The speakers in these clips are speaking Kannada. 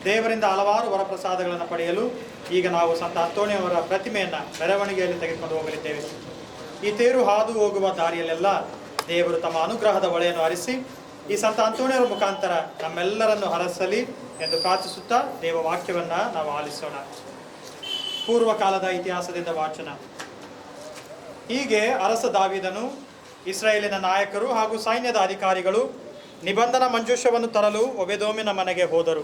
ದೇವರಿಂದ ಹಲವಾರು ವರಪ್ರಸಾದಗಳನ್ನು ಪಡೆಯಲು ಈಗ ನಾವು ಸಂತ ಅಂತೋಣಿಯವರ ಪ್ರತಿಮೆಯನ್ನು ಮೆರವಣಿಗೆಯಲ್ಲಿ ತೆಗೆದುಕೊಂಡು ಹೋಗಲಿದ್ದೇವೆ. ಈ ತೇರು ಹಾದು ಹೋಗುವ ದಾರಿಯಲ್ಲೆಲ್ಲ ದೇವರು ತಮ್ಮ ಅನುಗ್ರಹದ ಹೊಳೆಯನ್ನು ಹರಿಸಿ ಈ ಸಂತ ಅಂತೋಣಿಯವರ ಮುಖಾಂತರ ನಮ್ಮೆಲ್ಲರನ್ನು ಹರಸಲಿ ಎಂದು ಪ್ರಾರ್ಥಿಸುತ್ತಾ ದೇವ ವಾಕ್ಯವನ್ನು ನಾವು ಆಲಿಸೋಣ. ಪೂರ್ವಕಾಲದ ಇತಿಹಾಸದಿಂದ ವಾಚನ. ಹೀಗೆ ಅರಸ ದಾವೀದನು, ಇಸ್ರಾಯೇಲಿನ ನಾಯಕರು ಹಾಗೂ ಸೈನ್ಯದ ಅಧಿಕಾರಿಗಳು ನಿಬಂಧನ ಮಂಜೂಷವನ್ನು ತರಲು ಒಬೆದೋಮಿನ ಮನೆಗೆ ಹೋದರು.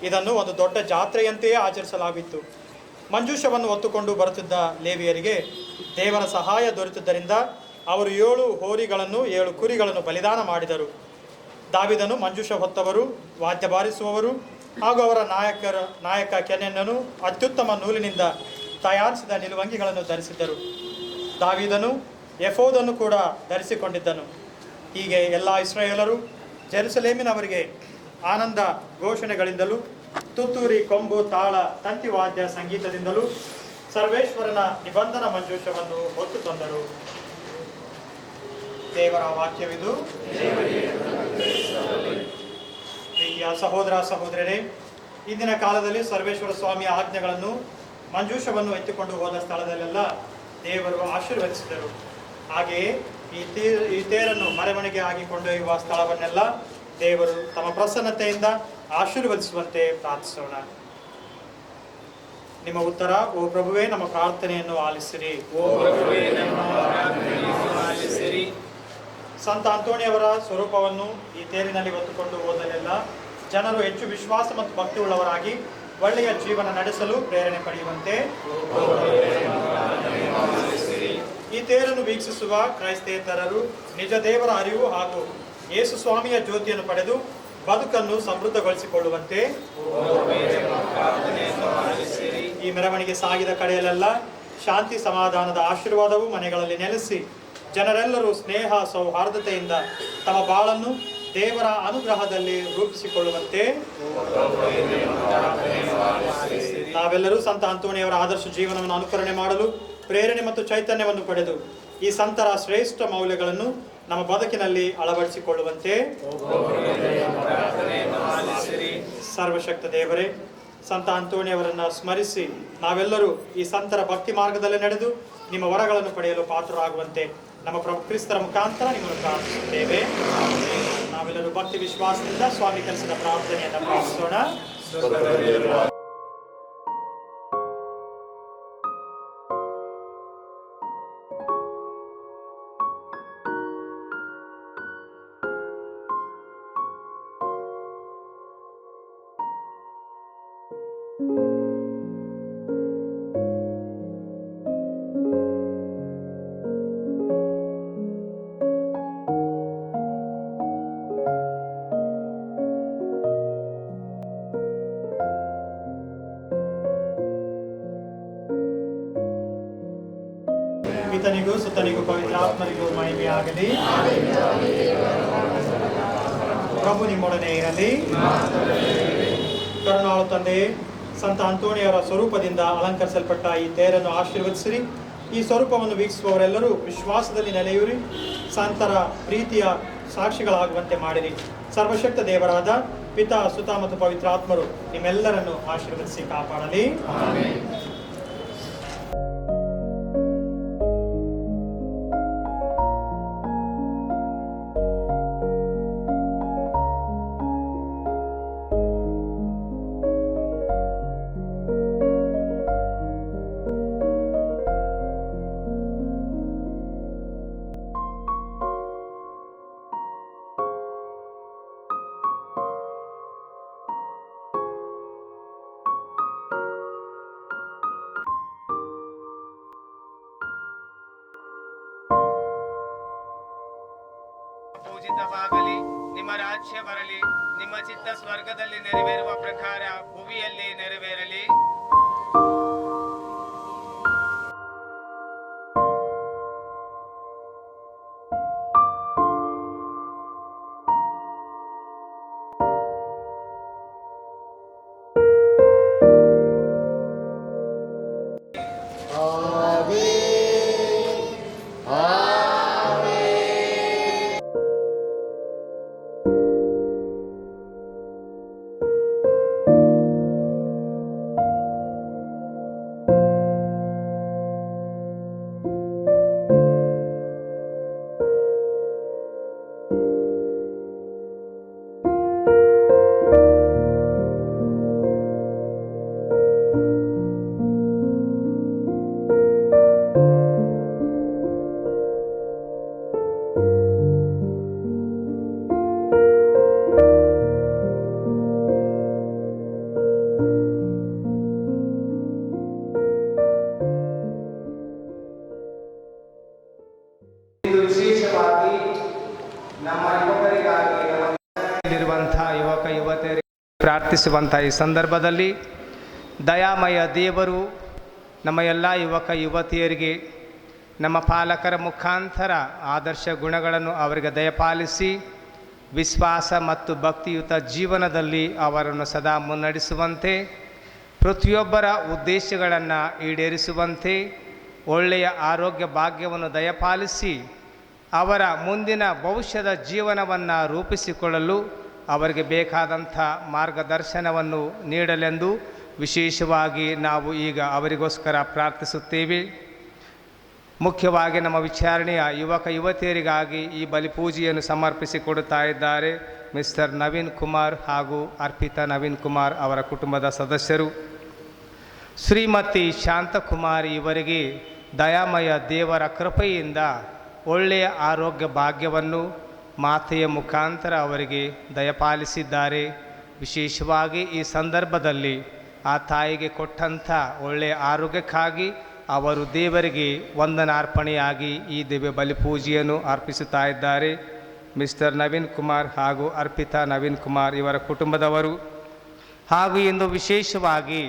ಇದನ್ನು ಒಂದು ದೊಡ್ಡ ಜಾತ್ರೆಯಂತೆಯೇ ಆಚರಿಸಲಾಗಿತ್ತು. ಮಂಜೂಷವನ್ನು ಹೊತ್ತುಕೊಂಡು ಬರುತ್ತಿದ್ದ ಲೇವಿಯರಿಗೆ ದೇವರ ಸಹಾಯ ದೊರೆತಿದ್ದರಿಂದ ಅವರು 7 ಹೋರಿಗಳನ್ನು 7 ಕುರಿಗಳನ್ನು ಬಲಿದಾನ ಮಾಡಿದರು. ದಾವೀದನು ಮಂಜೂಷ ಹೊತ್ತವರು, ವಾದ್ಯ ಬಾರಿಸುವವರು ಹಾಗೂ ಅವರ ನಾಯಕ ಕೆನೆಯನ್ನನು ಅತ್ಯುತ್ತಮ ನೂಲಿನಿಂದ ತಯಾರಿಸಿದ ನಿಲುವಂಗಿಗಳನ್ನು ಧರಿಸಿದ್ದರು. ದಾವೀದನು ಎಫೋದನ್ನು ಕೂಡ ಧರಿಸಿಕೊಂಡಿದ್ದನು. ಹೀಗೆ ಎಲ್ಲ ಇಸ್ರಾಯೇಲರು ಜೆರುಸಲೇಮಿನವರಿಗೆ ಆನಂದ ಘೋಷಣೆಗಳಿಂದಲೂ ತುತ್ತೂರಿ, ಕೊಂಬು, ತಾಳ, ತಂತಿವಾದ್ಯ ಸಂಗೀತದಿಂದಲೂ ಸರ್ವೇಶ್ವರನ ನಿಬಂಧನ ಮಂಜೂಷವನ್ನು ಹೊತ್ತು ತಂದರು. ದೇವರ ವಾಕ್ಯವಿದು. ಪ್ರೀತಿಯ ಸಹೋದರ ಸಹೋದರರೇ, ಇಂದಿನ ಕಾಲದಲ್ಲಿ ಸರ್ವೇಶ್ವರ ಸ್ವಾಮಿಯ ಆಜ್ಞೆಗಳನ್ನು ಮಂಜೂಷವನ್ನು ಎತ್ತಿಕೊಂಡು ಹೋದ ಸ್ಥಳದಲ್ಲೆಲ್ಲ ದೇವರು ಆಶೀರ್ವದಿಸಿದರು. ಹಾಗೆಯೇ ಈ ತೇರನ್ನು ಮೆರವಣಿಗೆ ಆಗಿ ಕೊಂಡೊಯ್ಯುವ ಸ್ಥಳವನ್ನೆಲ್ಲ ದೇವರು ತಮ್ಮ ಪ್ರಸನ್ನತೆಯಿಂದ ಆಶೀರ್ವದಿಸುವಂತೆ ಪ್ರಾರ್ಥಿಸೋಣ. ನಿಮ್ಮ ಉತ್ತರ: ಓ ಪ್ರಭುವೇ, ನಮ್ಮ ಪ್ರಾರ್ಥನೆಯನ್ನು ಆಲಿಸಿರಿ. ಸಂತ ಅಂತೋಣಿಯವರ ಸ್ವರೂಪವನ್ನು ಈ ತೇರಿನಲ್ಲಿ ಹೊತ್ತುಕೊಂಡು ಹೋದಲೆಲ್ಲ ಜನರು ಹೆಚ್ಚು ವಿಶ್ವಾಸ ಮತ್ತು ಭಕ್ತಿಯುಳ್ಳವರಾಗಿ ಒಳ್ಳೆಯ ಜೀವನ ನಡೆಸಲು ಪ್ರೇರಣೆ ಪಡೆಯುವಂತೆ ಈ ತೇರನ್ನು ವೀಕ್ಷಿಸುವ ಕ್ರೈಸ್ತೇತರರು ನಿಜ ದೇವರ ಅರಿವು ಹಾಗೂ ಯೇಸು ಸ್ವಾಮಿಯ ಜ್ಯೋತಿಯನ್ನು ಪಡೆದು ಬದುಕನ್ನು ಸಮೃದ್ಧಗೊಳಿಸಿಕೊಳ್ಳುವಂತೆ ಈ ಮೆರವಣಿಗೆ ಸಾಗಿದ ಕಡೆಯಲ್ಲೆಲ್ಲ ಶಾಂತಿ ಸಮಾಧಾನದ ಆಶೀರ್ವಾದವು ಮನೆಗಳಲ್ಲಿ ನೆಲೆಸಿ ಜನರೆಲ್ಲರೂ ಸ್ನೇಹ ಸೌಹಾರ್ದತೆಯಿಂದ ತಮ್ಮ ಬಾಳನ್ನು ದೇವರ ಅನುಗ್ರಹದಲ್ಲಿ ರೂಪಿಸಿಕೊಳ್ಳುವಂತೆ ನಾವೆಲ್ಲರೂ ಸಂತ ಅಂತೋಣಿಯವರ ಆದರ್ಶ ಜೀವನವನ್ನು ಅನುಕರಣೆ ಮಾಡಲು ಪ್ರೇರಣೆ ಮತ್ತು ಚೈತನ್ಯವನ್ನು ಪಡೆದು ಈ ಸಂತರ ಶ್ರೇಷ್ಠ ಮೌಲ್ಯಗಳನ್ನು ನಮ್ಮ ಬದುಕಿನಲ್ಲಿ ಅಳವಡಿಸಿಕೊಳ್ಳುವಂತೆ ಸರ್ವಶಕ್ತ ದೇವರೇ, ಸಂತ ಅಂತೋಣಿಯವರನ್ನು ಸ್ಮರಿಸಿ ನಾವೆಲ್ಲರೂ ಈ ಸಂತರ ಭಕ್ತಿ ಮಾರ್ಗದಲ್ಲಿ ನಡೆದು ನಿಮ್ಮ ವರಗಳನ್ನು ಪಡೆಯಲು ಪಾತ್ರರಾಗುವಂತೆ ನಮ್ಮ ಪ್ರಭು ಕ್ರಿಸ್ತರ ಮುಖಾಂತರ ನಿಮ್ಮನ್ನು ಪ್ರಾರ್ಥಿಸುತ್ತೇವೆ. ನಾವೆಲ್ಲರೂ ಭಕ್ತಿ ವಿಶ್ವಾಸದಿಂದ ಸ್ವಾಮಿ ಕೆಲಸದ ಪ್ರಾರ್ಥನೆಯನ್ನು ಪ್ರಾರ್ಥಿಸೋಣ. ಪಿತನಿಗೂ ಸುತನಿಗೂ ಪವಿತ್ರಾತ್ಮನಿಗೂ ಮಹಿಮೆಯಾಗಲಿ. ಪ್ರಭು ನಿಮ್ಮೊಡನೆ ಇರಲಿ. ಕರುಣಾಳು ತಂದೆಯೇ, ಸಂತ ಅಂತೋಣಿಯವರ ಸ್ವರೂಪದಿಂದ ಅಲಂಕರಿಸಲ್ಪಟ್ಟ ಈ ತೇರನ್ನು ಆಶೀರ್ವದಿಸಿರಿ. ಈ ಸ್ವರೂಪವನ್ನು ವೀಕ್ಷಿಸುವವರೆಲ್ಲರೂ ವಿಶ್ವಾಸದಲ್ಲಿ ನೆಲೆಯೂರಿ ಸಂತರ ಪ್ರೀತಿಯ ಸಾಕ್ಷಿಗಳಾಗುವಂತೆ ಮಾಡಿರಿ. ಸರ್ವಶಕ್ತ ದೇವರಾದ ಪಿತಾ, ಸುತ ಮತ್ತು ಪವಿತ್ರಾತ್ಮರು ನಿಮ್ಮೆಲ್ಲರನ್ನು ಆಶೀರ್ವದಿಸಿ ಕಾಪಾಡಲಿ. ಪೂಜಿತವಾಗಲಿ. ನಿಮ್ಮ ರಾಜ್ಯ ಬರಲಿ. ನಿಮ್ಮ ಚಿತ್ತ ಸ್ವರ್ಗದಲ್ಲಿ ನೆರವೇರುವ ಪ್ರಕಾರ ಭೂಮಿಯಲ್ಲಿ ನೆರವೇರಲಿ. ಇರುವಂಥ ಯುವಕ ಯುವತಿಯರಿಗೆ ಪ್ರಾರ್ಥಿಸುವಂಥ ಈ ಸಂದರ್ಭದಲ್ಲಿ ದಯಾಮಯ ದೇವರು ನಮ್ಮ ಎಲ್ಲ ಯುವಕ ಯುವತಿಯರಿಗೆ ನಮ್ಮ ಪಾಲಕರ ಮುಖಾಂತರ ಆದರ್ಶ ಗುಣಗಳನ್ನು ಅವರಿಗೆ ದಯಪಾಲಿಸಿ ವಿಶ್ವಾಸ ಮತ್ತು ಭಕ್ತಿಯುತ ಜೀವನದಲ್ಲಿ ಅವರನ್ನು ಸದಾ ಮುನ್ನಡೆಸುವಂತೆ, ಪ್ರತಿಯೊಬ್ಬರ ಉದ್ದೇಶಗಳನ್ನು ಈಡೇರಿಸುವಂತೆ, ಒಳ್ಳೆಯ ಆರೋಗ್ಯ ಭಾಗ್ಯವನ್ನು ದಯಪಾಲಿಸಿ ಅವರ ಮುಂದಿನ ಭವಿಷ್ಯದ ಜೀವನವನ್ನು ರೂಪಿಸಿಕೊಳ್ಳಲು ಅವರಿಗೆ ಬೇಕಾದಂಥ ಮಾರ್ಗದರ್ಶನವನ್ನು ನೀಡಲೆಂದು ವಿಶೇಷವಾಗಿ ನಾವು ಈಗ ಅವರಿಗೋಸ್ಕರ ಪ್ರಾರ್ಥಿಸುತ್ತೇವೆ. ಮುಖ್ಯವಾಗಿ ನಮ್ಮ ವಿಚಾರಣೆಯ ಯುವಕ ಯುವತಿಯರಿಗಾಗಿ ಈ ಬಲಿಪೂಜೆಯನ್ನು ಸಮರ್ಪಿಸಿಕೊಡುತ್ತಾ ಇದ್ದಾರೆ ಮಿಸ್ಟರ್ ನವೀನ್ ಕುಮಾರ್ ಹಾಗೂ ಅರ್ಪಿತಾ ನವೀನ್ ಕುಮಾರ್ ಅವರ ಕುಟುಂಬದ ಸದಸ್ಯರು. ಶ್ರೀಮತಿ ಶಾಂತಕುಮಾರಿ ಇವರಿಗೆ ದಯಾಮಯ ದೇವರ ಕೃಪೆಯಿಂದ ಒಳ್ಳೆಯ ಆರೋಗ್ಯ ಭಾಗ್ಯವನ್ನು ಮಾತೆಯ ಮುಖಾಂತರ ಅವರಿಗೆ ದಯಪಾಲಿಸಿದ್ದಾರೆ. ವಿಶೇಷವಾಗಿ ಈ ಸಂದರ್ಭದಲ್ಲಿ ಆ ತಾಯಿಗೆ ಕೊಟ್ಟಂಥ ಒಳ್ಳೆಯ ಆರೋಗ್ಯಕ್ಕಾಗಿ ಅವರು ದೇವರಿಗೆ ವಂದನಾರ್ಪಣೆಯಾಗಿ ಈ ದಿವ್ಯ ಬಲಿಪೂಜೆಯನ್ನು ಅರ್ಪಿಸುತ್ತಾ ಇದ್ದಾರೆ. ಮಿಸ್ಟರ್ ನವೀನ್ ಕುಮಾರ್ ಹಾಗೂ ಅರ್ಪಿತಾ ನವೀನ್ ಕುಮಾರ್ ಇವರ ಕುಟುಂಬದವರು. ಹಾಗೂ ಇಂದು ವಿಶೇಷವಾಗಿ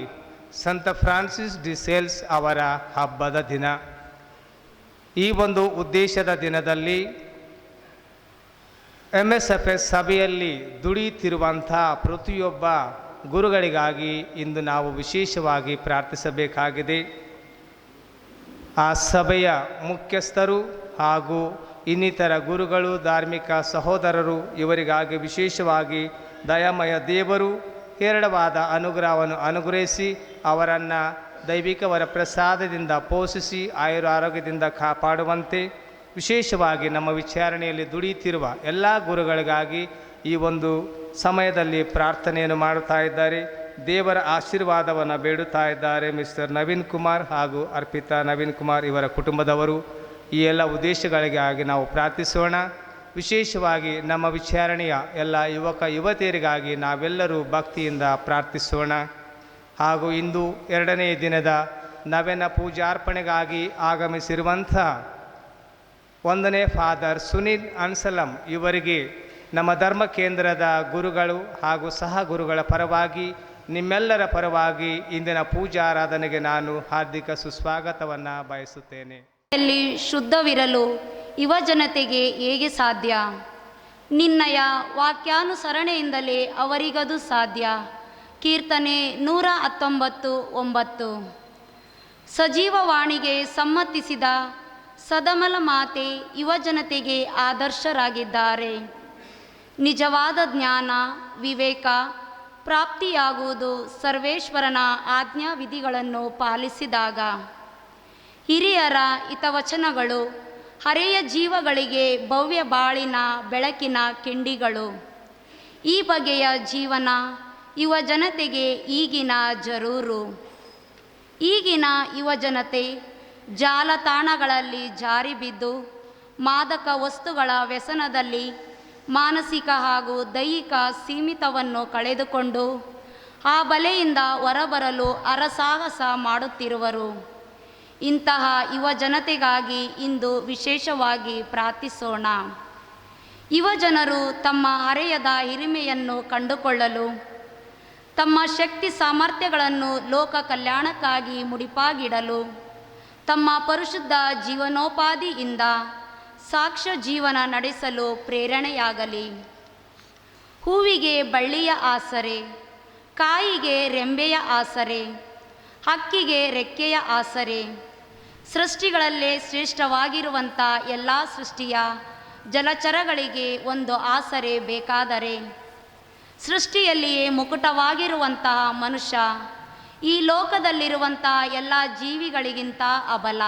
ಸಂತ ಫ್ರಾನ್ಸಿಸ್ ಡಿ ಸೇಲ್ಸ್ ಅವರ ಹಬ್ಬದ ದಿನ. ಈ ಒಂದು ಉದ್ದೇಶದ ದಿನದಲ್ಲಿ MSFS ಸಭೆಯಲ್ಲಿ ದುಡಿಯುತ್ತಿರುವಂಥ ಪ್ರತಿಯೊಬ್ಬ ಗುರುಗಳಿಗಾಗಿ ಇಂದು ನಾವು ವಿಶೇಷವಾಗಿ ಪ್ರಾರ್ಥಿಸಬೇಕಾಗಿದೆ. ಆ ಸಭೆಯ ಮುಖ್ಯಸ್ಥರು ಹಾಗೂ ಇನ್ನಿತರ ಗುರುಗಳು, ಧಾರ್ಮಿಕ ಸಹೋದರರು ಇವರಿಗಾಗಿ ವಿಶೇಷವಾಗಿ ದಯಾಮಯ ದೇವರು ಹೇರಳವಾದ ಅನುಗ್ರಹವನ್ನು ಅನುಗ್ರಹಿಸಿ ಅವರನ್ನು ದೈವಿಕವರ ಪ್ರಸಾದದಿಂದ ಪೋಷಿಸಿ ಆಯುರಾರೋಗ್ಯದಿಂದ ಕಾಪಾಡುವಂತೆ, ವಿಶೇಷವಾಗಿ ನಮ್ಮ ವಿಚಾರಣೆಯಲ್ಲಿ ದುಡಿಯುತ್ತಿರುವ ಎಲ್ಲ ಗುರುಗಳಿಗಾಗಿ ಈ ಒಂದು ಸಮಯದಲ್ಲಿ ಪ್ರಾರ್ಥನೆಯನ್ನು ಮಾಡುತ್ತಾ ಇದ್ದಾರೆ. ದೇವರ ಆಶೀರ್ವಾದವನ್ನು ಬೇಡುತ್ತಾ ಇದ್ದಾರೆ ಮಿಸ್ಟರ್ ನವೀನ್ ಕುಮಾರ್ ಹಾಗೂ ಅರ್ಪಿತಾ ನವೀನ್ ಕುಮಾರ್ ಇವರ ಕುಟುಂಬದವರು. ಈ ಎಲ್ಲ ಉದ್ದೇಶಗಳಿಗಾಗಿ ನಾವು ಪ್ರಾರ್ಥಿಸೋಣ. ವಿಶೇಷವಾಗಿ ನಮ್ಮ ವಿಚಾರಣೆಯ ಎಲ್ಲ ಯುವಕ ಯುವತಿಯರಿಗಾಗಿ ನಾವೆಲ್ಲರೂ ಭಕ್ತಿಯಿಂದ ಪ್ರಾರ್ಥಿಸೋಣ. ಹಾಗೂ ಇಂದು 2ನೇ ದಿನದ ನವೆನ ಪೂಜಾರ್ಪಣೆಗಾಗಿ ಆಗಮಿಸಿರುವಂಥ 1ನೇ ಫಾದರ್ ಸುನಿಲ್ ಅನ್ಸಲಂ ಇವರಿಗೆ ನಮ್ಮ ಧರ್ಮ ಕೇಂದ್ರದ ಗುರುಗಳು ಹಾಗೂ ಸಹ ಗುರುಗಳ ಪರವಾಗಿ, ನಿಮ್ಮೆಲ್ಲರ ಪರವಾಗಿ ಇಂದಿನ ಪೂಜಾರಾಧನೆಗೆ ನಾನು ಹಾರ್ದಿಕ ಸುಸ್ವಾಗತವನ್ನು ಬಯಸುತ್ತೇನೆ. ಶುದ್ಧವಿರಲು ಯುವ ಜನತೆಗೆ ಹೇಗೆ ಸಾಧ್ಯ? ನಿನ್ನಯ ವಾಕ್ಯಾನುಸರಣೆಯಿಂದಲೇ ಅವರಿಗದು ಸಾಧ್ಯ. ಕೀರ್ತನೆ 119:9. ಸಜೀವವಾಣಿಗೆ ಸಮ್ಮತಿಸಿದ ಸದಮಲ ಮಾತೆ ಯುವ ಜನತೆಗೆ ಆದರ್ಶರಾಗಿದ್ದಾರೆ. ನಿಜವಾದ ಜ್ಞಾನ ವಿವೇಕ ಪ್ರಾಪ್ತಿಯಾಗುವುದು ಸರ್ವೇಶ್ವರನ ಆಜ್ಞಾವಿಧಿಗಳನ್ನು ಪಾಲಿಸಿದಾಗ. ಹಿರಿಯರ ಹಿತವಚನಗಳು ಹರೆಯ ಜೀವಗಳಿಗೆ ಭವ್ಯ ಬಾಳಿನ ಬೆಳಕಿನ ಕಿಂಡಿಗಳು. ಈ ಬಗೆಯ ಜೀವನ ಯುವ ಜನತೆಗೆ ಈಗಿನ ಜರೂರು. ಈಗಿನ ಯುವ ಜನತೆ ಜಾಲತಾಣಗಳಲ್ಲಿ ಜಾರಿಬಿದ್ದು ಮಾದಕ ವಸ್ತುಗಳ ವ್ಯಸನದಲ್ಲಿ ಮಾನಸಿಕ ಹಾಗೂ ದೈಹಿಕ ಸೀಮಿತವನ್ನು ಕಳೆದುಕೊಂಡು ಆ ಬಲೆಯಿಂದ ಹೊರಬರಲು ಹರಸಾಹಸ ಮಾಡುತ್ತಿರುವರು. ಇಂತಹ ಯುವ ಜನತೆಗಾಗಿ ಇಂದು ವಿಶೇಷವಾಗಿ ಪ್ರಾರ್ಥಿಸೋಣ. ಯುವ ಜನರು ತಮ್ಮ ಹರೆಯದ ಹಿರಿಮೆಯನ್ನು ಕಂಡುಕೊಳ್ಳಲು, ತಮ್ಮ ಶಕ್ತಿ ಸಾಮರ್ಥ್ಯಗಳನ್ನು ಲೋಕ ಕಲ್ಯಾಣಕ್ಕಾಗಿ ಮುಡಿಪಾಗಿಡಲು, ತಮ್ಮ ಪರಿಶುದ್ಧ ಜೀವನೋಪಾಧಿಯಿಂದ ಸಾಕ್ಷ್ಯ ಜೀವನ ನಡೆಸಲು ಪ್ರೇರಣೆಯಾಗಲಿ. ಹೂವಿಗೆ ಬಳ್ಳಿಯ ಆಸರೆ, ಕಾಯಿಗೆ ರೆಂಬೆಯ ಆಸರೆ, ಹಕ್ಕಿಗೆ ರೆಕ್ಕೆಯ ಆಸರೆ, ಸೃಷ್ಟಿಗಳಲ್ಲೇ ಶ್ರೇಷ್ಠವಾಗಿರುವಂಥ ಎಲ್ಲ ಸೃಷ್ಟಿಯ ಜಲಚರಗಳಿಗೆ ಒಂದು ಆಸರೆ ಬೇಕಾದರೆ, ಸೃಷ್ಟಿಯಲ್ಲಿಯೇ ಮುಕುಟವಾಗಿರುವಂತಹ ಮನುಷ್ಯ ಈ ಲೋಕದಲ್ಲಿರುವಂತಹ ಎಲ್ಲ ಜೀವಿಗಳಿಗಿಂತ ಅಬಲ.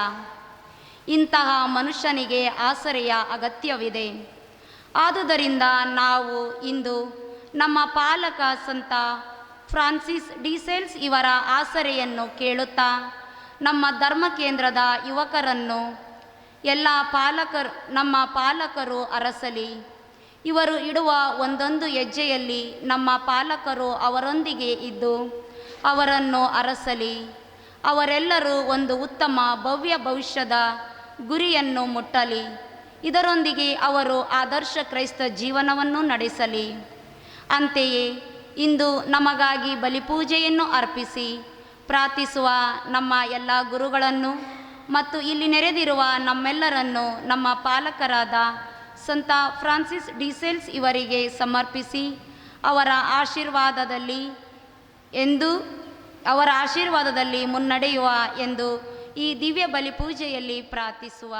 ಇಂತಹ ಮನುಷ್ಯನಿಗೆ ಆಸರೆಯ ಅಗತ್ಯವಿದೆ. ಆದುದರಿಂದ ನಾವು ಇಂದು ನಮ್ಮ ಪಾಲಕ ಸಂತ ಫ್ರಾನ್ಸಿಸ್ ಡಿ ಸೇಲ್ಸ್ ಇವರ ಆಸರೆಯನ್ನು ಕೇಳುತ್ತಾ ನಮ್ಮ ಧರ್ಮ ಕೇಂದ್ರದ ಯುವಕರನ್ನು ನಮ್ಮ ಪಾಲಕರು ಅರಸಲಿ. ಇವರು ಇಡುವ ಒಂದೊಂದು ಹೆಜ್ಜೆಯಲ್ಲಿ ನಮ್ಮ ಪಾಲಕರು ಅವರೊಂದಿಗೆ ಇದ್ದು ಅವರನ್ನು ಅರಸಲಿ. ಅವರೆಲ್ಲರೂ ಒಂದು ಉತ್ತಮ ಭವ್ಯ ಭವಿಷ್ಯದ ಗುರಿಯನ್ನು ಮುಟ್ಟಲಿ. ಇದರೊಂದಿಗೆ ಅವರು ಆದರ್ಶ ಕ್ರೈಸ್ತ ಜೀವನವನ್ನು ನಡೆಸಲಿ. ಅಂತೆಯೇ ಇಂದು ನಮಗಾಗಿ ಬಲಿಪೂಜೆಯನ್ನು ಅರ್ಪಿಸಿ ಪ್ರಾರ್ಥಿಸುವ ನಮ್ಮ ಎಲ್ಲ ಗುರುಗಳನ್ನು ಮತ್ತು ಇಲ್ಲಿ ನೆರೆದಿರುವ ನಮ್ಮೆಲ್ಲರನ್ನು ನಮ್ಮ ಪಾಲಕರಾದ ಸಂತ ಫ್ರಾನ್ಸಿಸ್ ಡಿ ಸೇಲ್ಸ್ ಇವರಿಗೆ ಸಮರ್ಪಿಸಿ ಅವರ ಆಶೀರ್ವಾದದಲ್ಲಿ ಮುನ್ನಡೆಯುವ ಎಂದು ಈ ದಿವ್ಯ ಬಲಿಪೂಜೆಯಲ್ಲಿ ಪ್ರಾರ್ಥಿಸುವ.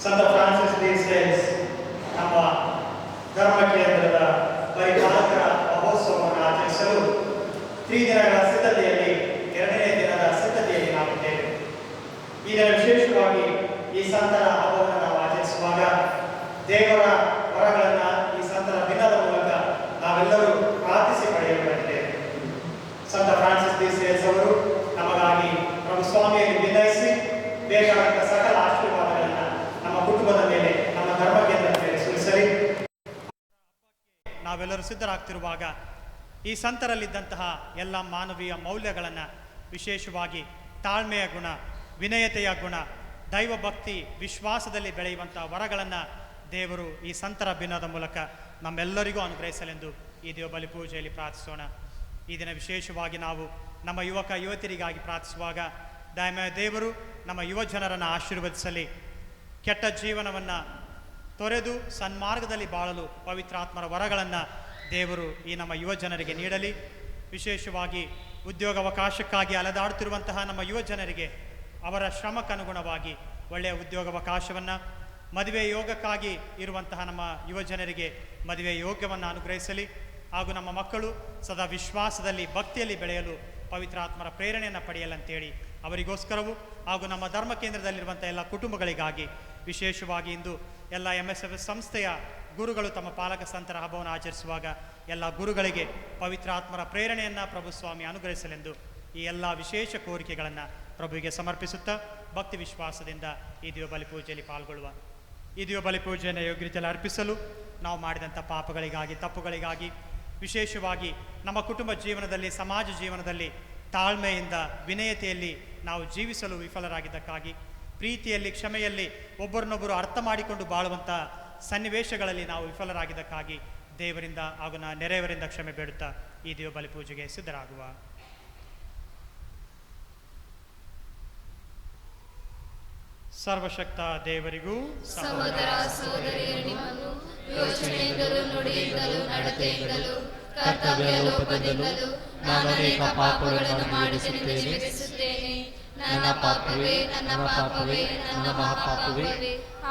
ಸಂತ ಫ್ರಾನ್ಸಿಸ್ ಡಿ ಸೇಲ್ಸ್ ನಮ್ಮ ಧರ್ಮ ಕೇಂದ್ರದ ಪರಿಪಾಲಕರ ಮಹೋತ್ಸವವನ್ನು ಆಚರಿಸಲು 3 ದಿನಗಳ ಸಿದ್ಧತೆಯಲ್ಲಿ 2ನೇ ದಿನದ ಸಿದ್ಧತೆಯಲ್ಲಿ ನಾವಿದ್ದೇವೆ. ಈ ದಿನ ವಿಶೇಷವಾಗಿ ಈ ಸಂತರ ಹಬ್ಬವನ್ನು ನಾವು ಆಚರಿಸುವಾಗ ದೇವರ ವರಗಳನ್ನು ಈ ಸಂತರ ದಿನದ ಮೂಲಕ ನಾವೆಲ್ಲರೂ ಪ್ರಾರ್ಥಿಸಿ ಪಡೆಯಬೇಕಾಗಿದೆ. ಸಂತ ಫ್ರಾನ್ಸಿಸ್ ಡಿ ಸೇಲ್ಸ್ ಅವರು ನಮಗಾಗಿ ಪ್ರಭು ಸ್ವಾಮಿಯಲ್ಲಿ ವಿನಯಿಸಿ ಬೇಕಾದಂಥ ಸಕಲ ಆಶೀರ್ವಾದಗಳನ್ನು ನಮ್ಮ ಕುಟುಂಬದ ಮೇಲೆ, ನಮ್ಮ ಧರ್ಮ ಕೇಂದ್ರದ ಮೇಲೆ ಸುರಿಸಲಿ. ನಾವೆಲ್ಲರೂ ಸಿದ್ಧರಾಗ್ತಿರುವಾಗ ಈ ಸಂತರಲ್ಲಿದ್ದಂತಹ ಎಲ್ಲ ಮಾನವೀಯ ಮೌಲ್ಯಗಳನ್ನು, ವಿಶೇಷವಾಗಿ ತಾಳ್ಮೆಯ ಗುಣ, ವಿನಯತೆಯ ಗುಣ, ದೈವಭಕ್ತಿ, ವಿಶ್ವಾಸದಲ್ಲಿ ಬೆಳೆಯುವಂಥ ವರಗಳನ್ನು ದೇವರು ಈ ಸಂತರ ದಿನದ ಮೂಲಕ ನಮ್ಮೆಲ್ಲರಿಗೂ ಅನುಗ್ರಹಿಸಲೆಂದು ಈ ದೇವ ಬಲಿ ಪೂಜೆಯಲ್ಲಿ ಪ್ರಾರ್ಥಿಸೋಣ. ಈ ದಿನ ವಿಶೇಷವಾಗಿ ನಾವು ನಮ್ಮ ಯುವಕ ಯುವತಿಯರಿಗಾಗಿ ಪ್ರಾರ್ಥಿಸುವಾಗ ದಯಮಯ ದೇವರು ನಮ್ಮ ಯುವ ಜನರನ್ನು ಆಶೀರ್ವದಿಸಲಿ. ಕೆಟ್ಟ ಜೀವನವನ್ನು ತೊರೆದು ಸನ್ಮಾರ್ಗದಲ್ಲಿ ಬಾಳಲು ಪವಿತ್ರಾತ್ಮರ ವರಗಳನ್ನು ದೇವರು ಈ ನಮ್ಮ ಯುವ ಜನರಿಗೆ ನೀಡಲಿ. ವಿಶೇಷವಾಗಿ ಉದ್ಯೋಗಾವಕಾಶಕ್ಕಾಗಿ ಅಲೆದಾಡುತ್ತಿರುವಂತಹ ನಮ್ಮ ಯುವ ಜನರಿಗೆ ಅವರ ಶ್ರಮಕ್ಕನುಗುಣವಾಗಿ ಒಳ್ಳೆಯ ಉದ್ಯೋಗಾವಕಾಶವನ್ನು, ಮದುವೆ ಯೋಗಕ್ಕಾಗಿ ಇರುವಂತಹ ನಮ್ಮ ಯುವ ಜನರಿಗೆ ಮದುವೆ ಯೋಗ್ಯವನ್ನು ಅನುಗ್ರಹಿಸಲಿ. ಹಾಗೂ ನಮ್ಮ ಮಕ್ಕಳು ಸದಾ ವಿಶ್ವಾಸದಲ್ಲಿ ಭಕ್ತಿಯಲ್ಲಿ ಬೆಳೆಯಲು ಪವಿತ್ರಾತ್ಮರ ಪ್ರೇರಣೆಯನ್ನು ಪಡೆಯಲಂತೇಳಿ ಅವರಿಗೋಸ್ಕರವೂ ಹಾಗೂ ನಮ್ಮ ಧರ್ಮ ಕೇಂದ್ರದಲ್ಲಿರುವಂಥ ಎಲ್ಲ ಕುಟುಂಬಗಳಿಗಾಗಿ, ವಿಶೇಷವಾಗಿ ಇಂದು ಎಲ್ಲ MSF ಸಂಸ್ಥೆಯ ಗುರುಗಳು ತಮ್ಮ ಪಾಲಕ ಸಂತರ ಹಬ್ಬವನ್ನು ಆಚರಿಸುವಾಗ ಎಲ್ಲ ಗುರುಗಳಿಗೆ ಪವಿತ್ರಾತ್ಮರ ಪ್ರೇರಣೆಯನ್ನು ಪ್ರಭು ಸ್ವಾಮಿ ಅನುಗ್ರಹಿಸಲೆಂದು ಈ ಎಲ್ಲ ವಿಶೇಷ ಕೋರಿಕೆಗಳನ್ನು ಪ್ರಭುವಿಗೆ ಸಮರ್ಪಿಸುತ್ತಾ ಭಕ್ತಿ ವಿಶ್ವಾಸದಿಂದ ಈ ದಿವ್ಯ ಬಲಿಪೂಜೆಯಲ್ಲಿ ಪಾಲ್ಗೊಳ್ಳುವ. ಈ ದಿವ್ಯ ಬಲಿಪೂಜೆಯನ್ನು ಯೋಗ್ಯತೆಯಲ್ಲಿ ಅರ್ಪಿಸಲು ನಾವು ಮಾಡಿದಂಥ ಪಾಪಗಳಿಗಾಗಿ, ತಪ್ಪುಗಳಿಗಾಗಿ, ವಿಶೇಷವಾಗಿ ನಮ್ಮ ಕುಟುಂಬ ಜೀವನದಲ್ಲಿ, ಸಮಾಜ ಜೀವನದಲ್ಲಿ ತಾಳ್ಮೆಯಿಂದ, ವಿನಯತೆಯಲ್ಲಿ ನಾವು ಜೀವಿಸಲು ವಿಫಲರಾಗಿದ್ದಕ್ಕಾಗಿ, ಪ್ರೀತಿಯಲ್ಲಿ, ಕ್ಷಮೆಯಲ್ಲಿ ಒಬ್ಬರನ್ನೊಬ್ಬರು ಅರ್ಥ ಮಾಡಿಕೊಂಡು ಬಾಳುವಂಥ ಸನ್ನಿವೇಶಗಳಲ್ಲಿ ನಾವು ವಿಫಲರಾಗಿದ್ದಕ್ಕಾಗಿ ದೇವರಿಂದ ಹಾಗೂ ನೆರೆಯವರಿಂದ ಕ್ಷಮೆ ಬೇಡುತ್ತಾ ಈ ದಿವ್ಯ ಬಲಿಪೂಜೆಗೆ ಸಿದ್ಧರಾಗುವ. ಸರ್ವಶಕ್ತ ದೇವರಿಗೂ ಸಹೋದರ ಸಹೋದರಿಯರಿಗೂ ಯೋಚನೆಯಿಂದಲೂ ನುಡಿಯಿಂದಲೂ ನಡತೆಯಿಂದಲೂ ಕರ್ತವ್ಯ ಲೋಪದಿಂದಲೂ ನಾನು ಅನೇಕ ಪಾಪಗಳನ್ನು ಮಾಡಿಸುತ್ತೇನೆ. ನನ್ನ ಪಾಪವೇ, ನನ್ನ ಪಾಪವೇ, ನನ್ನ ಮಹಾಪಾಪವೇ.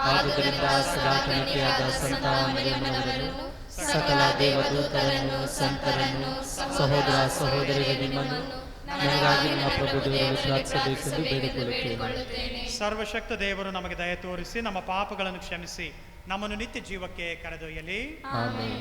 ಆದುದರಿಂದ ಸದಾ ಕನ್ನಿಕೆಯಾದ ಸಂತ ಮರಿಯಮ್ಮನವರನ್ನು, ಸಕಲ ದೇವದೂತರನ್ನು, ಸಂತರನ್ನು, ಸಹೋದರ ಸಹೋದರಿಯರ ನಿಮ್ಮನ್ನು ನನಗಾಗಿ ನನ್ನ ಪ್ರಭು ದೇವರಲ್ಲಿ ಪ್ರಾರ್ಥಿಸಬೇಕೆಂದು ಬೇಡಿಕೊಳ್ಳುತ್ತೇನೆ. ಸರ್ವಶಕ್ತ ದೇವರು ನಮಗೆ ದಯ ತೋರಿಸಿ ನಮ್ಮ ಪಾಪಗಳನ್ನು ಕ್ಷಮಿಸಿ ನಮ್ಮನ್ನು ನಿತ್ಯ ಜೀವಕ್ಕೆ ಕರೆದೊಯ್ಯಲಿ. ಆಮೆನ್.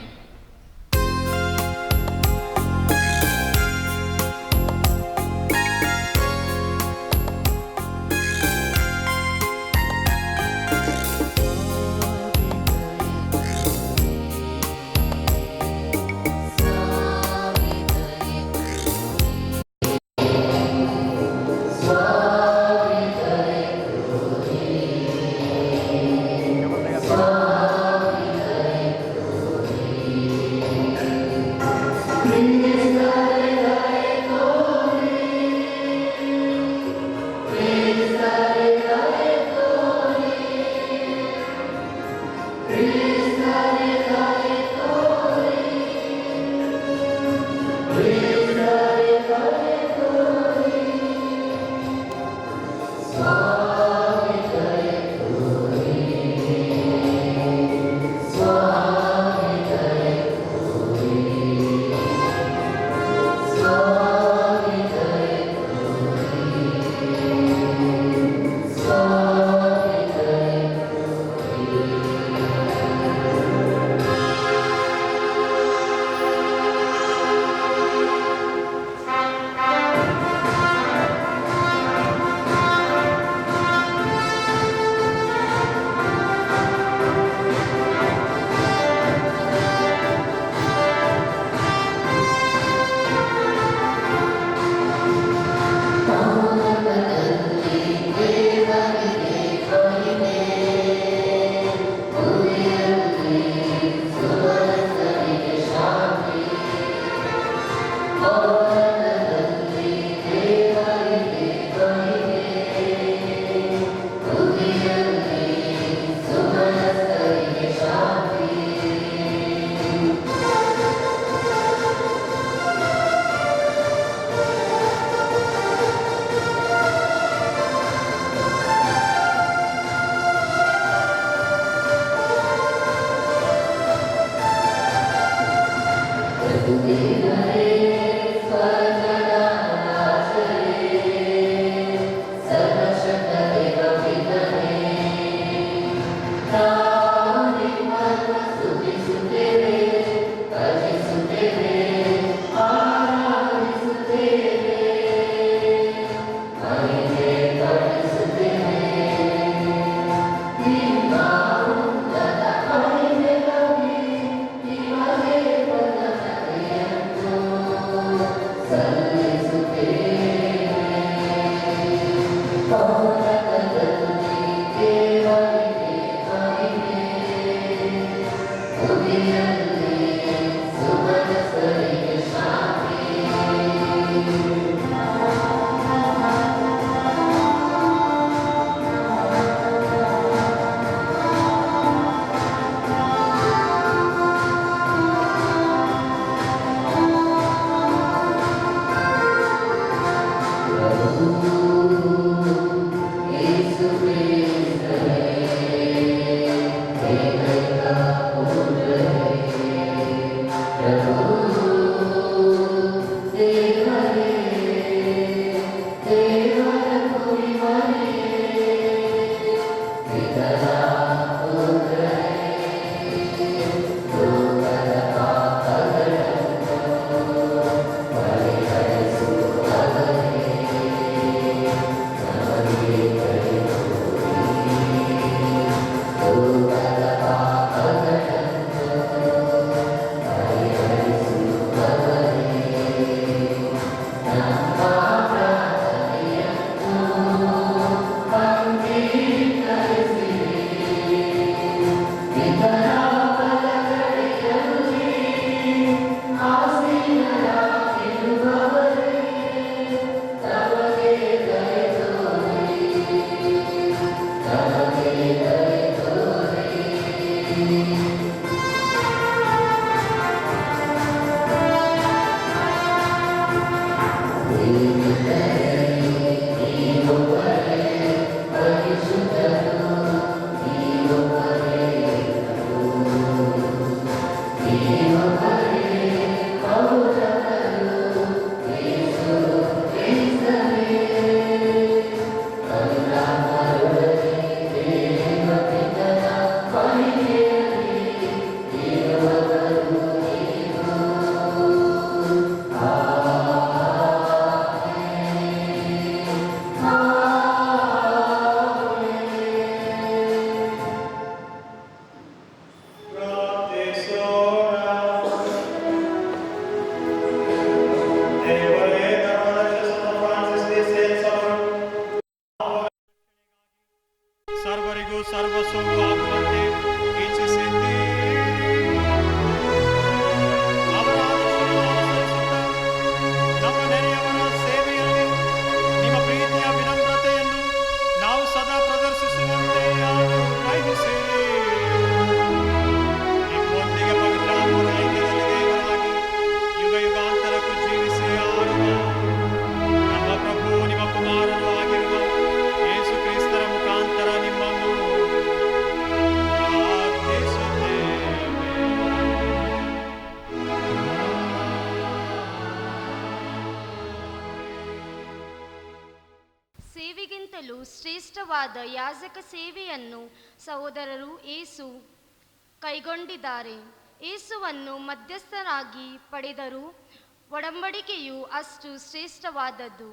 ಸರ್ವರಿಗೂ ಸರ್ವಸ್ವವು ಆಗುವಂತೆ ಇಚ್ಛಿಸಿದ್ದೀರಿ. ಅವರ ಆದರ್ಶವನ್ನು ಅನುಸರಿಸುತ್ತಾ ನಮ್ಮ ನೆರೆಯವರ ಸೇವೆಯಲ್ಲಿ ನಿಮ್ಮ ಪ್ರೀತಿಯ ವಿನಮ್ರತೆಯನ್ನು ನಾವು ಸದಾ ಪ್ರದರ್ಶಿಸುವಂತೆ ಅನುಗ್ರಹಿಸಿರಿ. ನಿಮ್ಮೊಂದಿಗೆ ಪವಿತ್ರಾತ್ಮರ ಐಕ್ಯದಲ್ಲಿ ದೇವರಾಗಿ ಯುಗ ಯುಗಾಂತರಕ್ಕೂ ಜೀವಿಸಿ ಆಳುವ ನಮ್ಮ ಪ್ರಭು ನಿಮ್ಮ ಕುಮಾರರು ಆಗಿರುವ ಯೇಸು ಕ್ರಿಸ್ತರ ಮುಖಾಂತರ ನಿಮ್ಮನ್ನು ಪ್ರಾರ್ಥಿಸುತ್ತೇವೆ. ಸೇವೆಗಿಂತಲೂ ಶ್ರೇಷ್ಠವಾದ ಯಾಜಕ ಸೇವೆಯನ್ನು ಸಹೋದರರು ಏಸು ಕೈಗೊಂಡಿದ್ದಾರೆ. ಏಸುವನ್ನು ಮಧ್ಯಸ್ಥರಾಗಿ ಪಡೆದರೂ ಒಡಂಬಡಿಕೆಯು ಅಷ್ಟು ಶ್ರೇಷ್ಠವಾದದ್ದು,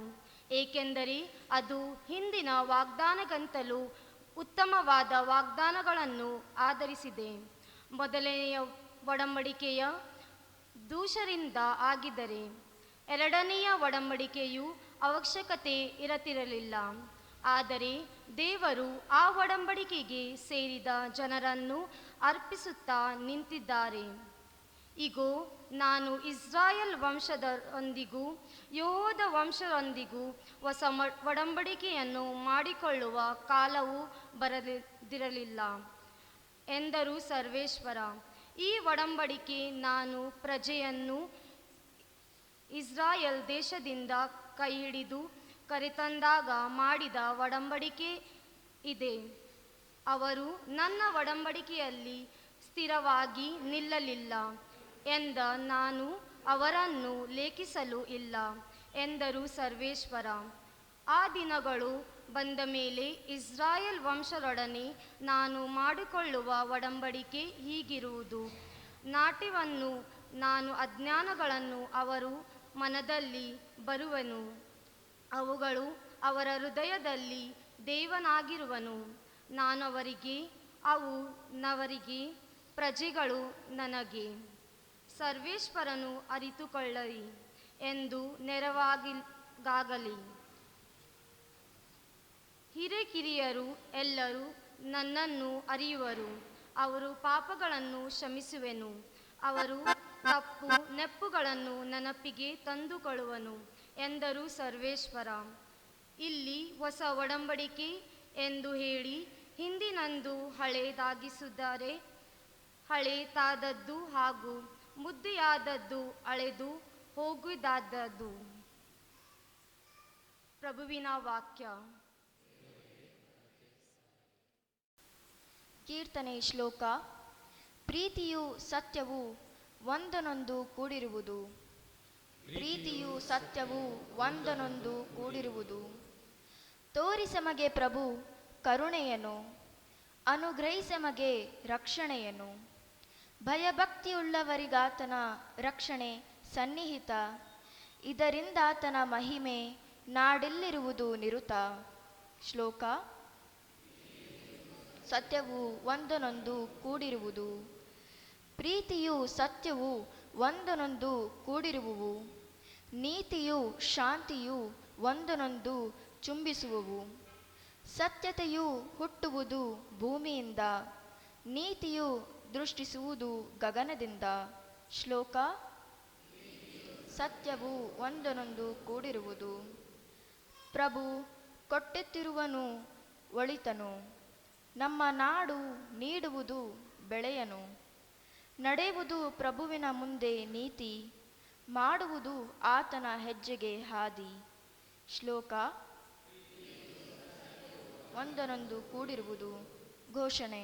ಏಕೆಂದರೆ ಅದು ಹಿಂದಿನ ವಾಗ್ದಾನಗಂತಲೂ ಉತ್ತಮವಾದ ವಾಗ್ದಾನಗಳನ್ನು ಆಧರಿಸಿದೆ. ಮೊದಲನೆಯ ಒಡಂಬಡಿಕೆಯ ದೂಷರಿಂದ ಆಗಿದ್ದರೆ ಎರಡನೆಯ ಒಡಂಬಡಿಕೆಯು ಅವಶ್ಯಕತೆ ಇರತಿರಲಿಲ್ಲ. ಆದರೆ ದೇವರು ಆ ಒಡಂಬಡಿಕೆಗೆ ಸೇರಿದ ಜನರನ್ನು ಅರ್ಪಿಸುತ್ತಾ ನಿಂತಿದ್ದಾರೆ. ಇಗೋ, ನಾನು ಇಸ್ರಾಯೇಲ್ ವಂಶದವರೊಂದಿಗೂ ಯೆಹೂದ ವಂಶದವರೊಂದಿಗೂ ಹೊಸ ಒಡಂಬಡಿಕೆಯನ್ನು ಮಾಡಿಕೊಳ್ಳುವ ಕಾಲವು ಬರದಿರಲಿಲ್ಲ ಎಂದರು ಸರ್ವೇಶ್ವರ. ಈ ಒಡಂಬಡಿಕೆ ನಾನು ಪ್ರಜೆಯನ್ನು ಇಸ್ರಾಯೇಲ್ ದೇಶದಿಂದ ಕೈಹಿಡಿದು ಕರೆತಂದಾಗ ಮಾಡಿದ ಒಡಂಬಡಿಕೆ ಇದೆ. ಅವರು ನನ್ನ ಒಡಂಬಡಿಕೆಯಲ್ಲಿ ಸ್ಥಿರವಾಗಿ ನಿಲ್ಲಲಿಲ್ಲ ಎಂದ ನಾನು ಅವರನ್ನು ಲೇಖಿಸಲು ಇಲ್ಲ ಎಂದರು ಸರ್ವೇಶ್ವರ. ಆ ದಿನಗಳು ಬಂದ ಮೇಲೆ ಇಸ್ರಾಯೇಲ್ ವಂಶದೊಡನೆ ನಾನು ಮಾಡಿಕೊಳ್ಳುವ ಒಡಂಬಡಿಕೆ ಹೀಗಿರುವುದು. ನಾಟ್ಯವನ್ನು ನಾನು ಅಜ್ಞಾನಗಳನ್ನು ಅವರು ಮನದಲ್ಲಿ ಬರುವನು, ಅವುಗಳು ಅವರ ಹೃದಯದಲ್ಲಿ ದೇವನಾಗಿರುವನು. ನಾನು ಅವರಿಗೆ, ಅವು ನವರಿಗೆ, ಪ್ರಜೆಗಳು ನನಗೆ. ಸರ್ವೇಶ್ವರನು ಅರಿತುಕೊಳ್ಳಲಿ ಎಂದು ನೆರವಾಗಲಿ. ಹಿರಿಕಿರಿಯರು ಎಲ್ಲರೂ ನನ್ನನ್ನು ಅರಿಯುವರು. ಅವರು ಪಾಪಗಳನ್ನು ಕ್ಷಮಿಸುವೆನು. ಅವರು ತಪ್ಪು ನೆಪ್ಪುಗಳನ್ನು ನೆನಪಿಗೆ ತಂದುಕೊಳ್ಳುವನು ಎಂದರು ಸರ್ವೇಶ್ವರ. ಇಲ್ಲಿ ಹೊಸ ಒಡಂಬಡಿಕೆ ಎಂದು ಹೇಳಿ ಹಿಂದಿನಂದು ಹಳೇದಾಗಿಸಿದ್ದಾರೆ. ಹಳೇತಾದದ್ದು ಹಾಗೂ ಮುದ್ದೆಯಾದದ್ದು ಅಳೆದು ಹೋಗುವುದಾದದ್ದು. ಪ್ರಭುವಿನ ವಾಕ್ಯ. ಕೀರ್ತನೆ ಶ್ಲೋಕ. ಪ್ರೀತಿಯು ಸತ್ಯವು ಒಂದನೊಂದು ಕೂಡಿರುವುದು. ಪ್ರೀತಿಯು ಸತ್ಯವು ಒಂದನೊಂದು ಕೂಡಿರುವುದು. ತೋರಿಸಮಗೆ ಪ್ರಭು ಕರುಣೆಯನು. ಅನುಗ್ರಹಿಸಮಗೆ ರಕ್ಷಣೆಯನ್ನು. ಭಯಭಕ್ತಿಯುಳ್ಳವರಿಗಾತನ ರಕ್ಷಣೆ ಸನ್ನಿಹಿತ, ಇದರಿಂದಾತನ ಮಹಿಮೆ ನಾಡೆಲ್ಲಿರುವುದು ನಿರುತ. ಶ್ಲೋಕ: ಸತ್ಯವು ಒಂದನೊಂದು ಕೂಡಿರುವುದು, ಪ್ರೀತಿಯು ಸತ್ಯವು ಒಂದನೊಂದು ಕೂಡಿರುವುವು, ನೀತಿಯು ಶಾಂತಿಯು ಒಂದನೊಂದು ಚುಂಬಿಸುವುವು. ಸತ್ಯತೆಯು ಹುಟ್ಟುವುದು ಭೂಮಿಯಿಂದ, ನೀತಿಯು ದೃಷ್ಟಿಸುವುದು ಗಗನದಿಂದ. ಶ್ಲೋಕ: ಸತ್ಯವು ಒಂದನೊಂದು ಕೂಡಿರುವುದು. ಪ್ರಭು ಕೊಟ್ಟೆತ್ತಿರುವನು ಒಳಿತನು, ನಮ್ಮ ನಾಡು ನೀಡುವುದು ಬೆಳೆಯನು. ನಡೆಯುವುದು ಪ್ರಭುವಿನ ಮುಂದೆ ನೀತಿ, ಮಾಡುವುದು ಆತನ ಹೆಜ್ಜೆಗೆ ಹಾದಿ. ಶ್ಲೋಕ: ಒಂದನೊಂದು ಕೂಡಿರುವುದು. ಘೋಷಣೆ: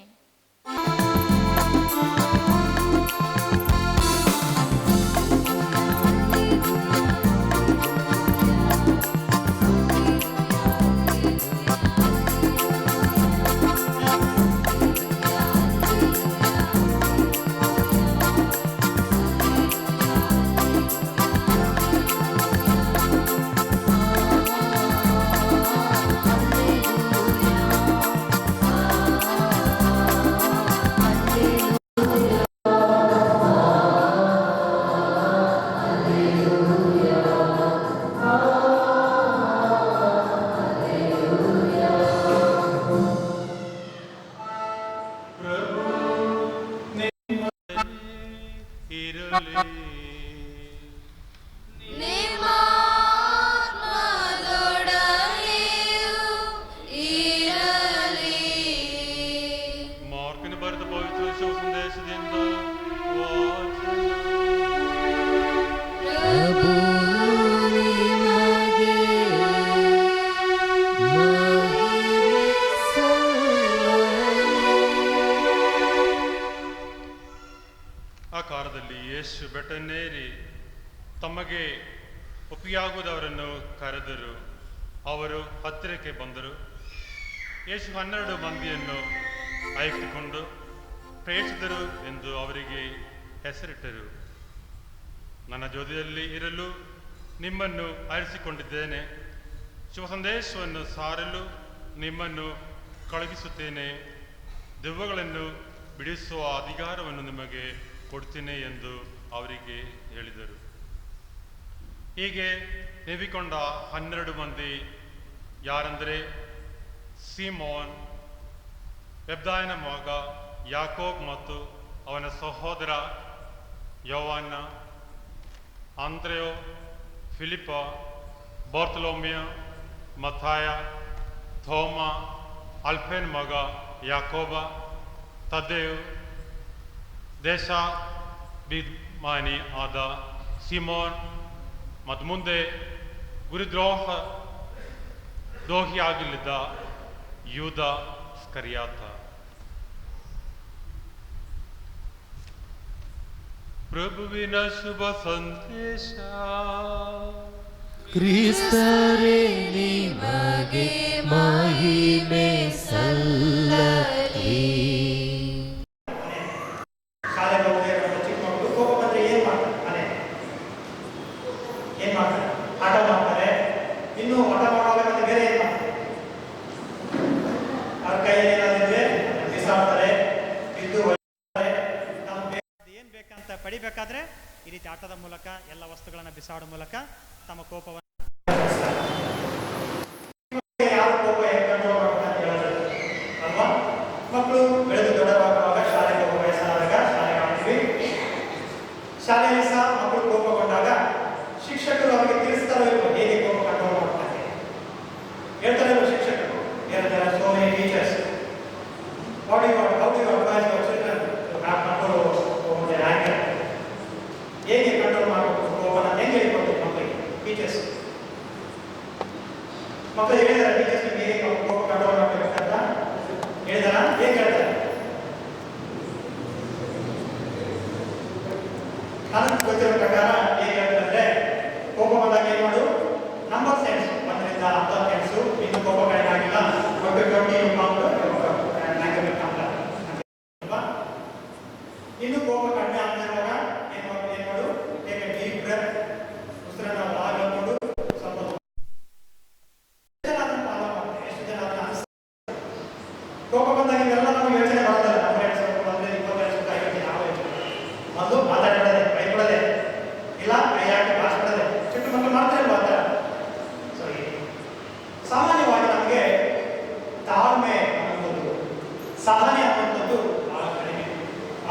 ಮಾರ್ಕನ ಬರೆದ ಪವಿತ್ರ ಶುಭ ಸಂದೇಶದಿಂದ ವಾಚನ. ಆ ಕಾಲದಲ್ಲಿ ಯೇಸು ಬೆಟ್ಟನ್ನೇರಿ ತಮಗೆ ಒಪ್ಪಿಯಾಗುವುದವರನ್ನು ಕರೆದರು. ಅವರು ಹತ್ತಿರಕ್ಕೆ ಬಂದರು. ಯೇಸು 12 ಮಂದಿಯನ್ನು ಆಯ್ದುಕೊಂಡು ಪ್ರೇಷಿತರು ಎಂದು ಅವರಿಗೆ ಹೆಸರಿಟ್ಟರು. ನನ್ನ ಜೊತೆಯಲ್ಲಿ ಇರಲು ನಿಮ್ಮನ್ನು ಆರಿಸಿಕೊಂಡಿದ್ದೇನೆ, ಶುಭ ಸಂದೇಶವನ್ನು ಸಾರಲು ನಿಮ್ಮನ್ನು ಕಳುಹಿಸುತ್ತೇನೆ, ದೆವ್ವಗಳನ್ನು ಬಿಡಿಸುವ ಅಧಿಕಾರವನ್ನು ನಿಮಗೆ ಕೊಡ್ತೇನೆ ಎಂದು ಅವರಿಗೆ ಹೇಳಿದರು. ಹೀಗೆ ನೇಮಿಕೊಂಡ 12 ಮಂದಿ ಯಾರೆಂದರೆ ಸೀಮೋನ್, ಬೆಬ್ದಾಯನ ಮಗ ಯಾಕೋಬ್ ಮತ್ತು ಅವನ ಸಹೋದರ ಯೋವಾನ, ಆಂದ್ರೆಯೋ, ಫಿಲಿಪ, ಬಾರ್ತಲೋಮಿಯ, ಮಥಾಯ, ಥೋಮ, ಅಲ್ಫೇನ್ ಮಗ ಯಾಕೋಬ, ತದ್ದೇವ್, ದೇಶಾಭಿಮಾನಿ ಆದ ಸಿಮೋನ್ ಮತ್ತು ಮುಂದೆ ದ್ರೋಹಿಯಾಗಲಿದ್ದ ಯೂದ ಸ್ಕರಿಯಾತ. ಪ್ರಭುವಿನ ಶುಭ ಸಂದೇಶ. ಕ್ರಿಸ್ತರೇ ನಿಮಗೆ ಮಹಿಮೆ ಸಲ್ಲಲಿ. ಶಾಲೆಗೆ ಹೋಗಬೇಕು ಚಿಕ್ಕ ಮಕ್ಕಳು ಕೋಪ ಬಂದ್ರೆ ಏನ್ ಮಾಡ್ತಾರೆ? ಏನ್ ಮಾಡ್ತಾರೆ? ಆಟ ಮಾಡ್ತಾರೆ. ಇನ್ನು ಆಟ ಮಾಡುವಾಗ ಮತ್ತೆ ಬೇರೆ ಏನ್ ಮಾಡ್ತಾರೆ? ಅವ್ರ ಕೈಯಲ್ಲಿ ಏನಾದ್ರೆ ಬಿಸಾಡ್ತಾರೆ, ಬಿದ್ದು ಏನ್ ಬೇಕಂತ ಪಡಿಬೇಕಾದ್ರೆ ಈ ರೀತಿ ಆಟದ ಮೂಲಕ ಎಲ್ಲ ವಸ್ತುಗಳನ್ನ ಬಿಸಾಡೋ ಮೂಲಕ ತಮ್ಮ ಕೋಪವನ್ನು ಯಾವ ಕೋಪ ಹೇಗೆ ಕಂಟ್ರೋಲ್ ಮಾಡ್ಬೇಕಂತ ಹೇಳೋದು ಅಲ್ವಾ? ಮಕ್ಕಳು ಬೆಳೆದು ದೊಡ್ಡವಾಗುವಾಗ ಶಾಲೆಗೆ ಹೋಗುವ ವಯಸ್ಸಾದಾಗ ಶಾಲೆಗೆ ಹಾಕ್ತೀವಿ. ಶಾಲೆಯಲ್ಲಿ ಸಹ ಮಕ್ಕಳು ಕೋಪಗೊಂಡಾಗ ಶಿಕ್ಷಕರು ಅವರಿಗೆ ತಿಳಿಸ್ತಾರೋ ಇಲ್ವೋ ಹೇಗೆ ಕೋಪ ಕಂಟ್ರೋಲ್ ಮಾಡ್ತಾರೆ ಹೇಳ್ತಾರೆ ಇಲ್ವೋ ಶಿಕ್ಷಕರು? ಹೇಳ್ತಾರೆ so many teachers how do you advise your children to have control over their anger? ಹೇಗೆ ಕಂಟ್ರೋಲ್ ಮಾಡಬೇಕು ಕೋಪನ ಹೆಂಗೆ ಹೇಳ್ಕೊಡ್ಬೇಕು ಮಕ್ಕಳಿಗೆ ಟೀಚರ್ಸ್? ಮಕ್ಕಳು ಹೇಳಿದಾರೆ ಟೀಚರ್ಸ್ ಹೇಗೆ ಕೋಪ ಕಂಟ್ರೋಲ್ ಮಾಡಬೇಕಂತ ಹೇಳಿದಾರ? ಹೇಗೆ ಹೇಳ್ತಾರೆ? ನನಗೆ ಗೊತ್ತಿರೋ ಪ್ರಕಾರ ಹೇಗೆ ಹೇಳ್ತಾರೆ, ಕೋಪ ಬಂದಾಗ ಏನು ಮಾಡು, ನಂಬರ್ ಸೆನ್ಸ್ 1 ರಿಂದ 10 ಸೆನ್ಸು, ಇನ್ನು ಕೋಪ ಕಡಿಮೆ ಆಗಿಲ್ಲ, 20 ಕೌಂಟ್ ಅನ್ನೋದು ಬಹಳ ಕಡಿಮೆ.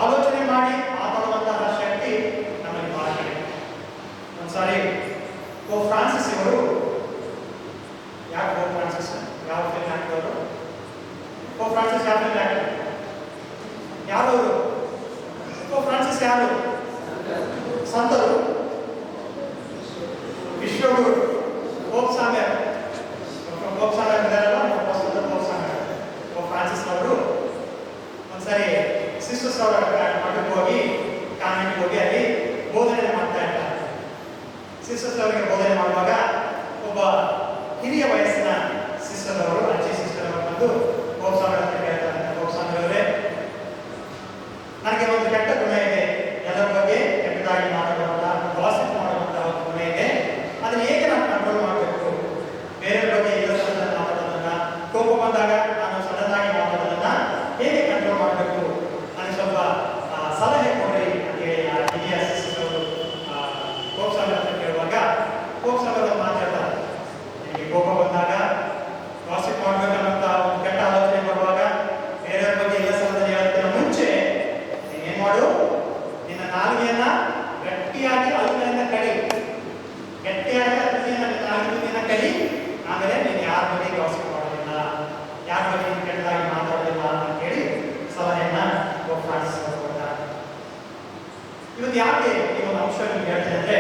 ಆಲೋಚನೆ ಮಾಡಿ ಮಾತಾಡುವಂತಹ ಶಕ್ತಿ ನಮಗೆ ಬಹಳ ಕಡಿಮೆ. ಒಂದ್ಸಾರಿ ಪೋಪ್ ಫ್ರಾನ್ಸಿಸ್ ಇವರು, ಯಾಕೆ ಪೋಪ್ ಫ್ರಾನ್ಸಿಸ್ ಯಾವ ಫಿಲ್ಮ್ ಆಕ್ಟರ್? ಪೋಪ್ ಫ್ರಾನ್ಸಿಸ್ ಯಾವ ಫಿಲ್ಮ್ ಆಕ್ಟರ್? ಯಾರವರು? ಪೋಪ್ ಫ್ರಾನ್ಸಿಸ್ ಯಾರು? ಸಂತರು, ವಿಶ್ವಗುರು, ಪೋಪ್ ಸಾಮ್ಯ. ಪೋಪ್ ಸಾಮ್ಯ ಇದ್ದಾರಲ್ಲ, ಪೋಪ್ ಸಾಮ್ಯ. ಪೋಪ್ ಫ್ರಾನ್ಸಿಸ್ ಅವರು ಒಂದ್ಸರಿ ಸಿಸ್ಟರ್ಸ್ ಅವರ ಮಠಕ್ಕೆ ಹೋಗಿ, ಕಾನ್ವೆಂಟ್ಗೆ ಹೋಗಿ ಅಲ್ಲಿ ಬೋಧನೆ ಮಾಡ್ತಾ ಇರ್ತಾರೆ. ಸಿಸ್ಟರ್ಸ್ ಅವರಿಗೆ ಬೋಧನೆ ಮಾಡುವಾಗ ಒಬ್ಬ ಹಿರಿಯ ವಯಸ್ಸಿನ ಸಿಸ್ಟರ್ ಅವರು, ಅಜ್ಜಿ ಸಿಸ್ಟರ್ ಅವರು ಬಂದು ಪೋಪ್ ಸಾಮ್ಯ ಅಂತ ಕೇಳ್ತಾರೆ. ಪೋಪ್ ಸಾಮ್ಯ ಅವರೇ, ನನಗೆ ಒಂದು ಕೆಟ್ಟ ಗುಣ ಇದೆ, ಎಲ್ಲರ ಬಗ್ಗೆ ಕೆಟ್ಟದಾಗಿ ಮಾತಾಡುವಂತಹ, ಗಾಸಿಪ್ ಮಾಡುವಂತಹ ಒಂದು ಗುಣ ಇದೆ. ಅದನ್ನ ಹೇಗೆ ನಾನು ಕಂಟ್ರೋಲ್ ಮಾಡಬೇಕು? ಬೇರೆಯವ್ರ ಬಗ್ಗೆ ಇಲ್ಲದನ್ನ ಮಾತಾಡೋದನ್ನ, ಕೋಪ ಬಂದಾಗ ನಾನು ಸಡನ್ ಆಗಿ ಮಾತಾಡೋದನ್ನ ಹೇಗೆ ಕಂಟ್ರೋಲ್ ಮಾಡಬೇಕು? ನನಗೆ ಸ್ವಲ್ಪ ಸಲಹೆ ಕೊಡ್ರಿ ಅಂತ ಹೇಳಿ ಆ ಹಿರಿಯ ಸಿಸ್ಟರ್ ಅವರು ಪೋಪ್ ಸಾಮ್ಯ ಅಂತ ಕೇಳುವಾಗ ಪೋಪ್ ಸಾಮ್ಯ ಅವರು ಮಾತಾಡ್ತಾರೆ, ನಿಮಗೆ ಕೋಪ ಬಂದಾಗ, ಗಾಸಿಪ್ ಮಾಡ್ಬೇಕನ್ನೋಂಥ ಒಂದು ಕೆಟ್ಟ ಆಲೋಚನೆ ಬರುವಾಗ, ಬೇರೆಯವ್ರ ಬಗ್ಗೆ ಇಲ್ಲ ಸಂಬಂಧ ಹೇಳೋದಕ್ಕಿಂತ ಮುಂಚೆ ಏನ್ ಮಾಡು, ನಿನ್ನ ನಾಲಿಗೆಯನ್ನ ಗಟ್ಟಿಯಾಗಿ ಅಲ್ಲಿಂದ ಕಡಿ, ಗಟ್ಟಿಯಾಗಿ ನಾಲಿಗೆಯನ್ನ ಕಡಿ. ಆಮೇಲೆ ನೀನು ಯಾರ ಬಗ್ಗೆ ಗಾಸಿಪ್ ಮಾಡೋದಿಲ್ಲ, ಯಾರ ಬಗ್ಗೆ ಕೆಟ್ಟದಾಗಿ ಮಾತಾಡೋದಿಲ್ಲ ಅಂತ ಹೇಳಿ ಸಲಹೆಯನ್ನ ಪೋಪ್ ಫ್ರಾನ್ಸಿಸ್ ಅವರು ಕೊಡ್ತಾರೆ. ಇವತ್ತು ಯಾಕೆ ಈ ಒಂದು ಅಂಶ ನಿಮ್ಗೆ ಹೇಳ್ತೇನೆ ಅಂದ್ರೆ,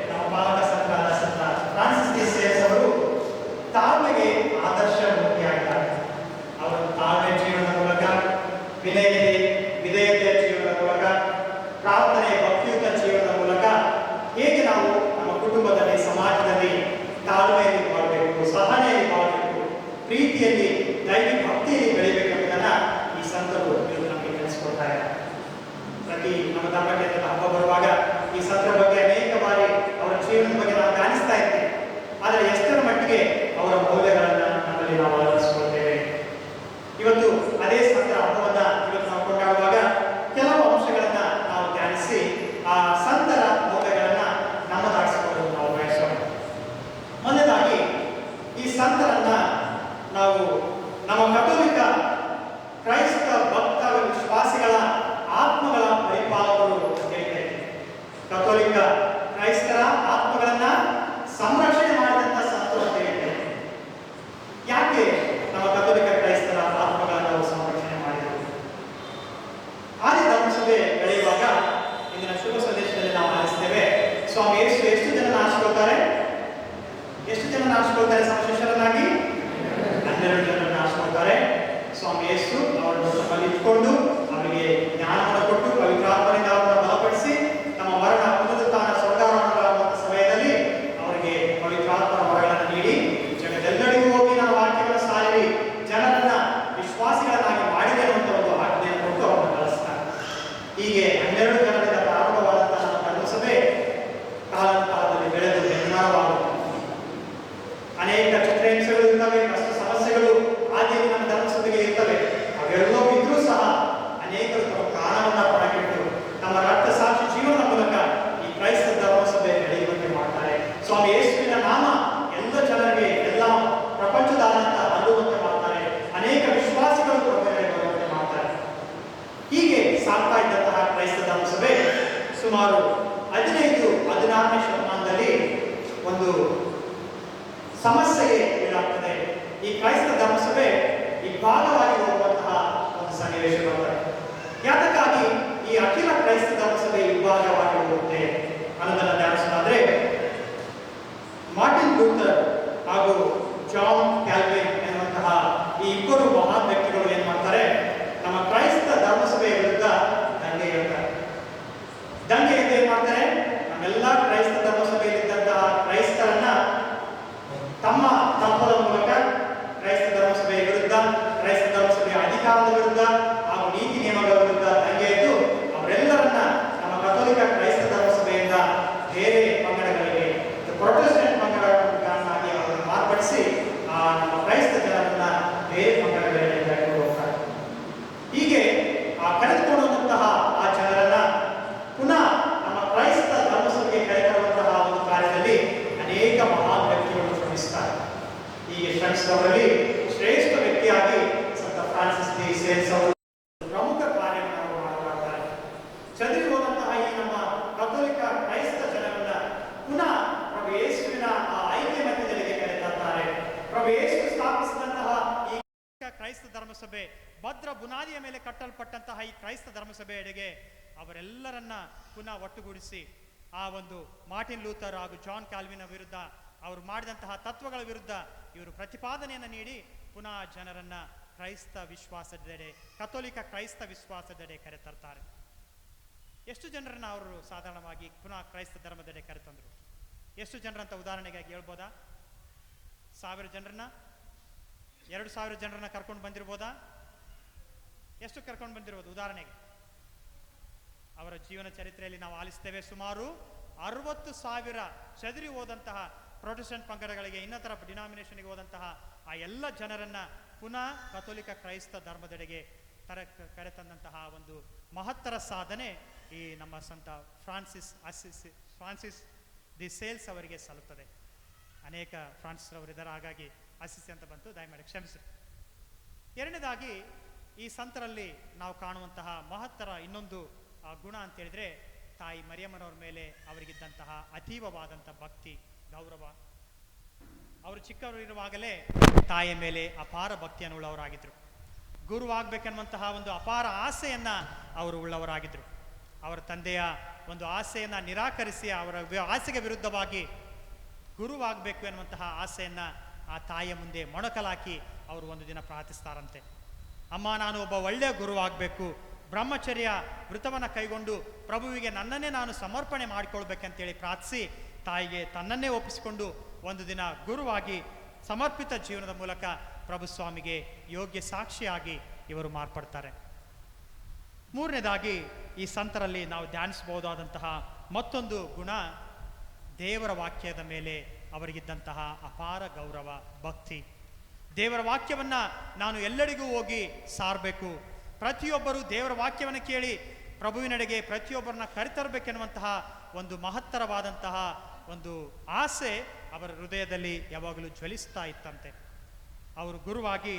ನಮ್ಮ ಪಾಲಕ ಸಂಘದ ಸಂತ ಫ್ರಾನ್ಸಿಸ್ ಡಿ ಸೇಸ್ ಅವರು ತಾಳ್ಮೆಗೆ ಆದರ್ಶ ಮೂರ್ತಿಯಾಗಿದ್ದಾರೆ. ಅವರು ತಾಳ್ಮೆ ಜೀವನದ ಮೂಲಕ, ವಿಧೇಯತೆಯ ಜೀವನದ ಮೂಲಕ, ಪ್ರಾರ್ಥನೆ ಭಕ್ತಿಯುತ ಜೀವನದ ಮೂಲಕ ಹೇಗೆ ನಾವು ನಮ್ಮ ಕುಟುಂಬದಲ್ಲಿ, ಸಮಾಜದಲ್ಲಿ ತಾಳ್ಮೆಯಲ್ಲಿ ಬಾಳಬೇಕು, ಸಹನೆಯಲ್ಲಿ ಬಾಳಬೇಕು, ಪ್ರೀತಿಯಲ್ಲಿ, ದೈವಿಕ ಭಕ್ತಿಯಲ್ಲಿ ಬೆಳಿಬೇಕೆಂಬುದನ್ನ ಈ ಸಂತರು ನಮಗೆ ತಿಳಿಸ್ಕೊಡ್ತಾ ಇದ್ದಾರೆ. ಪ್ರತಿ ನಮ್ಮ ಧರ್ಮಕ್ಷೇತ್ರದ ಹಬ್ಬ ಬರುವಾಗ ಈ ಸಂತರ ಬಗ್ಗೆ ಅನೇಕ ಬಾರಿ ಅವರ ಜೀವನದ ಬಗ್ಗೆ ನಾವು ಧ್ಯಾನಿಸ್ತಾ ಇದ್ದೇವೆ. ಆದರೆ ಎಷ್ಟರ ಮಟ್ಟಿಗೆ ಅವರ ಮೌಲ್ಯಗಳನ್ನ ನಮ್ಮಲ್ಲಿ ನಾವು ಅಳವಡಿಸಿಕೊಳ್ತೇವೆ? ಇವತ್ತು ಅದೇ ಸಂತರ ಹಬ್ಬವನ್ನ ಇವತ್ತು ನಾವು ಕೊಂಡಾಡುವಾಗ ಕೆಲವು ಅಂಶಗಳನ್ನ ನಾವು ಧ್ಯಾನಿಸಿ ಆ ಸಂತರ ಮೌಲ್ಯಗಳನ್ನ ನಮ್ಮದಾಗಿಸಿಕೊಳ್ಳಲು ನಾವು ಬಯಸೋಣ. ಮೊದಲನೇದಾಗಿ ಈ ಸಂತರನ್ನ ನಾವು ನಮ್ಮ ಕಥೋಲಿಕ ಕ್ರೈಸ್ತ ಭಕ್ತ ವಿಶ್ವಾಸಿಗಳ ಆತ್ಮಗಳ ಪರಿಪಾಲಕರು ಅಂತ ಹೇಳ್ತೇವೆ. ಕಥೋಲಿಕ ಕ್ರೈಸ್ತರ ಆತ್ಮಗಳನ್ನ ಸಂರಕ್ಷಣೆ ಮಾಡಿದಂತ ಸಂತರು ಅಂತ ಹೇಳ್ತೇವೆ. ಯಾಕೆ ನಮ್ಮ ಕಥೋಲಿಕ ಕ್ರೈಸ್ತರ ಆತ್ಮಗಳನ್ನು ನಾವು ಸಂರಕ್ಷಣೆ ಮಾಡಿದರು? ಆದಿ ಧರ್ಮಸಭೆ ಬೆಳೆಯುವಾಗ ಇಂದಿನ ಶುಭ ಸಂದೇಶದಲ್ಲಿ ನಾವು ಆಲಿಸ್ತೇವೆ, ಸ್ವಾಮಿ ಯೇಸು ಎಷ್ಟು ಜನ ಆರಿಸಿಕೊಳ್ತಾರೆ? ಎಷ್ಟು ಜನ ಆರಿಸಿಕೊಳ್ತಾರೆ ಸಮಶಿಷ್ಯರನ್ನಾಗಿ? 12 ಜನರನ್ನು ಆರಿಸಿಕೊಳ್ತಾರೆ. ಸ್ವಾಮಿ ಯೇಸು ಅವರನ್ನು ತಮ್ಮಲ್ಲಿ ಇಟ್ಕೊಂಡು ಅವರಿಗೆ ಜ್ಞಾನವನ್ನು ಕೊಟ್ಟು ಪವಿತ್ರಾತ್ಮನಿಂದ ಅವರನ್ನು ಬಲಪಡಿಸಿ ತಮ್ಮ ಮರಣ ಪುನರುತ್ಥಾನ ಸ್ವರ್ಗಾರೋಹಣವಾಗುವಂತಹ ಸಮಯದಲ್ಲಿ ಅವರಿಗೆ ಪವಿತ್ರಾತ್ಮನ ವರಗಳನ್ನು ನೀಡಿ ಜಗತ್ತೆಲ್ಲರಿಗೂ ಹೋಗಿ ನಾವು ವಾಕ್ಯಗಳ ಸಾರಿ ಜನರನ್ನ ವಿಶ್ವಾಸಿಗಳನ್ನಾಗಿ ಮಾಡಿದೆ ಅನ್ನುವಂಥ ಒಂದು ಆಜ್ಞೆಯನ್ನು ಕೊಟ್ಟು ಅವರನ್ನು ಕಳಿಸ್ತಾರೆ. ಹೀಗೆ 12 ಜನರಿಂದ ಪ್ರಾರಂಭವಾದಂತಹ ನಮ್ಮ ಧರ್ಮಸಭೆ ಕಾಲದಲ್ಲಿ ಬೆಳೆದು ನಿರ್ಮಾಣವಾಗುತ್ತದೆ. ಅನೇಕ ಚಿತ್ರಹಿಂಸೆಗಳು ಇರ್ತವೆ, ಕಷ್ಟ ಸಮಸ್ಯೆಗಳು ಆದಿಯಲ್ಲಿ ನಮ್ಮ ಧರ್ಮಸಭೆಗೆ ಇರ್ತವೆ. ಅವೆಲ್ಲವೂ ಇದ್ರೂ ಸಹ ಅನೇಕರು ತಮ್ಮ ಪ್ರಾಣವನ್ನ ಪಣಕ್ಕಿಟ್ಟು ತಮ್ಮ ರಕ್ತ ಸಾಕ್ಷಿ ಜೀವನದ ಮೂಲಕ ಈ ಕ್ರೈಸ್ತ ಧರ್ಮಸಭೆ ಬೆಳೆಯುವಂತೆ ಮಾಡ್ತಾರೆ. ಸ್ವಾಮಿ ಯೇಸುವಿನ ನಾಮ ಎಲ್ಲ ಜನರಿಗೆ, ಎಲ್ಲ ಪ್ರಪಂಚದಾದ್ಯಂತ ಹರಡುವಂತೆ ಮಾಡ್ತಾರೆ. ಅನೇಕ ವಿಶ್ವಾಸಿಗಳು ಬರುವಂತೆ ಮಾಡ್ತಾರೆ. ಹೀಗೆ ಸಾಗ್ತಾ ಇದ್ದಂತಹ ಕ್ರೈಸ್ತ ಧರ್ಮಸಭೆ ಸುಮಾರು 15-16ನೇ ಶತಮಾನದಲ್ಲಿ ಒಂದು ಸಮಸ್ಯೆಗೆ ಈಡಾಗ್ತದೆ. ಈ ಕ್ರೈಸ್ತ ಧರ್ಮಸಭೆ ಇಬ್ಬಾಗವಾಗಿ ಹೋಗುವಂತಹ ಒಂದು ಸನ್ನಿವೇಶ ಬರ್ತದೆ. ಯಾತಕ್ಕಾಗಿ ಈ ಅಖಿಲ ಕ್ರೈಸ್ತ ಧರ್ಮಸಭೆ ಇಬ್ಬಾಗವಾಗಿ ಹೋಗುತ್ತೆ ಅನ್ನೋದನ್ನ ಧ್ಯಾನಿಸೋದಾದ್ರೆ, ಮಾರ್ಟಿನ್ ಲೂಥರ್ ಹಾಗೂ ಜಾನ್ ಕ್ಯಾಲ್ವಿನ್ ಎನ್ನುವಂತಹ ಈ ಇಬ್ಬರು ಮಹಾನ್ ವ್ಯಕ್ತಿಗಳು ಏನ್ ಮಾಡ್ತಾರೆ, ನಮ್ಮ ಕ್ರೈಸ್ತ ಧರ್ಮಸಭೆಯ ವಿರುದ್ಧ ದಂಗೆ ಹೇಳ್ತಾರೆ. ದಂಗೆ ಅಂತ ಏನ್ ಮಾಡ್ತಾರೆ, ನಮ್ಮೆಲ್ಲ ಕ್ರೈಸ್ತ ಧರ್ಮಸಭೆಯಲ್ಲಿದ್ದಂತಹ ಕ್ರೈಸ್ತರನ್ನ ತಮ್ಮ ತತ್ವದ ಮೂಲಕ ಕ್ರೈಸ್ತ ಧರ್ಮಸಭೆಯ ವಿರುದ್ಧ, ಕ್ರೈಸ್ತ ಧರ್ಮಸಭೆಯ ಅಧಿಕಾರದ ವಿರುದ್ಧ ಹಾಗೂ ನೀತಿ ನಿಯಮಗಳ ವಿರುದ್ಧ ದಂಗೆ ಎದ್ದು ಅವರೆಲ್ಲರನ್ನ ನಮ್ಮ ಕಥೋಲಿಕ ಕ್ರೈಸ್ತ ಧರ್ಮಸಭೆಯಿಂದ ಬೇರೆ ಪಂಗಡಗಳಿಗೆ, ಪ್ರೊಟೆಸ್ಟೆಂಟ್ ಪಂಗಡಗಳನ್ನಾಗಿ ಅವರನ್ನು ಮಾರ್ಪಡಿಸಿ ನಮ್ಮ ಕ್ರೈಸ್ತ ಜನರನ್ನ ಬೇರೆ ಪಂಗಡಗಳಿಗೆ ಕರೆದುಕೊಂಡು ಹೋಗ್ತಾರೆ. ಹೀಗೆ ಕರೆದುಕೊಳ್ಳುವಂತಹ ಆ ಜನರನ್ನ ಪುನಃ ನಮ್ಮ ಕ್ರೈಸ್ತ ಧರ್ಮಸಭೆಗೆ ಕರೆತರುವಂತಹ ಒಂದು ಕಾರ್ಯದಲ್ಲಿ ಅನೇಕ ಮಹಾನ್ ವ್ಯಕ್ತಿಗಳು ಶ್ರಮಿಸುತ್ತಾರೆ. ಹೀಗೆ ಶ್ರಮಿಸಿದವರಲ್ಲಿ ಶ್ರೇಷ್ಠ ವ್ಯಕ್ತಿಯಾಗಿ ಸಂತ ಫ್ರಾನ್ಸಿಸ್ ಡಿ ಸೇಲ್ಸ್ ಅವರು ಪ್ರಮುಖ ಕ್ರೈಸ್ತ ಧರ್ಮಸಭೆ ಭದ್ರ ಬುನಾದಿಯ ಮೇಲೆ ಕಟ್ಟಲ್ಪಟ್ಟಂತಹ ಈ ಕ್ರೈಸ್ತ ಧರ್ಮಸಭೆಯೆಡೆಗೆ ಅವರೆಲ್ಲರನ್ನ ಪುನಃ ಒಟ್ಟುಗೂಡಿಸಿ ಆ ಒಂದು ಮಾರ್ಟಿನ್ ಲೂಥರ್ ಹಾಗೂ ಜಾನ್ ಕ್ಯಾಲ್ವಿನ ವಿರುದ್ಧ ಅವರು ಮಾಡಿದಂತಹ ತತ್ವಗಳ ವಿರುದ್ಧ ಇವರು ಪ್ರತಿಪಾದನೆಯನ್ನು ನೀಡಿ ಪುನಃ ಜನರನ್ನ ಕ್ರೈಸ್ತ ವಿಶ್ವಾಸದೆಡೆ, ಕಥೋಲಿಕ ಕ್ರೈಸ್ತ ವಿಶ್ವಾಸದೆಡೆ ಕರೆತರ್ತಾರೆ. ಎಷ್ಟು ಜನರನ್ನ ಅವರು ಸಾಧಾರಣವಾಗಿ ಪುನಃ ಕ್ರೈಸ್ತ ಧರ್ಮದೆಡೆ ಕರೆತಂದರು? ಎಷ್ಟು ಜನರಂತ ಉದಾಹರಣೆಗಾಗಿ ಹೇಳ್ಬೋದಾ? 1000 ಜನರನ್ನ, 2000 ಜನರನ್ನ ಕರ್ಕೊಂಡು ಬಂದಿರ್ಬೋದಾ? ಎಷ್ಟು ಕರ್ಕೊಂಡು ಬಂದಿರ್ಬೋದು? ಉದಾಹರಣೆಗೆ ಅವರ ಜೀವನ ಚರಿತ್ರೆಯಲ್ಲಿ ನಾವು ಆಲಿಸ್ತೇವೆ, ಸುಮಾರು 60,000 ಚದುರಿ ಹೋದಂತಹ ಪ್ರೊಟೆಸ್ಟೆಂಟ್ ಪಂಗಡಗಳಿಗೆ, ಇನ್ನತರ ಡಿನಾಮಿನೇಷನ್ಗೆ ಹೋದಂತಹ ಆ ಎಲ್ಲ ಜನರನ್ನ ಪುನಃ ಕಥೋಲಿಕ ಕ್ರೈಸ್ತ ಧರ್ಮದೆಡೆಗೆ ಕರೆತಂದಂತಹ ಒಂದು ಮಹತ್ತರ ಸಾಧನೆ ಈ ನಮ್ಮ ಸಂತ ಫ್ರಾನ್ಸಿಸ್ ದಿ ಸೇಲ್ಸ್ ಅವರಿಗೆ ಸಲ್ಲುತ್ತದೆ. ಅನೇಕ ಫ್ರಾನ್ಸಿಸ್ ಅವರಿದ್ದಾರೆ, ಹಾಗಾಗಿ ಅಸಿಸಿ ಅಂತ ಬಂತು, ದಯಮಾಡಿ ಕ್ಷಮಿಸಿ. ಎರಡನೇದಾಗಿ ಈ ಸಂತರಲ್ಲಿ ನಾವು ಕಾಣುವಂತಹ ಮಹತ್ತರ ಇನ್ನೊಂದು ಗುಣ ಅಂತ ಹೇಳಿದ್ರೆ, ತಾಯಿ ಮರಿಯಮ್ಮನವ್ರ ಮೇಲೆ ಅವರಿಗಿದ್ದಂತಹ ಅತೀವವಾದಂಥ ಭಕ್ತಿ, ಗೌರವ. ಅವರು ಚಿಕ್ಕವರಿರುವಾಗಲೇ ತಾಯಿಯ ಮೇಲೆ ಅಪಾರ ಭಕ್ತಿಯನ್ನು ಉಳ್ಳವರಾಗಿದ್ದರು. ಗುರುವಾಗಬೇಕೆನ್ನುವಂತಹ ಒಂದು ಅಪಾರ ಆಸೆಯನ್ನ ಅವರು ಉಳ್ಳವರಾಗಿದ್ದರು. ಅವರ ತಂದೆಯ ಒಂದು ಆಸೆಯನ್ನ ನಿರಾಕರಿಸಿ ಅವರ ಆಸೆಗೆ ವಿರುದ್ಧವಾಗಿ ಗುರುವಾಗಬೇಕು ಎನ್ನುವಂತಹ ಆಸೆಯನ್ನ ಆ ತಾಯಿಯ ಮುಂದೆ ಮೊಣಕಲಾಕಿ ಅವರು ಒಂದು ದಿನ ಪ್ರಾರ್ಥಿಸ್ತಾರಂತೆ. ಅಮ್ಮ, ನಾನು ಒಬ್ಬ ಒಳ್ಳೆಯ ಗುರುವಾಗಬೇಕು, ಬ್ರಹ್ಮಚರ್ಯ ವೃತವನ್ನು ಕೈಗೊಂಡು ಪ್ರಭುವಿಗೆ ನನ್ನನ್ನೇ ನಾನು ಸಮರ್ಪಣೆ ಮಾಡಿಕೊಳ್ಬೇಕಂತೇಳಿ ಪ್ರಾರ್ಥಿಸಿ ತಾಯಿಗೆ ತನ್ನನ್ನೇ ಒಪ್ಪಿಸಿಕೊಂಡು ಒಂದು ದಿನ ಗುರುವಾಗಿ ಸಮರ್ಪಿತ ಜೀವನದ ಮೂಲಕ ಪ್ರಭು ಸ್ವಾಮಿಗೆ ಯೋಗ್ಯ ಸಾಕ್ಷಿಯಾಗಿ ಇವರು ಮಾರ್ಪಡ್ತಾರೆ. ಮೂರನೇದಾಗಿ ಈ ಸಂತರಲ್ಲಿ ನಾವು ಧ್ಯಾನಿಸಬಹುದಾದಂತಹ ಮತ್ತೊಂದು ಗುಣ, ದೇವರ ವಾಕ್ಯದ ಮೇಲೆ ಅವರಿಗಿದ್ದಂತಹ ಅಪಾರ ಗೌರವ, ಭಕ್ತಿ. ದೇವರ ವಾಕ್ಯವನ್ನ ನಾನು ಎಲ್ಲೆಡೆಗೂ ಹೋಗಿ ಸಾರಬೇಕು, ಪ್ರತಿಯೊಬ್ಬರು ದೇವರ ವಾಕ್ಯವನ್ನು ಕೇಳಿ ಪ್ರಭುವಿನೆಡೆಗೆ ಪ್ರತಿಯೊಬ್ಬರನ್ನ ಕರೆತರಬೇಕೆನ್ನುವಂತಹ ಒಂದು ಮಹತ್ತರವಾದಂತಹ ಒಂದು ಆಸೆ ಅವರ ಹೃದಯದಲ್ಲಿ ಯಾವಾಗಲೂ ಜ್ವಲಿಸ್ತಾ ಇತ್ತಂತೆ. ಅವರು ಗುರುವಾಗಿ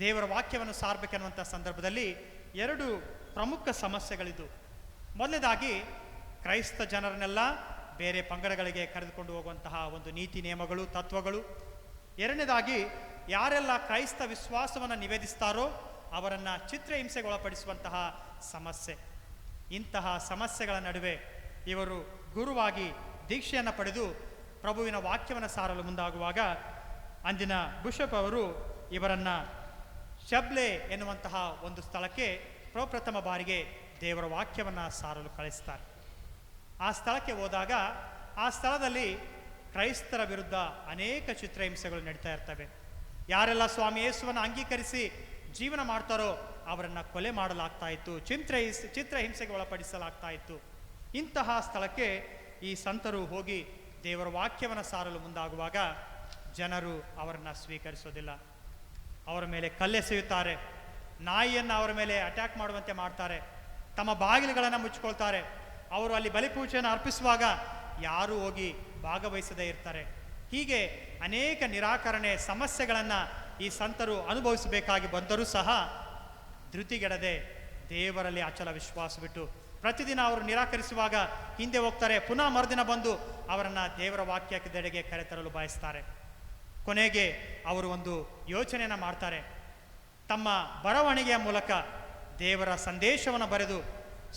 ದೇವರ ವಾಕ್ಯವನ್ನು ಸಾರಬೇಕೆನ್ನುವಂಥ ಸಂದರ್ಭದಲ್ಲಿ 2 ಪ್ರಮುಖ ಸಮಸ್ಯೆಗಳಿದ್ದು. ಮೊದಲನೇದಾಗಿ ಕ್ರೈಸ್ತ ಜನರನ್ನೆಲ್ಲ ಬೇರೆ ಪಂಗಡಗಳಿಗೆ ಕರೆದುಕೊಂಡು ಹೋಗುವಂತಹ ಒಂದು ನೀತಿ ನಿಯಮಗಳು, ತತ್ವಗಳು. ಎರಡನೇದಾಗಿ ಯಾರೆಲ್ಲ ಕ್ರೈಸ್ತ ವಿಶ್ವಾಸವನ್ನು ನಿವೇದಿಸ್ತಾರೋ ಅವರನ್ನು ಚಿತ್ರಹಿಂಸೆಗೊಳಪಡಿಸುವಂತಹ ಸಮಸ್ಯೆ. ಇಂತಹ ಸಮಸ್ಯೆಗಳ ನಡುವೆ ಇವರು ಗುರುವಾಗಿ ದೀಕ್ಷೆಯನ್ನು ಪಡೆದು ಪ್ರಭುವಿನ ವಾಕ್ಯವನ್ನು ಸಾರಲು ಮುಂದಾಗುವಾಗ ಅಂದಿನ ಬಿಷಪ್ ಅವರು ಇವರನ್ನು ಶಬ್ಲೆ ಎನ್ನುವಂತಹ ಒಂದು ಸ್ಥಳಕ್ಕೆ ಪ್ರಪ್ರಥಮ ಬಾರಿಗೆ ದೇವರ ವಾಕ್ಯವನ್ನು ಸಾರಲು ಕಳಿಸ್ತಾರೆ. ಆ ಸ್ಥಳಕ್ಕೆ ಹೋದಾಗ ಆ ಸ್ಥಳದಲ್ಲಿ ಕ್ರೈಸ್ತರ ವಿರುದ್ಧ ಅನೇಕ ಚಿತ್ರಹಿಂಸೆಗಳು ನಡೀತಾ ಇರ್ತವೆ. ಯಾರೆಲ್ಲ ಸ್ವಾಮಿ ಯೇಸುವನ್ನು ಅಂಗೀಕರಿಸಿ ಜೀವನ ಮಾಡ್ತಾರೋ ಅವರನ್ನು ಕೊಲೆ ಮಾಡಲಾಗ್ತಾ ಇತ್ತು, ಚಿತ್ರಹಿಂಸೆಗೆ ಒಳಪಡಿಸಲಾಗ್ತಾ ಇತ್ತು. ಇಂತಹ ಸ್ಥಳಕ್ಕೆ ಈ ಸಂತರು ಹೋಗಿ ದೇವರ ವಾಕ್ಯವನ್ನು ಸಾರಲು ಮುಂದಾಗುವಾಗ ಜನರು ಅವರನ್ನು ಸ್ವೀಕರಿಸೋದಿಲ್ಲ. ಅವರ ಮೇಲೆ ಕಲ್ಲೆಸೆಯುತ್ತಾರೆ, ನಾಯಿಯನ್ನು ಅವರ ಮೇಲೆ ಅಟ್ಯಾಕ್ ಮಾಡುವಂತೆ ಮಾಡ್ತಾರೆ, ತಮ್ಮ ಬಾಗಿಲುಗಳನ್ನು ಮುಚ್ಚಿಕೊಳ್ತಾರೆ. ಅವರು ಅಲ್ಲಿ ಬಲಿಪೂಜೆಯನ್ನು ಅರ್ಪಿಸುವಾಗ ಯಾರೂ ಹೋಗಿ ಭಾಗವಹಿಸದೇ ಇರ್ತಾರೆ. ಹೀಗೆ ಅನೇಕ ನಿರಾಕರಣೆ ಸಮಸ್ಯೆಗಳನ್ನು ಈ ಸಂತರು ಅನುಭವಿಸಬೇಕಾಗಿ ಬಂದರೂ ಸಹ ಧೃತಿಗೆಡದೆ ದೇವರಲ್ಲಿ ಅಚಲ ವಿಶ್ವಾಸವಿಟ್ಟು ಪ್ರತಿದಿನ ಅವರು ನಿರಾಕರಿಸುವಾಗ ಹಿಂದೆ ಹೋಗ್ತಾರೆ, ಪುನಃ ಮರುದಿನ ಬಂದು ಅವರನ್ನು ದೇವರ ವಾಕ್ಯದೆಡೆಗೆ ಕರೆತರಲು ಬಯಸ್ತಾರೆ. ಕೊನೆಗೆ ಅವರು ಒಂದು ಯೋಚನೆಯನ್ನು ಮಾಡ್ತಾರೆ. ತಮ್ಮ ಬರವಣಿಗೆಯ ಮೂಲಕ ದೇವರ ಸಂದೇಶವನ್ನು ಬರೆದು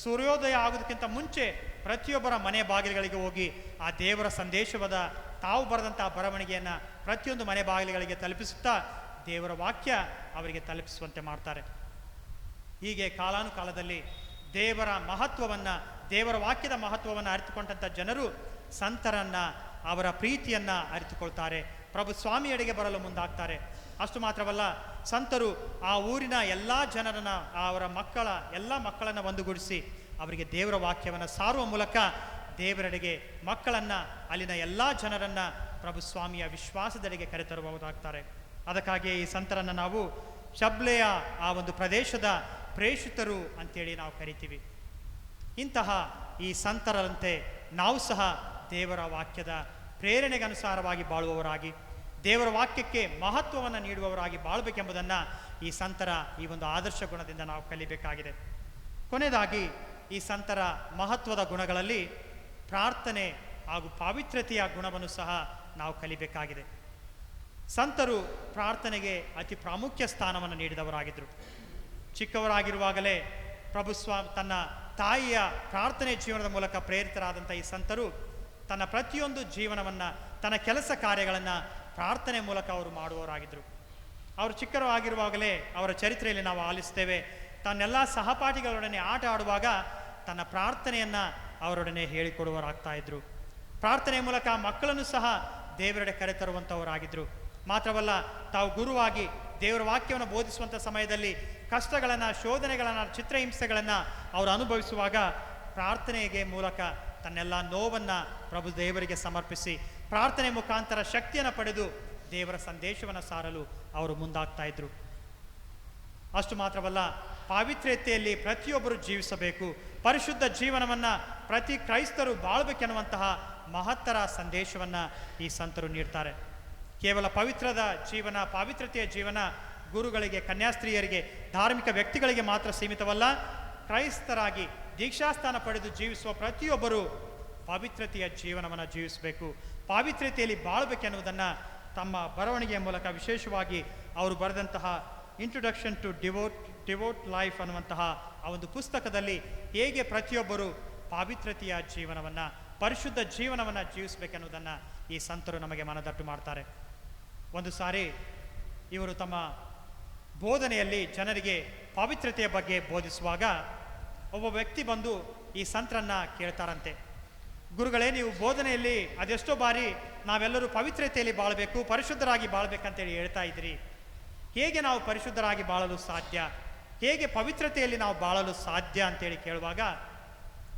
ಸೂರ್ಯೋದಯ ಆಗೋದಕ್ಕಿಂತ ಮುಂಚೆ ಪ್ರತಿಯೊಬ್ಬರ ಮನೆ ಬಾಗಿಲುಗಳಿಗೆ ಹೋಗಿ ಆ ದೇವರ ಸಂದೇಶವಾದ ತಾವು ಬರೆದಂತಹ ಬರವಣಿಗೆಯನ್ನು ಪ್ರತಿಯೊಂದು ಮನೆ ಬಾಗಿಲುಗಳಿಗೆ ತಲುಪಿಸುತ್ತಾ ದೇವರ ವಾಕ್ಯ ಅವರಿಗೆ ತಲುಪಿಸುವಂತೆ ಮಾಡ್ತಾರೆ. ಹೀಗೆ ಕಾಲಾನುಕಾಲದಲ್ಲಿ ದೇವರ ಮಹತ್ವವನ್ನು, ದೇವರ ವಾಕ್ಯದ ಮಹತ್ವವನ್ನು ಅರಿತುಕೊಂಡಂಥ ಜನರು ಸಂತರನ್ನ, ಅವರ ಪ್ರೀತಿಯನ್ನು ಅರಿತುಕೊಳ್ತಾರೆ, ಪ್ರಭು ಸ್ವಾಮಿಯಡೆಗೆ ಬರಲು ಮುಂದಾಗ್ತಾರೆ. ಅಷ್ಟು ಮಾತ್ರವಲ್ಲ, ಸಂತರು ಆ ಊರಿನ ಎಲ್ಲ ಜನರನ್ನ, ಅವರ ಎಲ್ಲ ಮಕ್ಕಳನ್ನು ಒಂದುಗೂಡಿಸಿ ಅವರಿಗೆ ದೇವರ ವಾಕ್ಯವನ್ನು ಸಾರುವ ಮೂಲಕ ದೇವರೆಡೆಗೆ ಮಕ್ಕಳನ್ನು, ಅಲ್ಲಿನ ಎಲ್ಲ ಜನರನ್ನು ಪ್ರಭು ಸ್ವಾಮಿಯ ವಿಶ್ವಾಸದೆಡೆಗೆ ಕರೆತರಬಹುದಾಗ್ತಾರೆ. ಅದಕ್ಕಾಗಿ ಈ ಸಂತರನ್ನು ನಾವು ಶಬ್ಲೆಯ ಆ ಒಂದು ಪ್ರದೇಶದ ಪ್ರೇಷಿತರು ಅಂತೇಳಿ ನಾವು ಕರಿತೀವಿ. ಇಂತಹ ಈ ಸಂತರಂತೆ ನಾವು ಸಹ ದೇವರ ವಾಕ್ಯದ ಪ್ರೇರಣೆಗನುಸಾರವಾಗಿ ಬಾಳುವವರಾಗಿ, ದೇವರ ವಾಕ್ಯಕ್ಕೆ ಮಹತ್ವವನ್ನು ನೀಡುವವರಾಗಿ ಬಾಳಬೇಕೆಂಬುದನ್ನು ಈ ಸಂತರ ಈ ಒಂದು ಆದರ್ಶ ಗುಣದಿಂದ ನಾವು ಕಲಿಬೇಕಾಗಿದೆ. ಕೊನೆಯದಾಗಿ ಈ ಸಂತರ ಮಹತ್ವದ ಗುಣಗಳಲ್ಲಿ ಪ್ರಾರ್ಥನೆ ಹಾಗೂ ಪಾವಿತ್ರ್ಯತೆಯ ಗುಣವನ್ನು ಸಹ ನಾವು ಕಲಿಬೇಕಾಗಿದೆ. ಸಂತರು ಪ್ರಾರ್ಥನೆಗೆ ಅತಿ ಪ್ರಾಮುಖ್ಯ ಸ್ಥಾನವನ್ನು ನೀಡಿದವರಾಗಿದ್ದರು. ಚಿಕ್ಕವರಾಗಿರುವಾಗಲೇ ತನ್ನ ತಾಯಿಯ ಪ್ರಾರ್ಥನೆ ಜೀವನದ ಮೂಲಕ ಪ್ರೇರಿತರಾದಂಥ ಈ ಸಂತರು ತನ್ನ ಪ್ರತಿಯೊಂದು ಜೀವನವನ್ನು, ತನ್ನ ಕೆಲಸ ಕಾರ್ಯಗಳನ್ನು ಪ್ರಾರ್ಥನೆ ಮೂಲಕ ಅವರು ಮಾಡುವವರಾಗಿದ್ದರು. ಅವರು ಚಿಕ್ಕವರಾಗಿರುವಾಗಲೇ ಅವರ ಚರಿತ್ರೆಯಲ್ಲಿ ನಾವು ಆಲಿಸ್ತೇವೆ, ತನ್ನೆಲ್ಲ ಸಹಪಾಠಿಗಳೊಡನೆ ಆಟ ಆಡುವಾಗ ತನ್ನ ಪ್ರಾರ್ಥನೆಯನ್ನು ಅವರೊಡನೆ ಹೇಳಿಕೊಡುವವರಾಗ್ತಾ ಇದ್ದರು. ಪ್ರಾರ್ಥನೆಯ ಮೂಲಕ ಮಕ್ಕಳನ್ನು ಸಹ ದೇವರೆಡೆ ಕರೆತರುವಂಥವರಾಗಿದ್ದರು. ಮಾತ್ರವಲ್ಲ, ತಾವು ಗುರುವಾಗಿ ದೇವರ ವಾಕ್ಯವನ್ನು ಬೋಧಿಸುವಂಥ ಸಮಯದಲ್ಲಿ ಕಷ್ಟಗಳನ್ನು, ಶೋಧನೆಗಳನ್ನು, ಚಿತ್ರಹಿಂಸೆಗಳನ್ನು ಅವರು ಅನುಭವಿಸುವಾಗ ಪ್ರಾರ್ಥನೆಗೆ ಮೂಲಕ ತನ್ನೆಲ್ಲ ನೋವನ್ನು ಪ್ರಭು ದೇವರಿಗೆ ಸಮರ್ಪಿಸಿ ಪ್ರಾರ್ಥನೆ ಮುಖಾಂತರ ಶಕ್ತಿಯನ್ನು ಪಡೆದು ದೇವರ ಸಂದೇಶವನ್ನು ಸಾರಲು ಅವರು ಮುಂದಾಗ್ತಾ ಇದ್ರು. ಅಷ್ಟು ಮಾತ್ರವಲ್ಲ, ಪಾವಿತ್ರ್ಯತೆಯಲ್ಲಿ ಪ್ರತಿಯೊಬ್ಬರು ಜೀವಿಸಬೇಕು, ಪರಿಶುದ್ಧ ಜೀವನವನ್ನು ಪ್ರತಿ ಕ್ರೈಸ್ತರು ಬಾಳ್ಬೇಕೆನ್ನುವಂತಹ ಮಹತ್ತರ ಸಂದೇಶವನ್ನು ಈ ಸಂತರು ನೀಡ್ತಾರೆ. ಕೇವಲ ಪಾವಿತ್ರ್ಯತೆಯ ಜೀವನ ಗುರುಗಳಿಗೆ, ಕನ್ಯಾಸ್ತ್ರೀಯರಿಗೆ, ಧಾರ್ಮಿಕ ವ್ಯಕ್ತಿಗಳಿಗೆ ಮಾತ್ರ ಸೀಮಿತವಲ್ಲ. ಕ್ರೈಸ್ತರಾಗಿ ದೀಕ್ಷಾಸ್ಥಾನ ಪಡೆದು ಜೀವಿಸುವ ಪ್ರತಿಯೊಬ್ಬರು ಪಾವಿತ್ರ್ಯತೆಯ ಜೀವನವನ್ನು ಜೀವಿಸಬೇಕು, ಪಾವಿತ್ರ್ಯತೆಯಲ್ಲಿ ಬಾಳ್ಬೇಕೆನ್ನುವುದನ್ನು ತಮ್ಮ ಬರವಣಿಗೆಯ ಮೂಲಕ, ವಿಶೇಷವಾಗಿ ಅವರು ಬರೆದಂತಹ ಇಂಟ್ರೊಡಕ್ಷನ್ ಟು ಡಿವೋಟ್ ಲೈಫ್ ಅನ್ನುವಂತಹ ಆ ಒಂದು ಪುಸ್ತಕದಲ್ಲಿ ಹೇಗೆ ಪ್ರತಿಯೊಬ್ಬರು ಪಾವಿತ್ರ್ಯತೆಯ ಜೀವನವನ್ನು, ಪರಿಶುದ್ಧ ಜೀವನವನ್ನು ಜೀವಿಸಬೇಕೆನ್ನುವುದನ್ನು ಈ ಸಂತರು ನಮಗೆ ಮನದಟ್ಟು ಮಾಡ್ತಾರೆ. ಒಂದು ಸಾರಿ ಇವರು ತಮ್ಮ ಬೋಧನೆಯಲ್ಲಿ ಜನರಿಗೆ ಪಾವಿತ್ರ್ಯತೆಯ ಬಗ್ಗೆ ಬೋಧಿಸುವಾಗ ಒಬ್ಬ ವ್ಯಕ್ತಿ ಬಂದು ಈ ಸಂತರನ್ನು ಕೇಳ್ತಾರಂತೆ, ಗುರುಗಳೇ, ನೀವು ಬೋಧನೆಯಲ್ಲಿ ಅದೆಷ್ಟೋ ಬಾರಿ ನಾವೆಲ್ಲರೂ ಪವಿತ್ರತೆಯಲ್ಲಿ ಬಾಳಬೇಕು, ಪರಿಶುದ್ಧರಾಗಿ ಬಾಳ್ಬೇಕಂತೇಳಿ ಹೇಳ್ತಾ ಇದ್ದೀರಿ. ಹೇಗೆ ನಾವು ಪರಿಶುದ್ಧರಾಗಿ ಬಾಳಲು ಸಾಧ್ಯ, ಹೇಗೆ ಪವಿತ್ರತೆಯಲ್ಲಿ ನಾವು ಬಾಳಲು ಸಾಧ್ಯ ಅಂತೇಳಿ ಕೇಳುವಾಗ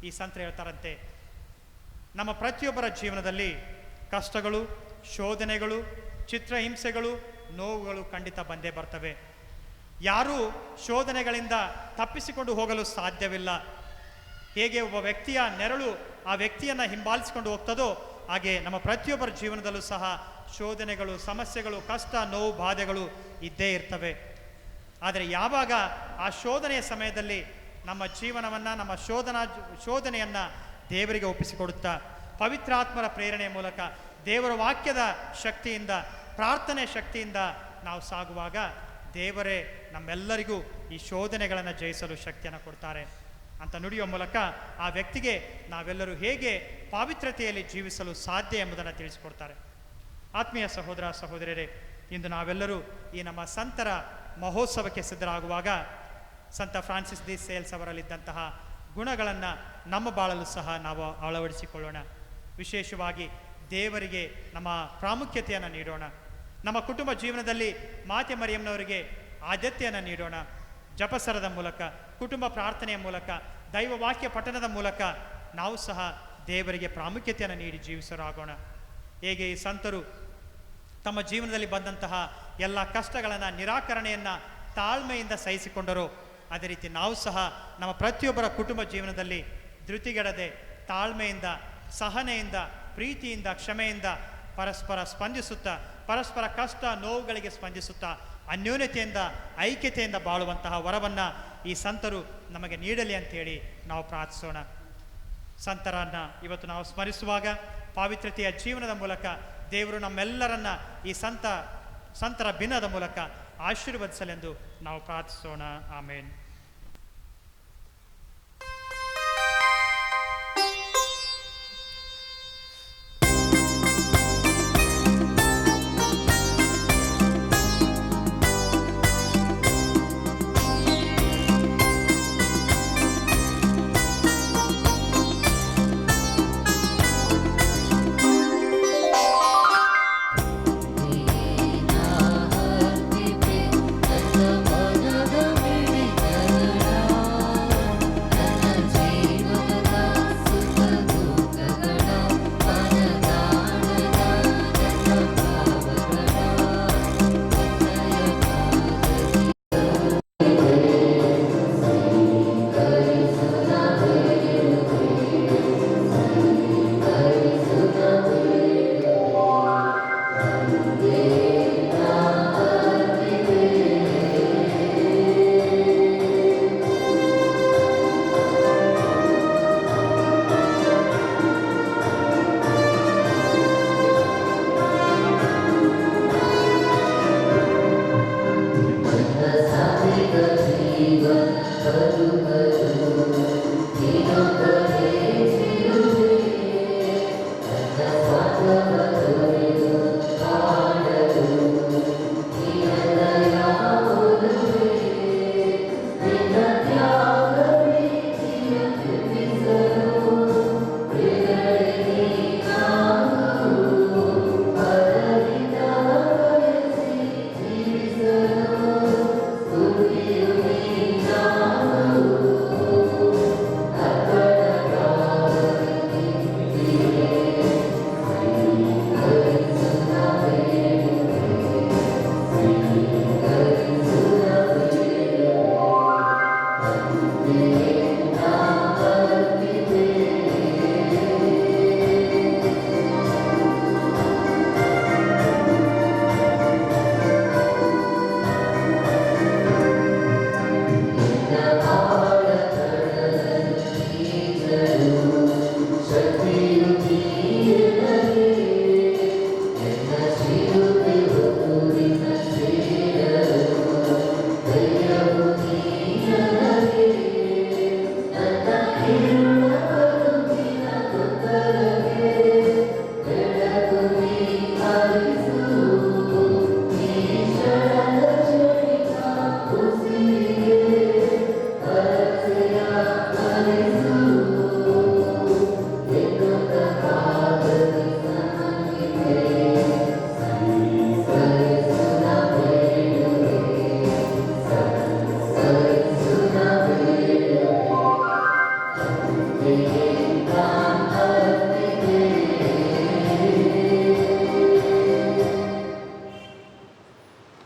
ಈ ಸಂತರು ಹೇಳ್ತಾರಂತೆ, ನಮ್ಮ ಪ್ರತಿಯೊಬ್ಬರ ಜೀವನದಲ್ಲಿ ಕಷ್ಟಗಳು, ಶೋಧನೆಗಳು, ಚಿತ್ರಹಿಂಸೆಗಳು, ನೋವುಗಳು ಖಂಡಿತ ಬಂದೇ ಬರ್ತವೆ. ಯಾರೂ ಶೋಧನೆಗಳಿಂದ ತಪ್ಪಿಸಿಕೊಂಡು ಹೋಗಲು ಸಾಧ್ಯವಿಲ್ಲ. ಹೇಗೆ ಒಬ್ಬ ವ್ಯಕ್ತಿಯ ನೆರಳು ಆ ವ್ಯಕ್ತಿಯನ್ನು ಹಿಂಬಾಲಿಸಿಕೊಂಡು ಹೋಗ್ತದೋ ಹಾಗೆ ನಮ್ಮ ಪ್ರತಿಯೊಬ್ಬರ ಜೀವನದಲ್ಲೂ ಸಹ ಶೋಧನೆಗಳು, ಸಮಸ್ಯೆಗಳು, ಕಷ್ಟ, ನೋವು, ಬಾಧೆಗಳು ಇದ್ದೇ ಇರ್ತವೆ. ಆದರೆ ಯಾವಾಗ ಆ ಶೋಧನೆಯ ಸಮಯದಲ್ಲಿ ನಮ್ಮ ಜೀವನವನ್ನು, ನಮ್ಮ ಶೋಧನೆಯನ್ನು ದೇವರಿಗೆ ಒಪ್ಪಿಸಿಕೊಡುತ್ತಾ ಪವಿತ್ರಾತ್ಮರ ಪ್ರೇರಣೆಯ ಮೂಲಕ ದೇವರ ವಾಕ್ಯದ ಶಕ್ತಿಯಿಂದ, ಪ್ರಾರ್ಥನೆ ಶಕ್ತಿಯಿಂದ ನಾವು ಸಾಗುವಾಗ ದೇವರೇ ನಮ್ಮೆಲ್ಲರಿಗೂ ಈ ಶೋಧನೆಗಳನ್ನು ಜಯಿಸಲು ಶಕ್ತಿಯನ್ನು ಕೊಡ್ತಾರೆ ಅಂತ ನುಡಿಯುವ ಮೂಲಕ ಆ ವ್ಯಕ್ತಿಗೆ ನಾವೆಲ್ಲರೂ ಹೇಗೆ ಪಾವಿತ್ರತೆಯಲ್ಲಿ ಜೀವಿಸಲು ಸಾಧ್ಯ ಎಂಬುದನ್ನು ತಿಳಿಸಿಕೊಡ್ತಾರೆ. ಆತ್ಮೀಯ ಸಹೋದರ ಸಹೋದರಿಯರೇ, ಇಂದು ನಾವೆಲ್ಲರೂ ಈ ನಮ್ಮ ಸಂತರ ಮಹೋತ್ಸವಕ್ಕೆ ಸಿದ್ಧರಾಗುವಾಗ ಸಂತ ಫ್ರಾನ್ಸಿಸ್ ಡಿ ಸೇಲ್ಸ್ ಅವರಲ್ಲಿದ್ದಂತಹ ಗುಣಗಳನ್ನು ನಮ್ಮ ಬಾಳಲು ಸಹ ನಾವು ಅಳವಡಿಸಿಕೊಳ್ಳೋಣ. ವಿಶೇಷವಾಗಿ ದೇವರಿಗೆ ನಮ್ಮ ಪ್ರಾಮುಖ್ಯತೆಯನ್ನು ನೀಡೋಣ. ನಮ್ಮ ಕುಟುಂಬ ಜೀವನದಲ್ಲಿ ಮಾತೆ ಮರಿಯಮ್ಮನವರಿಗೆ ಆದ್ಯತೆಯನ್ನು ನೀಡೋಣ. ಜಪಸರದ ಮೂಲಕ, ಕುಟುಂಬ ಪ್ರಾರ್ಥನೆಯ ಮೂಲಕ, ದೈವ ವಾಕ್ಯ ಪಠಣದ ಮೂಲಕ ನಾವು ಸಹ ದೇವರಿಗೆ ಪ್ರಾಮುಖ್ಯತೆಯನ್ನು ನೀಡಿ ಜೀವಿಸರಾಗೋಣ. ಹೇಗೆ ಈ ಸಂತರು ತಮ್ಮ ಜೀವನದಲ್ಲಿ ಬಂದಂತಹ ಎಲ್ಲ ಕಷ್ಟಗಳನ್ನು, ನಿರಾಕರಣೆಯನ್ನು ತಾಳ್ಮೆಯಿಂದ ಸಹಿಸಿಕೊಂಡರೋ ಅದೇ ರೀತಿ ನಾವು ಸಹ ನಮ್ಮ ಪ್ರತಿಯೊಬ್ಬರ ಕುಟುಂಬ ಜೀವನದಲ್ಲಿ ಧೃತಿಗೆಡದೆ ತಾಳ್ಮೆಯಿಂದ, ಸಹನೆಯಿಂದ, ಪ್ರೀತಿಯಿಂದ, ಕ್ಷಮೆಯಿಂದ ಪರಸ್ಪರ ಸ್ಪಂದಿಸುತ್ತಾ, ಪರಸ್ಪರ ಕಷ್ಟ ನೋವುಗಳಿಗೆ ಸ್ಪಂದಿಸುತ್ತಾ ಅನ್ಯೋನ್ಯತೆಯಿಂದ, ಐಕ್ಯತೆಯಿಂದ ಬಾಳುವಂತಹ ವರವನ್ನು ಈ ಸಂತರು ನಮಗೆ ನೀಡಲಿ ಅಂತೇಳಿ ನಾವು ಪ್ರಾರ್ಥಿಸೋಣ. ಸಂತರನ್ನು ಇವತ್ತು ನಾವು ಸ್ಮರಿಸುವಾಗ ಪಾವಿತ್ರತೆಯ ಜೀವನದ ಮೂಲಕ ದೇವರು ನಮ್ಮೆಲ್ಲರನ್ನ ಈ ಸಂತರ ಭಿನ್ನದ ಮೂಲಕ ಆಶೀರ್ವದಿಸಲೆಂದು ನಾವು ಪ್ರಾರ್ಥಿಸೋಣ. ಆಮೇನ್. ಮನದ ಮಿಡಿತ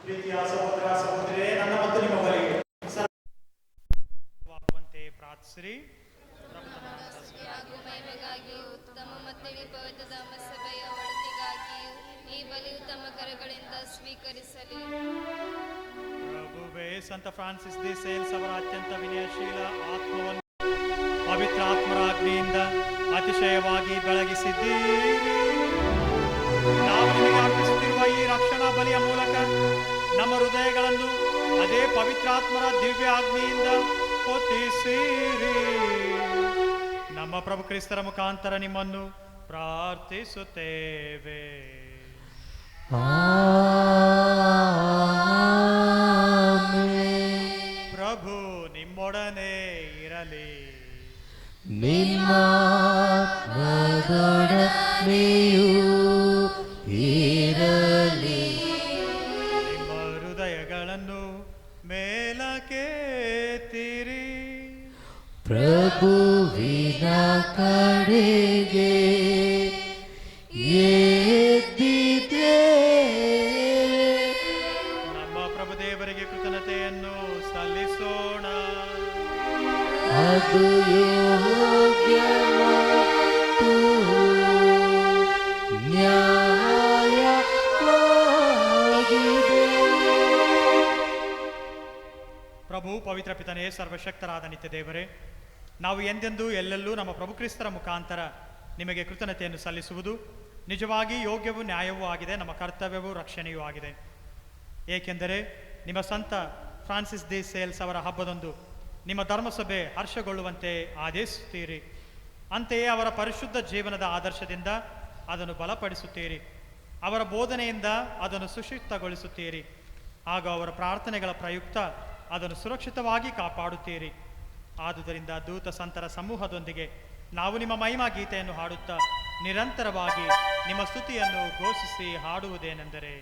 ಪ್ರೀತಿಯ ಸಹೋದರ ಸಹೋದರಿಯರೇ, ನನ್ನ ಮತ್ತು ನಿಮ್ಮ ಬಳಿಗೆ ವಾಗುವಂತೆ ಪ್ರಾರ್ಥಿಸಿರಿ. ಹಾಗೂ ಮಹಿಮೆಗಾಗಿಯೂ ಉತ್ತಮ ಮತ್ತು ಪವಿತ್ರ ಸಭೆಯ ಒಳಿತಿಗಾಗಿಯೂ ಈ ಬಲಿಯು ತಮ್ಮ ಕರಗಳಿಂದ ಸ್ವೀಕರಿಸಲಿ. ಪ್ರಭುವೇ, ಸಂತ ಫ್ರಾನ್ಸಿಸ್ ದಿ ಸೇಲ್ಸ್ ಅವರ ಅತ್ಯಂತ ವಿನಯಶೀಲ ಆತ್ಮವನ್ನು ಪವಿತ್ರ ಆತ್ಮರ ಅಗ್ನಿಯಿಂದ ಅತಿಶಯವಾಗಿ ಬೆಳಗಿಸಿದ್ದೀರಿ. ನಾವು ನಿಮಗೆ ಅರ್ಪಿಸುತ್ತಿರುವ ಈ ರಕ್ಷಣಾ ಬಲಿಯ ಮೂಲಕ ನಮ್ಮ ಹೃದಯಗಳನ್ನು ಅದೇ ಪವಿತ್ರಾತ್ಮರ ದಿವ್ಯ ಅಗ್ನಿಯಿಂದ ಹೊತ್ತಿಸಿರಿ. ನಮ್ಮ ಪ್ರಭು ಕ್ರಿಸ್ತರ ಮುಖಾಂತರ ನಿಮ್ಮನ್ನು ಪ್ರಾರ್ಥಿಸುತ್ತೇವೆ. ಪ್ರಭು ನಿಮ್ಮೊಡನೆ ಇರಲಿ. ಇರಲಿ. ನಿಮ್ಮ ಹೃದಯಗಳನ್ನು ಮೇಲಕ್ಕೆತ್ತಿರಿ. ಪ್ರಭುವಿನ ಕಡೆಗೆ ಎದ್ದಿದೆ. ನಮ್ಮ ಪ್ರಭು ದೇವರಿಗೆ ಕೃತಜ್ಞತೆಯನ್ನು ಸಲ್ಲಿಸೋಣ. ಅದು ಯೋಗ್ಯ ಮತ್ತು ನ್ಯಾಯವಾಗಿದೆ. ಪ್ರಭು ಪವಿತ್ರ ಪಿತನೇ, ಸರ್ವಶಕ್ತರಾದ ನಿತ್ಯ ದೇವರೇ, ನಾವು ಎಂದೆಂದೂ ಎಲ್ಲೆಲ್ಲೂ ನಮ್ಮ ಪ್ರಭು ಕ್ರಿಸ್ತರ ಮುಖಾಂತರ ನಿಮಗೆ ಕೃತಜ್ಞತೆಯನ್ನು ಸಲ್ಲಿಸುವುದು ನಿಜವಾಗಿ ಯೋಗ್ಯವೂ ನ್ಯಾಯವೂ ಆಗಿದೆ, ನಮ್ಮ ಕರ್ತವ್ಯವೂ ರಕ್ಷಣೆಯೂ ಆಗಿದೆ. ಏಕೆಂದರೆ ನಿಮ್ಮ ಸಂತ ಫ್ರಾನ್ಸಿಸ್ ದಿ ಸೇಲ್ಸ್ ಅವರ ಹಬ್ಬದಂದು ನಿಮ್ಮ ಧರ್ಮಸಭೆ ಹರ್ಷಗೊಳ್ಳುವಂತೆ ಆದೇಶಿಸುತ್ತೀರಿ. ಅಂತೆಯೇ ಅವರ ಪರಿಶುದ್ಧ ಜೀವನದ ಆದರ್ಶದಿಂದ ಅದನ್ನು ಬಲಪಡಿಸುತ್ತೀರಿ. ಅವರ ಬೋಧನೆಯಿಂದ ಅದನ್ನು ಸುಶಿಕ್ತಗೊಳಿಸುತ್ತೀರಿ. ಹಾಗೂ ಅವರ ಪ್ರಾರ್ಥನೆಗಳ ಪ್ರಯುಕ್ತ ಅದನ್ನು ಸುರಕ್ಷಿತವಾಗಿ ಕಾಪಾಡುತ್ತೀರಿ. ಆದುದರಿಂದ ದೂತ ಸಂತರ ಸಮೂಹದೊಂದಿಗೆ ನಾವು ನಿಮ್ಮ ಮಹಿಮಾ ಗೀತೆಯನ್ನು ಹಾಡುತ್ತಾ ನಿರಂತರವಾಗಿ ನಿಮ್ಮ ಸ್ತುತಿಯನ್ನು ಘೋಷಿಸಿ ಹಾಡುವುದೇನೆಂದರೆ: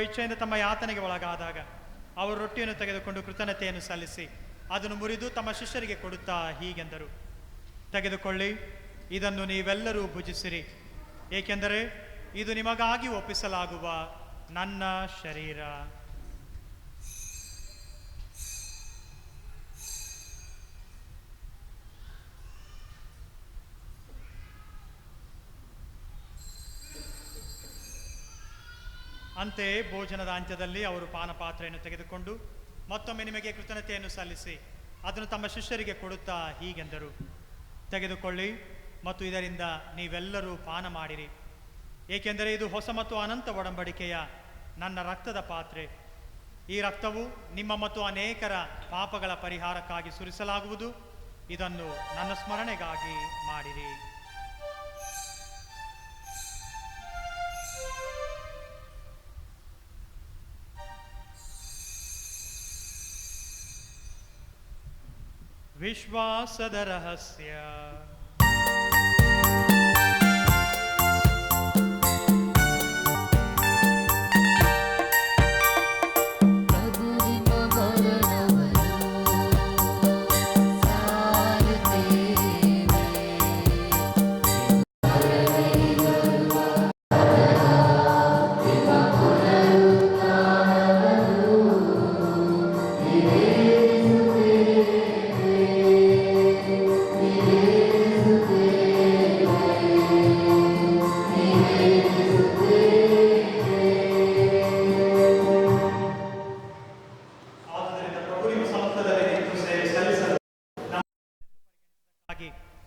ಇಚ್ಛೆಯಿಂದ ತಮ್ಮ ಯಾತನೆಗೆ ಒಳಗಾದಾಗ ಅವರು ರೊಟ್ಟಿಯನ್ನು ತೆಗೆದುಕೊಂಡು ಕೃತಜ್ಞತೆಯನ್ನು ಸಲ್ಲಿಸಿ ಅದನ್ನು ಮುರಿದು ತಮ್ಮ ಶಿಷ್ಯರಿಗೆ ಕೊಡುತ್ತಾ ಹೀಗೆಂದರು, ತೆಗೆದುಕೊಳ್ಳಿ, ಇದನ್ನು ನೀವೆಲ್ಲರೂ ಭುಜಿಸಿರಿ, ಏಕೆಂದರೆ ಇದು ನಿಮಗಾಗಿ ಒಪ್ಪಿಸಲಾಗುವ ನನ್ನ ಶರೀರ. ಅಂತೆಯೇ ಭೋಜನದ ಅಂತ್ಯದಲ್ಲಿ ಅವರು ಪಾನಪಾತ್ರೆಯನ್ನು ತೆಗೆದುಕೊಂಡು ಮತ್ತೊಮ್ಮೆ ನಿಮಗೆ ಕೃತಜ್ಞತೆಯನ್ನು ಸಲ್ಲಿಸಿ ಅದನ್ನು ತಮ್ಮ ಶಿಷ್ಯರಿಗೆ ಕೊಡುತ್ತಾ ಹೀಗೆಂದರು, ತೆಗೆದುಕೊಳ್ಳಿ ಮತ್ತು ಇದರಿಂದ ನೀವೆಲ್ಲರೂ ಪಾನ ಮಾಡಿರಿ, ಏಕೆಂದರೆ ಇದು ಹೊಸ ಮತ್ತು ಅನಂತ ಒಡಂಬಡಿಕೆಯ ನನ್ನ ರಕ್ತದ ಪಾತ್ರೆ. ಈ ರಕ್ತವು ನಿಮ್ಮ ಮತ್ತು ಅನೇಕರ ಪಾಪಗಳ ಪರಿಹಾರಕ್ಕಾಗಿ ಸುರಿಸಲಾಗುವುದು. ಇದನ್ನು ನನ್ನ ಸ್ಮರಣೆಗಾಗಿ ಮಾಡಿರಿ. ವಿಶ್ವಾಸದ ರಹಸ್ಯ.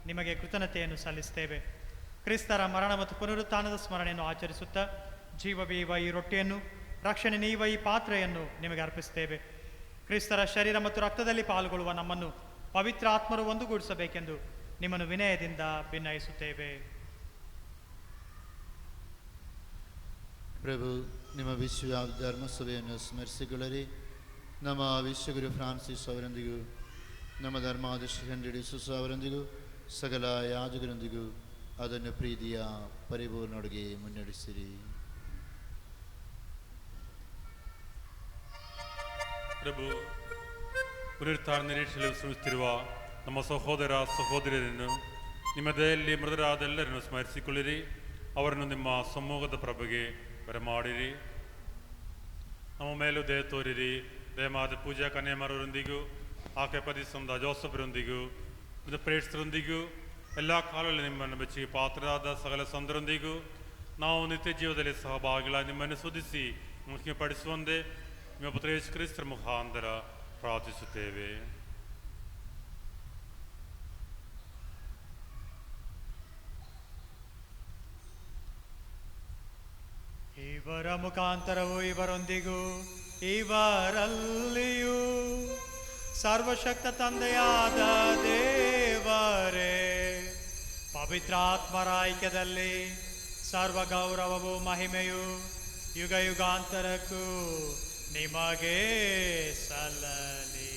ನಿಮಗೆ ಕೃತಜ್ಞತೆಯನ್ನು ಸಲ್ಲಿಸುತ್ತೇವೆ. ಕ್ರಿಸ್ತರ ಮರಣ ಮತ್ತು ಪುನರುತ್ಥಾನದ ಸ್ಮರಣೆಯನ್ನು ಆಚರಿಸುತ್ತಾ ಜೀವವೀವ ಈ ರೊಟ್ಟಿಯನ್ನು, ರಕ್ಷಣೆ ನೀವ ಈ ಪಾತ್ರೆಯನ್ನು ನಿಮಗೆ ಅರ್ಪಿಸುತ್ತೇವೆ. ಕ್ರಿಸ್ತರ ಶರೀರ ಮತ್ತು ರಕ್ತದಲ್ಲಿ ಪಾಲ್ಗೊಳ್ಳುವ ನಮ್ಮನ್ನು ಪವಿತ್ರ ಆತ್ಮರು ಒಂದುಗೂಡಿಸಬೇಕೆಂದು ನಿಮ್ಮನ್ನು ವಿನಯದಿಂದ ಭಿನ್ನಯಿಸುತ್ತೇವೆ. ಪ್ರಭು, ನಿಮ್ಮ ವಿಶ್ವ ಧರ್ಮಸಭೆಯನ್ನು ಸ್ಮರಿಸಿಕೊಳ್ಳರಿ. ನಮ್ಮ ವಿಶ್ವಗುರು ಫ್ರಾನ್ಸಿಸ್ ಅವರೊಂದಿಗೂ ನಮ್ಮ ಧರ್ಮಾಧ್ಯಕ್ಷ ಹೆನ್ರಿ ಸುಸಾ ಅವರೊಂದಿಗೂ ಸಕಲ ಯಾಜಕರೊಂದಿಗೂ ಅದನ್ನು ಪ್ರೀತಿಯ ಪರಿಪೂರ್ಣೊಳಗೆ ಮುನ್ನಡೆಸಿರಿ. ಪ್ರಭು, ಪುನರುತ್ಥಾನ ನಿರೀಕ್ಷೆಯಲ್ಲಿ ಶ್ರಮಿಸುತ್ತಿರುವ ನಮ್ಮ ಸಹೋದರ ಸಹೋದರಿಯರನ್ನು ನಿಮ್ಮ ದಯೆಯಲ್ಲಿ ಮೃತರಾದ ಎಲ್ಲರನ್ನು ಸ್ಮರಿಸಿಕೊಳ್ಳಿರಿ. ಅವರನ್ನು ನಿಮ್ಮ ಸಮ್ಮುಖದ ಪ್ರಭೆಗೆ ಬರಮಾಡಿರಿ. ನಮ್ಮ ಮೇಲೂ ದಯ ತೋರಿರಿ. ದಯಮಾದ ಪೂಜಾ ಕನ್ಯಾಮರವರೊಂದಿಗೂ ಆಕೆ ಪತಿ ಸಂದ ಜೋಸಫರೊಂದಿಗೂ ಮತ್ತು ಪ್ರೇಕ್ಷರೊಂದಿಗೂ ಎಲ್ಲ ಕಾಲದಲ್ಲಿ ನಿಮ್ಮನ್ನು ಮೆಚ್ಚಿ ಪಾತ್ರರಾದ ಸಕಲ ಸಂದರೊಂದಿಗೂ ನಾವು ನಿತ್ಯ ಜೀವದಲ್ಲಿ ಸಹಭಾಗಿಗಳಾಗಿ ನಿಮ್ಮನ್ನು ಸ್ತುತಿಸಿ ಮುಖ್ಯಪಡಿಸುವಂತೆ ನಿಮ್ಮ ಪುತ್ರ ಯೇಸು ಕ್ರಿಸ್ತರ ಮುಖಾಂತರ ಪ್ರಾರ್ಥಿಸುತ್ತೇವೆ. ಇವರ ಮುಖಾಂತರವು ಇವರೊಂದಿಗೂ ಇವರಲ್ಲಿಯೂ ಸರ್ವಶಕ್ತ ತಂದೆಯಾದ ದೇವರೇ, ಪವಿತ್ರಾತ್ಮರ ಐಕ್ಯದಲ್ಲಿ ಸರ್ವ ಗೌರವವು ಮಹಿಮೆಯು ಯುಗ ಯುಗಾಂತರಕ್ಕೂ ನಿಮಗೆ ಸಲ್ಲಲಿ.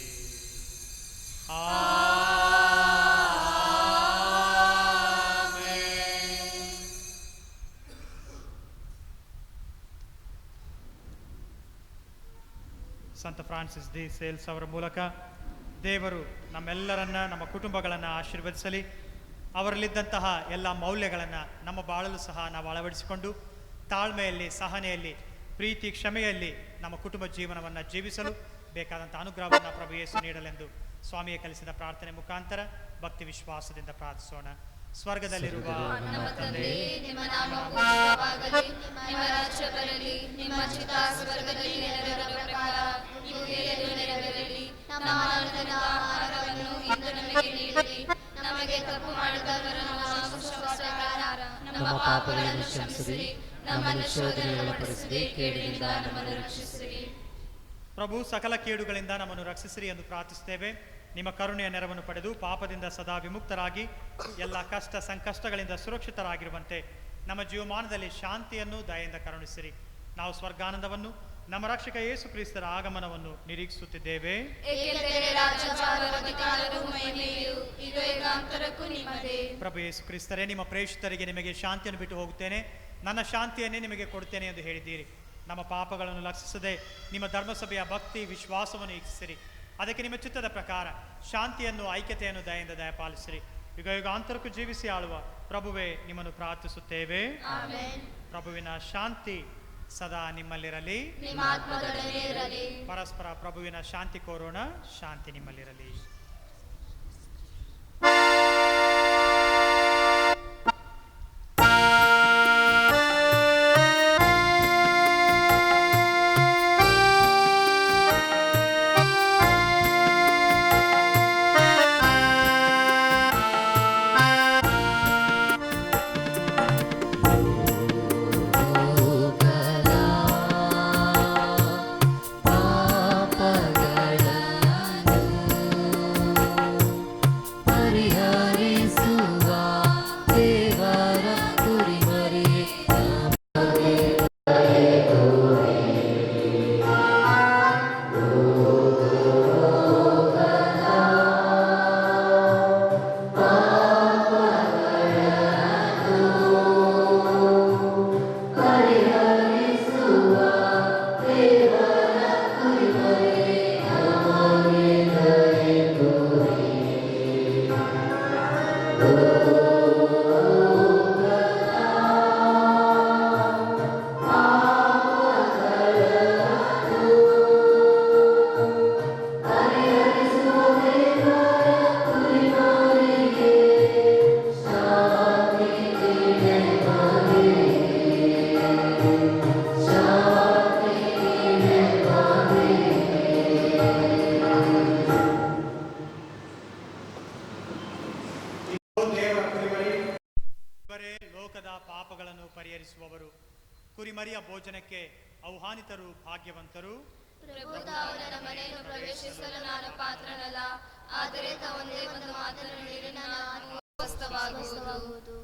ಸಂತ ಫ್ರಾನ್ಸಿಸ್ ಡಿ ಸೇಲ್ಸ್ ಅವರ ಮೂಲಕ ದೇವರು ನಮ್ಮೆಲ್ಲರನ್ನ, ನಮ್ಮ ಕುಟುಂಬಗಳನ್ನು ಆಶೀರ್ವದಿಸಲಿ. ಅವರಲ್ಲಿದ್ದಂತಹ ಎಲ್ಲ ಮೌಲ್ಯಗಳನ್ನು ನಮ್ಮ ಬಾಳಲು ಸಹ ನಾವು ಅಳವಡಿಸಿಕೊಂಡು ತಾಳ್ಮೆಯಲ್ಲಿ, ಸಹನೆಯಲ್ಲಿ, ಪ್ರೀತಿ, ಕ್ಷಮೆಯಲ್ಲಿ ನಮ್ಮ ಕುಟುಂಬ ಜೀವನವನ್ನು ಜೀವಿಸಲು ಬೇಕಾದಂಥ ಅನುಗ್ರಹವನ್ನು ಪ್ರಭು ಯೇಸು ನೀಡಲೆಂದು ಸ್ವಾಮಿಯ ಕಲಿಸಿದ ಪ್ರಾರ್ಥನೆ ಮುಖಾಂತರ ಭಕ್ತಿ ವಿಶ್ವಾಸದಿಂದ ಪ್ರಾರ್ಥಿಸೋಣ. ಸ್ವರ್ಗದಲ್ಲಿರುವ ನಮ್ಮ ತಂದೆಯೇ, ನಿಮ್ಮ ನಾಮ ಪೂಜಿತವಾಗಲಿ, ನಿಮ್ಮ ರಾಜ್ಯ ಬರಲಿ, ನಿಮ್ಮ ಚಿತ್ತ ಸ್ವರ್ಗದಲ್ಲಿ ನೆರವೇರುವ ಪ್ರಕಾರ ಭೂಮಿಯಲ್ಲೂ ನೆರವೇರಲಿ. ನಮ್ಮ ಅನುದಿನದ ಆಹಾರವನ್ನು ಇಂದು ನಮಗೆ ನೀಡಿರಿ. ನಮಗೆ ತಪ್ಪು ಮಾಡಿದವರನ್ನು ನಾವು ಕ್ಷಮಿಸುವ ಪ್ರಕಾರ ನಮ್ಮ ಪಾಪಗಳನ್ನು ಕ್ಷಮಿಸಿರಿ. ನಮ್ಮನ್ನು ಶೋಧನೆಗೆ ಒಳಪಡಿಸದೆ ಕೇಡಿನಿಂದ ನಮ್ಮನ್ನು ರಕ್ಷಿಸಿರಿ. ಪ್ರಭು, ಸಕಲ ಕೇಡುಗಳಿಂದ ನಮ್ಮನ್ನು ರಕ್ಷಿಸಿರಿ ಎಂದು ಪ್ರಾರ್ಥಿಸುತ್ತೇವೆ. ನಿಮ್ಮ ಕರುಣೆಯ ನೆರವನ್ನು ಪಡೆದು ಪಾಪದಿಂದ ಸದಾ ವಿಮುಕ್ತರಾಗಿ ಎಲ್ಲ ಕಷ್ಟ ಸಂಕಷ್ಟಗಳಿಂದ ಸುರಕ್ಷಿತರಾಗಿರುವಂತೆ ನಮ್ಮ ಜೀವಮಾನದಲ್ಲಿ ಶಾಂತಿಯನ್ನು ದಯೆಯಿಂದ ಕರುಣಿಸಿರಿ. ನಾವು ಸ್ವರ್ಗಾನಂದವನ್ನು, ನಮ್ಮ ರಕ್ಷಕ ಯೇಸು ಕ್ರಿಸ್ತರ ಆಗಮನವನ್ನು ನಿರೀಕ್ಷಿಸುತ್ತಿದ್ದೇವೆ. ಏಕೆಂದರೆ ರಾಜ್ಯಭಾರ, ಅಧಿಕಾರವು, ಮಹಿಮೆಯು ಯುಗ ಯುಗಾಂತರಕ್ಕೂ ನಿಮ್ಮದೇ. ಪ್ರಭು ಯೇಸು ಕ್ರಿಸ್ತರೇ, ನಿಮ್ಮ ಪ್ರೇಷಿತರಿಗೆ ನಿಮಗೆ ಶಾಂತಿಯನ್ನು ಬಿಟ್ಟು ಹೋಗುತ್ತೇನೆ, ನನ್ನ ಶಾಂತಿಯನ್ನೇ ನಿಮಗೆ ಕೊಡುತ್ತೇನೆ ಎಂದು ಹೇಳಿದ್ದೀರಿ. ನಮ್ಮ ಪಾಪಗಳನ್ನು ಲಕ್ಷಿಸದೆ ನಿಮ್ಮ ಧರ್ಮಸಭೆಯ ಭಕ್ತಿ ವಿಶ್ವಾಸವನ್ನು ವೀಕ್ಷಿಸಿರಿ. ಅದಕ್ಕೆ ನಿಮ್ಮ ಚಿತ್ತದ ಪ್ರಕಾರ ಶಾಂತಿಯನ್ನು ಐಕ್ಯತೆಯನ್ನು ದಯೆಯಿಂದ ದಯಪಾಲಿಸಿರಿ. ಯುಗ ಯುಗಾಂತರಕ್ಕೂ ಜೀವಿಸಿ ಆಳುವ ಪ್ರಭುವೇ, ನಿಮ್ಮನ್ನು ಪ್ರಾರ್ಥಿಸುತ್ತೇವೆ. ಪ್ರಭುವಿನ ಶಾಂತಿ ಸದಾ ನಿಮ್ಮಲ್ಲಿರಲಿ. ಪರಸ್ಪರ ಪ್ರಭುವಿನ ಶಾಂತಿ ಕೋರೋಣ. ಶಾಂತಿ ನಿಮ್ಮಲ್ಲಿರಲಿ. ಪಾಪಗಳನ್ನು ಪರಿಹರಿಸುವವರು. ಕುರಿಮರಿಯ ಭೋಜನಕ್ಕೆ ಆಹ್ವಾನಿತರು ಭಾಗ್ಯವಂತರು. ಪ್ರಭುದಾವರ ಮನೆಯನ್ನು ಪ್ರವೇಶಿಸಲು ನಾನು ಪಾತ್ರನಲ್ಲ, ಆದರೆ ಒಂದೇ ಒಂದು ಮಾತನ್ನು ನುಡಿದರೆ ನಾನು ಸ್ವಸ್ಥವಾಗುವುದು.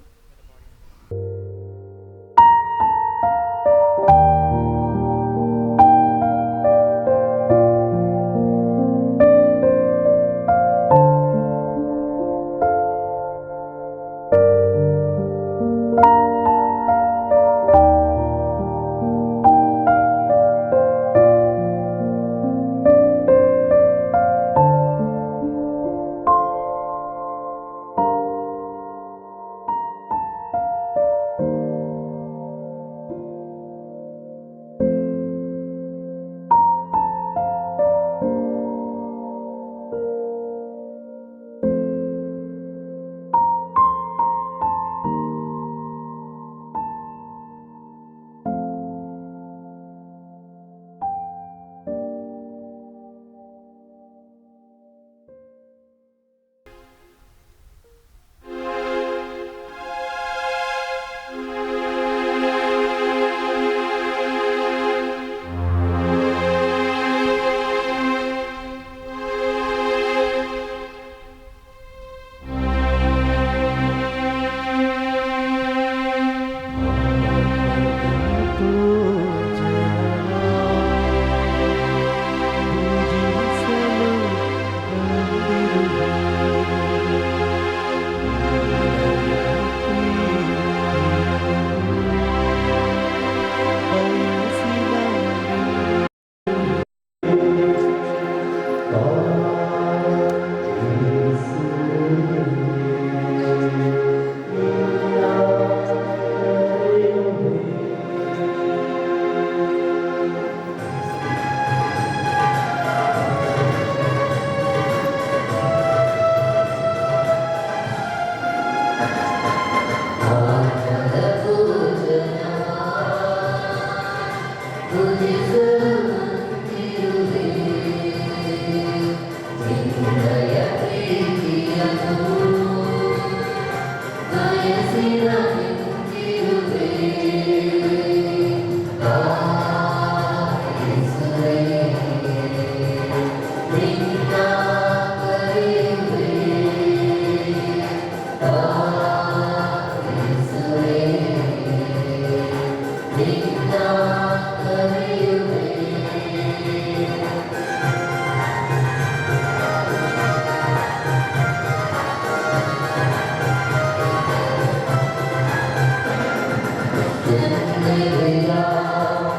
Hallelujah.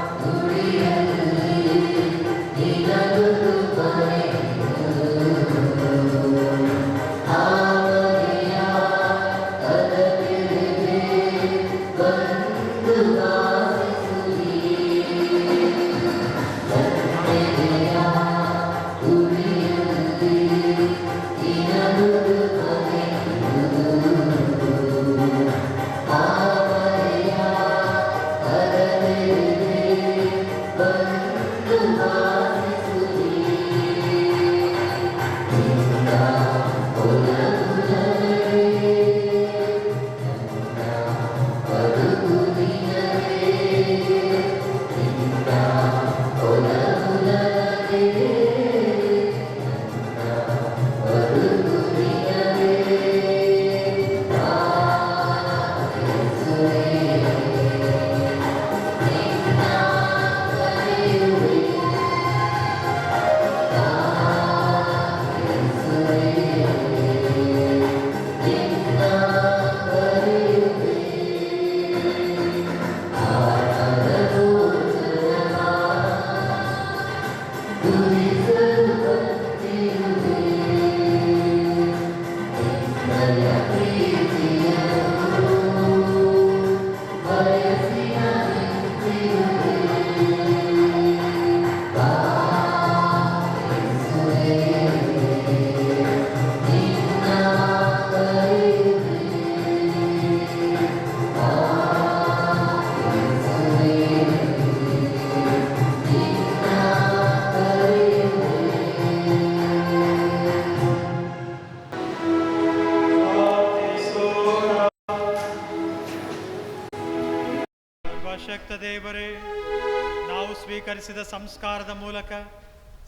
ಸರ್ವಶಕ್ತ ದೇವರೇ, ನಾವು ಸ್ವೀಕರಿಸಿದ ಸಂಸ್ಕಾರದ ಮೂಲಕ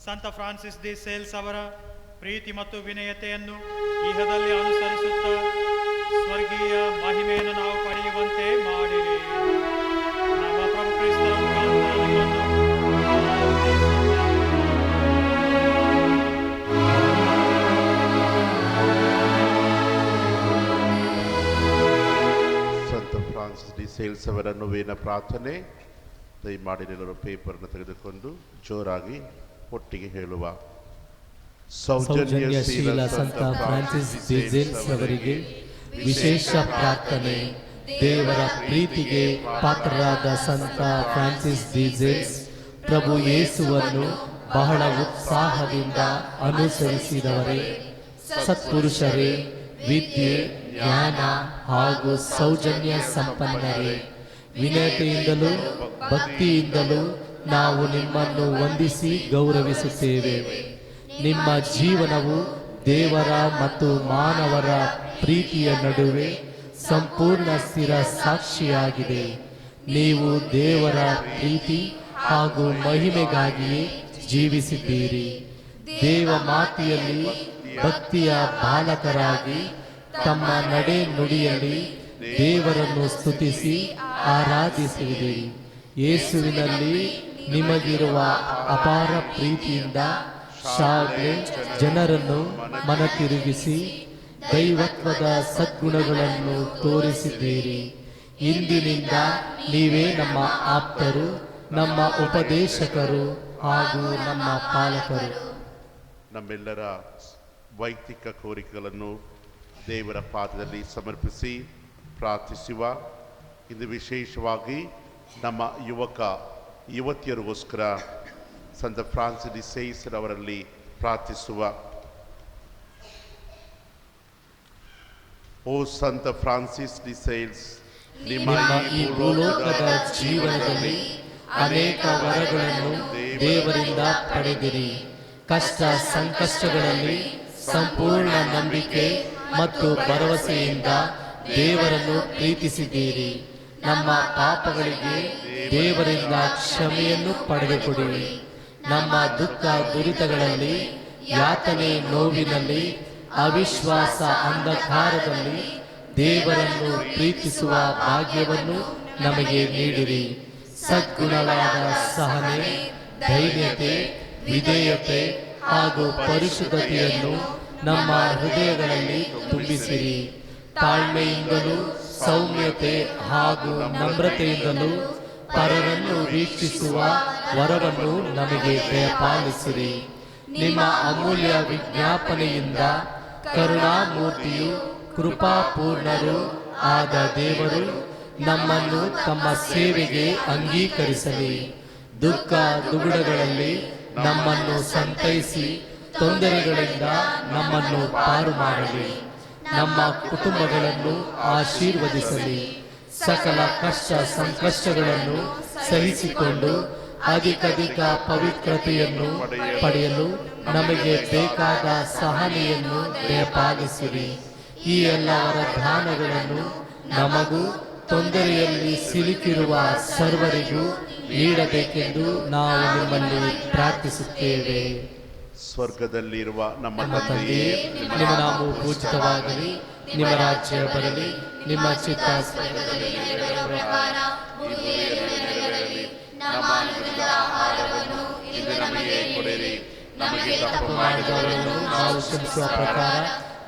ಸಂತ ಫ್ರಾನ್ಸಿಸ್ ಡಿ ಸೇಲ್ಸ್ ಅವರ ಪ್ರೀತಿ ಮತ್ತು ವಿನಯತೆಯನ್ನು ಇಹದಲ್ಲಿ ಅನುಸರಿಸುತ್ತಾ ಸ್ವರ್ಗೀಯ ಮಹಿಮೆಯನ್ನು ನಾವು ಪಡೆಯುವಂತೆ ಮಾಡಿರಿ. ನಮ್ಮ ಪ್ರಭು ಕ್ರಿಸ್ತರ ಮುಖಾಂತರ ನಿಮ್ಮನ್ನು ಸಂತ ಫ್ರಾನ್ಸಿಸ್ ಡಿ ಸೇಲ್ಸ್ ಅವರ ನೋವಿನ ಪ್ರಾರ್ಥನೆ. ದಯಮಾಡಿ ಎಲ್ಲರೂ ಪೇಪರ್ನ ತೆಗೆದುಕೊಂಡು ಜೋರಾಗಿ ಒಟ್ಟಿಗೆ ಹೇಳುವ. ಸೌಜನ್ಯಶೀಲ ಸಂತ ಫ್ರಾನ್ಸಿಸ್ ಡಿ ಸೇಲ್ಸ್ ಅವರಿಗೆ ವಿಶೇಷ ಪ್ರಾರ್ಥನೆ. ದೇವರ ಪ್ರೀತಿಗೆ ಪಾತ್ರರಾದ ಸಂತ ಫ್ರಾನ್ಸಿಸ್ ಡಿ ಸೇಲ್ಸ್ ಪ್ರಭು ಯೇಸುವನ್ನು ಬಹಳ ಉತ್ಸಾಹದಿಂದ ಅನುಸರಿಸಿದವರೇ, ಸತ್ಪುರುಷರೇ, ವಿದ್ಯೆ, ಜ್ಞಾನ ಹಾಗೂ ಸೌಜನ್ಯ ಸಂಪನ್ನರೇ, ವಿನಯತೆಯಿಂದಲೂ ಭಕ್ತಿಯಿಂದಲೂ ನಾವು ನಿಮ್ಮನ್ನು ವಂದಿಸಿ ಗೌರವಿಸುತ್ತೇವೆ. ನಿಮ್ಮ ಜೀವನವು ದೇವರ ಮತ್ತು ಮಾನವರ ಪ್ರೀತಿಯ ನಡುವೆ ಸಂಪೂರ್ಣ ಸ್ಥಿರ ಸಾಕ್ಷಿಯಾಗಿದೆ. ನೀವು ದೇವರ ಪ್ರೀತಿ ಹಾಗೂ ಮಹಿಮೆಗಾಗಿಯೇ ಜೀವಿಸಿದ್ದೀರಿ. ದೇವ ಮಾತೆಯಲ್ಲಿ ಭಕ್ತಿಯ ಬಾಲಕರಾಗಿ ತಮ್ಮ ನಡೆ ನುಡಿಯಲ್ಲಿ ದೇವರನ್ನು ಸ್ತುತಿಸಿ ಆರಾಧಿಸಿದಿರಿ. ಯೇಸುವಿನಲ್ಲಿ ನಿಮಗಿರುವ ಅಪಾರ ಪ್ರೀತಿಯಿಂದ ಶಾಲೆ ಜನರನ್ನು ಮನತಿರುಗಿಸಿ ದೈವತ್ವದ ಸದ್ಗುಣಗಳನ್ನು ತೋರಿಸಿದ್ದೀರಿ. ಇಂದಿನಿಂದ ನೀವೇ ನಮ್ಮ ಆಪ್ತರು, ನಮ್ಮ ಉಪದೇಶಕರು ಹಾಗೂ ನಮ್ಮ ಪಾಲಕರು. ನಮ್ಮೆಲ್ಲರ ವೈಯಕ್ತಿಕ ಕೋರಿಕೆಗಳನ್ನು ದೇವರ ಪಾದದಲ್ಲಿ ಸಮರ್ಪಿಸಿ ಪ್ರಾರ್ಥಿಸುವ. ಇಂದು ವಿಶೇಷವಾಗಿ ನಮ್ಮ ಯುವತಿಯರಿಗೋಸ್ಕರ ಸಂತ ಫ್ರಾನ್ಸಿಸ್ ಡಿ ಸೇಲ್ಸ್ ಅವರಲ್ಲಿ ಪ್ರಾರ್ಥಿಸುವ. ಓ ಸಂತ ಫ್ರಾನ್ಸಿಸ್ ಡಿ ಸೇಲ್ಸ್, ನಿಮ್ಮ ಈ ಭೂಲೋಕದ ಜೀವನದಲ್ಲಿ ಅನೇಕ ವರಗಳನ್ನು ದೇವರಿಂದ ಪಡೆದಿರಿ. ಕಷ್ಟ ಸಂಕಷ್ಟಗಳಲ್ಲಿ ಸಂಪೂರ್ಣ ನಂಬಿಕೆ ಮತ್ತು ಭರವಸೆಯಿಂದ ದೇವರನ್ನು ಪ್ರೀತಿಸಿದ್ದೀರಿ. ನಮ್ಮ ಪಾಪಗಳಿಗೆ ದೇವರಿಂದ ಕ್ಷಮೆಯನ್ನು ಪಡೆದುಕೊಡಿರಿ. ನಮ್ಮ ದುಃಖ ದುರಿತಗಳಲ್ಲಿ, ಯಾತನೆ ನೋವಿನಲ್ಲಿ, ಅವಿಶ್ವಾಸ ಅಂಧಕಾರದಲ್ಲಿ ದೇವರನ್ನು ಪ್ರೀತಿಸುವ ಭಾಗ್ಯವನ್ನು ನಮಗೆ ನೀಡಿರಿ. ಸದ್ಗುಣವಾದ ಸಹನೆ, ಧೈರ್ಯತೆ, ವಿಧೇಯತೆ ಹಾಗೂ ಪರಿಶುದ್ಧತೆಯನ್ನು ನಮ್ಮ ಹೃದಯಗಳಲ್ಲಿ ತುಂಬಿಸಿರಿ. ತಾಳ್ಮೆಯಿಂದಲೂ ಸೌಮ್ಯತೆ ಹಾಗೂ ನಮ್ರತೆಯಿಂದಲೂ ಪರರನ್ನು ವೀಕ್ಷಿಸುವ ವರವನ್ನು ನಮಗೆ ದಯಪಾಲಿಸಿರಿ. ನಿಮ್ಮ ಅಮೂಲ್ಯ ವಿಜ್ಞಾಪನೆಯಿಂದ ಕರುಣಾಮೂರ್ತಿಯು ಕೃಪಾಪೂರ್ಣರು ಆದ ದೇವರು ನಮ್ಮನ್ನು ತಮ್ಮ ಸೇವೆಗೆ ಅಂಗೀಕರಿಸಲಿ. ದುಃಖ ದುಗುಡಗಳಲ್ಲಿ ನಮ್ಮನ್ನು ಸಂತೈಸಿ ತೊಂದರೆಗಳಿಂದ ನಮ್ಮನ್ನು ಪಾರು ಮಾಡಲಿ. ನಮ್ಮ ಕುಟುಂಬಗಳನ್ನು ಆಶೀರ್ವದಿಸಲಿ. ಸಕಲ ಕಷ್ಟ ಸಂಕಷ್ಟಗಳನ್ನು ಸಹಿಸಿಕೊಂಡು ಅಧಿಕಧಿಕ ಪವಿತ್ರತೆಯನ್ನು ಪಡೆಯಲು ನಮಗೆ ಬೇಕಾದ ಸಹನೆಯನ್ನು ದಯಪಾಲಿಸಿರಿ. ಈ ಎಲ್ಲ ವರದಾನಗಳನ್ನು ನಮಗೂ ತೊಂದರೆಯಲ್ಲಿ ಸಿಲುಕಿರುವ ಸರ್ವರಿಗೂ ನೀಡಬೇಕೆಂದು ನಾವು ನಿಮ್ಮಲ್ಲಿ ಪ್ರಾರ್ಥಿಸುತ್ತೇವೆ. ಸ್ವರ್ಗದಲ್ಲಿರುವ ನಮ್ಮ ತಂದೆಯೇ, ನಿಮ್ಮ ನಾಮವು ಪೂಜಿತವಾಗಲಿ, ನಿಮ್ಮ ರಾಜ್ಯ ಬರಲಿ, ನಿಮ್ಮ ಚಿತ್ತ ಸ್ವರ್ಗದಲ್ಲಿ ನೆರವೇರುವ ಪ್ರಕಾರ ಭೂಮಿಯಲ್ಲಿ ನೆರವೇರಲಿ. ನಮ್ಮ ಅನುದಿನದ ಆಹಾರವನ್ನು ಇಂದು ನಮಗೆ ಕೊಡಿರಿ. ನಮಗೆ ತಪ್ಪು ಮಾಡಿದವರನ್ನು ನಾವು ಕ್ಷಮಿಸುವ ಪ್ರಕಾರ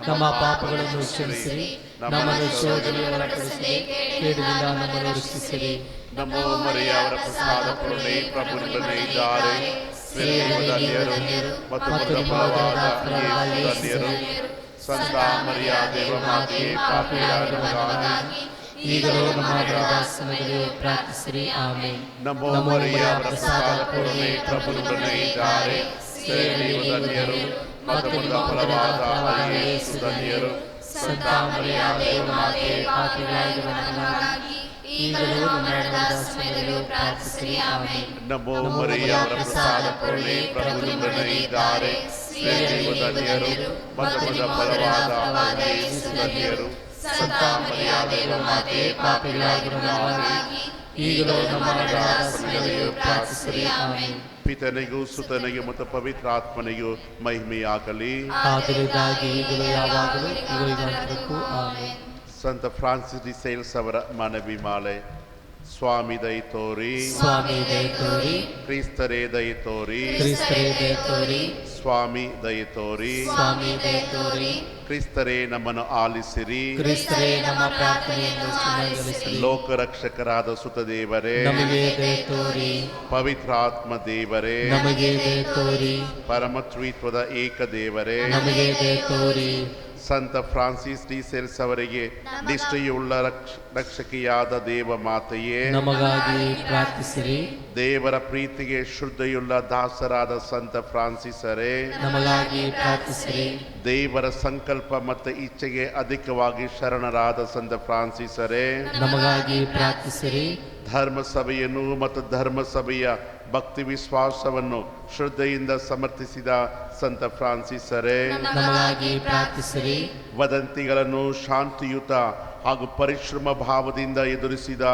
ನಮ್ಮ ಪಾಪಗಳನ್ನು ಕ್ಷಮಿಸಿರಿ. ನಮ್ಮನ್ನು ಶೋಧನೆಗೆ ಒಳಪಡಿಸದೆ ಕೇಡಿನಿಂದ ನಮ್ಮನ್ನು ರಕ್ಷಿಸಿರಿ. ನಮೋ ಮರಿಯ ಅವರ ಪ್ರಸಾದ ಪೂರ್ಣೆ ಪ್ರಭು ನಿಮ್ಮೊಡನೆ ಇದ್ದಾರೆ. ಸ್ತ್ರೀಯರು ಧನ್ಯರು ಮತ್ತು ಫಲವಾದ ಧನ್ಯರು. ಸಂತ ಮರಿಯ ದೇವಮಾತೆಯೇ, ಪಾಪಿಗಳಾದ ನಮಗಾಗಿ ಈಗಲೂ ನಮ್ಮ ಮರಣದ ಸಮಯದಲ್ಲಿ ಪ್ರಾರ್ಥಿಸಿರಿ. ಆಮೆನ್. ನಮೋ ಮರಿಯ ಅವರ ಪ್ರಸಾದ ಪೂರ್ಣೆ ಪ್ರಭು ನಿಮ್ಮೊಡನೆ ಇದ್ದಾರೆ. ಸ್ತ್ರೀಯರು ಧನ್ಯರು ಮತ್ತು ಫಲವಾದ ಯೇಸು ಧನ್ಯರು. ಸಂತ ಮರಿಯ ದೇವಮಾತೆಯೇ, ಪಾಪಿಗಳಾದ ನಮಗಾಗಿ ಈಗಲೂ ನಮ್ಮ ಮರಣದ ಸಮಯದಲ್ಲಿ ಪ್ರಾರ್ಥಿಸಿರಿ. ಆಮೆನ್. ನಮೋ ಮರಿಯ ಅವರ ಪ್ರಸಾದ ಪೂರ್ಣೆ ಪ್ರಭು ನಿಮ್ಮೊಡನೆ ಇದ್ದಾರೆ. ಸ್ತ್ರೀಯರು ಧನ್ಯರು ಮತ್ತು ಫಲವಾದ ಯೇಸು ಧನ್ಯರು. ಸಂತ ಮರಿಯ ದೇವಮಾತೆಯೇ, ಪಾಪಿಗಳಾದ ನಮಗಾಗಿ ಈಗಲೂ ನಮ್ಮ ಮರಣದ ಸಮಯದಲ್ಲಿ ಪ್ರಾರ್ಥಿಸಿರಿ. ಆಮೆನ್. ಪಿತನಿಗೂ ಸುತನಿಗೂ ಮತ್ತು ಪವಿತ್ರಾತ್ಮನಿಗೂ ಮಹಿಮೆಯಾಗಲಿ. ಆದರಿಗಾಗಿ ಈಗಲೂ ಯಾವಾಗಲೂ ಯುಗಯುಗಾಂತರಕ್ಕೂ ಆಮೆನ್. ಸಂತ ಫ್ರಾನ್ಸಿಸ್ ಡಿ ಸೇಲ್ಸ್ ಅವರ ಮನವಿ ಮಾಲೆ. ಸ್ವಾಮಿ ದಯ ತೋರಿ, ಸ್ವಾಮಿ ದಯ ತೋರಿ, ಕ್ರಿಸ್ತರೇ ದಯ ತೋರಿ, ಕ್ರಿಸ್ತರೇ ದಯ ತೋರಿ, ಸ್ವಾಮಿ ದಯ ತೋರಿ, ಸ್ವಾಮಿ ದಯ ತೋರಿ, ಕ್ರಿಸ್ತರೇ ನಮ್ಮನ್ನು ಆಲಿಸಿರಿ. ಕ್ರಿಸ್ತರೇ ನಮ್ಮ ಪ್ರಾರ್ಥನೆಯನ್ನು ಸುಮ್ಮನಿಗೊಳಿಸಿರಿ. ಲೋಕರಕ್ಷಕರಾದ ಸುತದೇವರೇ ನಮಗೆ ದಯ ತೋರಿ, ಪವಿತ್ರಾತ್ಮ ದೇವರೇ ನಮಗೆ ದಯ ತೋರಿ, ಪರಮತ್ವೀತ್ವದ ಏಕ ದೇವರೇ ನಮಗೆ ದಯ ತೋರಿ. ಸಂತ ಫ್ರಾನ್ಸಿಸ್ ಡಿ ಸೇಲ್ಸ್ ಅವರಿಗೆ ನಿಷ್ಠೆಯುಳ್ಳ ರಕ್ಷಕಿಯಾದ ದೇವ ಮಾತೆಯೇ, ನಮಗಾಗಿ ಪ್ರಾರ್ಥಿಸಿರಿ. ದೇವರ ಪ್ರೀತಿಗೆ ಶ್ರದ್ಧೆಯುಳ್ಳ ದಾಸರಾದ ಸಂತ ಫ್ರಾನ್ಸಿಸರೇ, ನಮಗಾಗಿ ಪ್ರಾರ್ಥಿಸಿರಿ. ದೇವರ ಸಂಕಲ್ಪ ಮತ್ತು ಇಚ್ಛೆಗೆ ಅಧಿಕವಾಗಿ ಶರಣರಾದ ಸಂತ ಫ್ರಾನ್ಸಿಸರೇ, ನಮಗಾಗಿ ಪ್ರಾರ್ಥಿಸಿರಿ. ಧರ್ಮ ಸಭೆಯನ್ನು ಮತ್ತು ಧರ್ಮ ಸಭೆಯ ಭಕ್ತಿ ವಿಶ್ವಾಸವನ್ನು ಶ್ರದ್ಧೆಯಿಂದ ಸಮರ್ಥಿಸಿದ ಸಂತ ಫ್ರಾನ್ಸಿಸರೇ, ನಮಗಾಗಿ ಪ್ರಾರ್ಥಿಸಿರಿ. ವದಂತಿಗಳನ್ನು ಶಾಂತಿಯುತ ಹಾಗೂ ಪರಿಶ್ರಮ ಭಾವದಿಂದ ಎದುರಿಸಿದ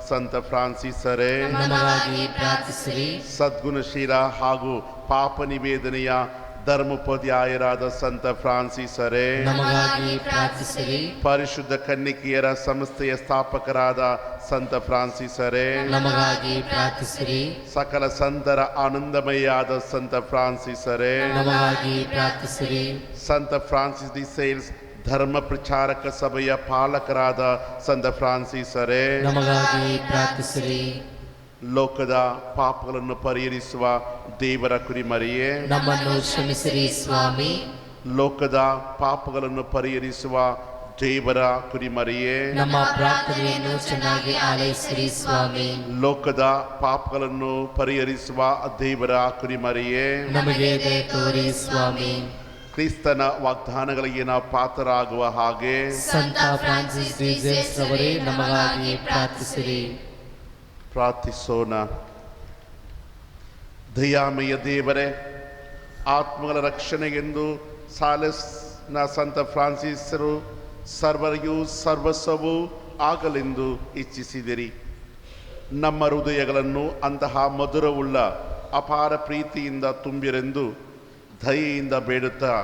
ಸಂತ ಫ್ರಾನ್ಸಿಸರೇ, ನಮಗಾಗಿ ಪ್ರಾರ್ಥಿಸಿರಿ. ಸದ್ಗುಣಶೀಲ ಹಾಗೂ ಪಾಪ ನಿವೇದನೆಯ ಧರ್ಮೋಪಾಧ್ಯಾಯರಾದ ಸಂತ ಫ್ರಾನ್ಸಿಸರೇ, ನಮಗಾಗಿ ಪ್ರಾರ್ಥಿಸಿರಿ. ಪರಿಶುದ್ಧ ಕನ್ನಿಕೆಯರ ಸಂಸ್ಥೆಯ ಸ್ಥಾಪಕರಾದ ಸಂತ ಫ್ರಾನ್ಸಿಸರೇ, ನಮಗಾಗಿ ಪ್ರಾರ್ಥಿಸಿರಿ. ಸಕಲ ಸಂತರ ಆನಂದಮಯಾದ ಸಂತ ಫ್ರಾನ್ಸಿಸರೇ, ನಮಗಾಗಿ ಪ್ರಾರ್ಥಿಸಿರಿ. ಸಂತ ಫ್ರಾನ್ಸಿಸ್ ಡಿ ಸೇಲ್ಸ್ ಧರ್ಮ ಪ್ರಚಾರಕ ಸಭೆಯ ಪಾಲಕರಾದ ಸಂತ ಫ್ರಾನ್ಸಿಸರೇ, ನಮಗಾಗಿ ಪ್ರಾರ್ಥಿಸಿರಿ. ಲೋಕದ ಪಾಪಗಳನ್ನು ಪರಿಹರಿಸುವ ದೇವರ ಕುರಿಮರಿಯೇ, ನಮ್ಮನ್ನು ಕ್ಷಮಿಸಿರಿ ಸ್ವಾಮಿ. ಲೋಕದ ಪಾಪಗಳನ್ನು ಪರಿಹರಿಸುವ ದೇವರ ಕುರಿಮರಿಯೇ, ನಮ್ಮ ಪ್ರಾರ್ಥನೆಯನ್ನು ಚೆನ್ನಾಗಿ ಆಲೈಸಿರಿ ಸ್ವಾಮಿ. ಲೋಕದ ಪಾಪಗಳನ್ನು ಪರಿಹರಿಸುವ ದೇವರ ಕುರಿಮರಿಯೇ, ನಮಗೆ ದಯ ತೋರಿ ಸ್ವಾಮಿ. ಕ್ರಿಸ್ತನ ವಾಗ್ದಾನಗಳಿಗೆ ನಾವು ಪಾತ್ರರಾಗುವ ಹಾಗೆ ಸಂತ ಫ್ರಾನ್ಸಿಸ್ ಡಿ ಸೇಲ್ಸ್ ರವರೇ ನಮಗಾಗಿ ಪ್ರಾರ್ಥಿಸಿರಿ. ಪ್ರಾರ್ಥಿಸೋಣ. ದಯಾಮಯ ದೇವರೇ, ಆತ್ಮಗಳ ರಕ್ಷಣೆಗೆಂದು ಸಾಲೆಸ್ನ ಸಂತ ಫ್ರಾನ್ಸಿಸರು ಸರ್ವರಿಗೂ ಸರ್ವಸ್ವವೂ ಆಗಲೆಂದು ಇಚ್ಛಿಸಿದಿರಿ. ನಮ್ಮ ಹೃದಯಗಳನ್ನು ಅಂತಹ ಮಧುರವುಳ್ಳ ಅಪಾರ ಪ್ರೀತಿಯಿಂದ ತುಂಬಿರೆಂದು ದಯೆಯಿಂದ ಬೇಡುತ್ತಾ,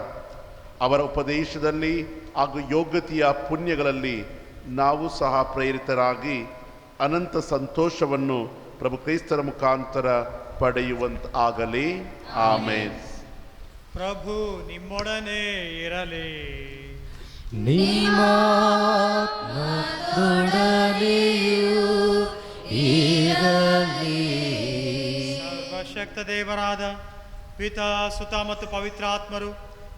ಅವರ ಉಪದೇಶದಲ್ಲಿ ಹಾಗೂ ಯೋಗ್ಯತೆಯ ಪುಣ್ಯಗಳಲ್ಲಿ ನಾವು ಸಹ ಪ್ರೇರಿತರಾಗಿ ಅನಂತ ಸಂತೋಷವನ್ನು ಪ್ರಭು ಕ್ರಿಸ್ತರ ಮುಖಾಂತರ ಪಡೆಯುವಂತಾಗಲಿ. ಆಮೇನ್. ಪ್ರಭು ನಿಮ್ಮೊಡನೆ ಇರಲಿ. ಸರ್ವಶಕ್ತ ದೇವರಾದ ಪಿತಾ, ಸುತ ಮತ್ತು ಪವಿತ್ರಾತ್ಮರು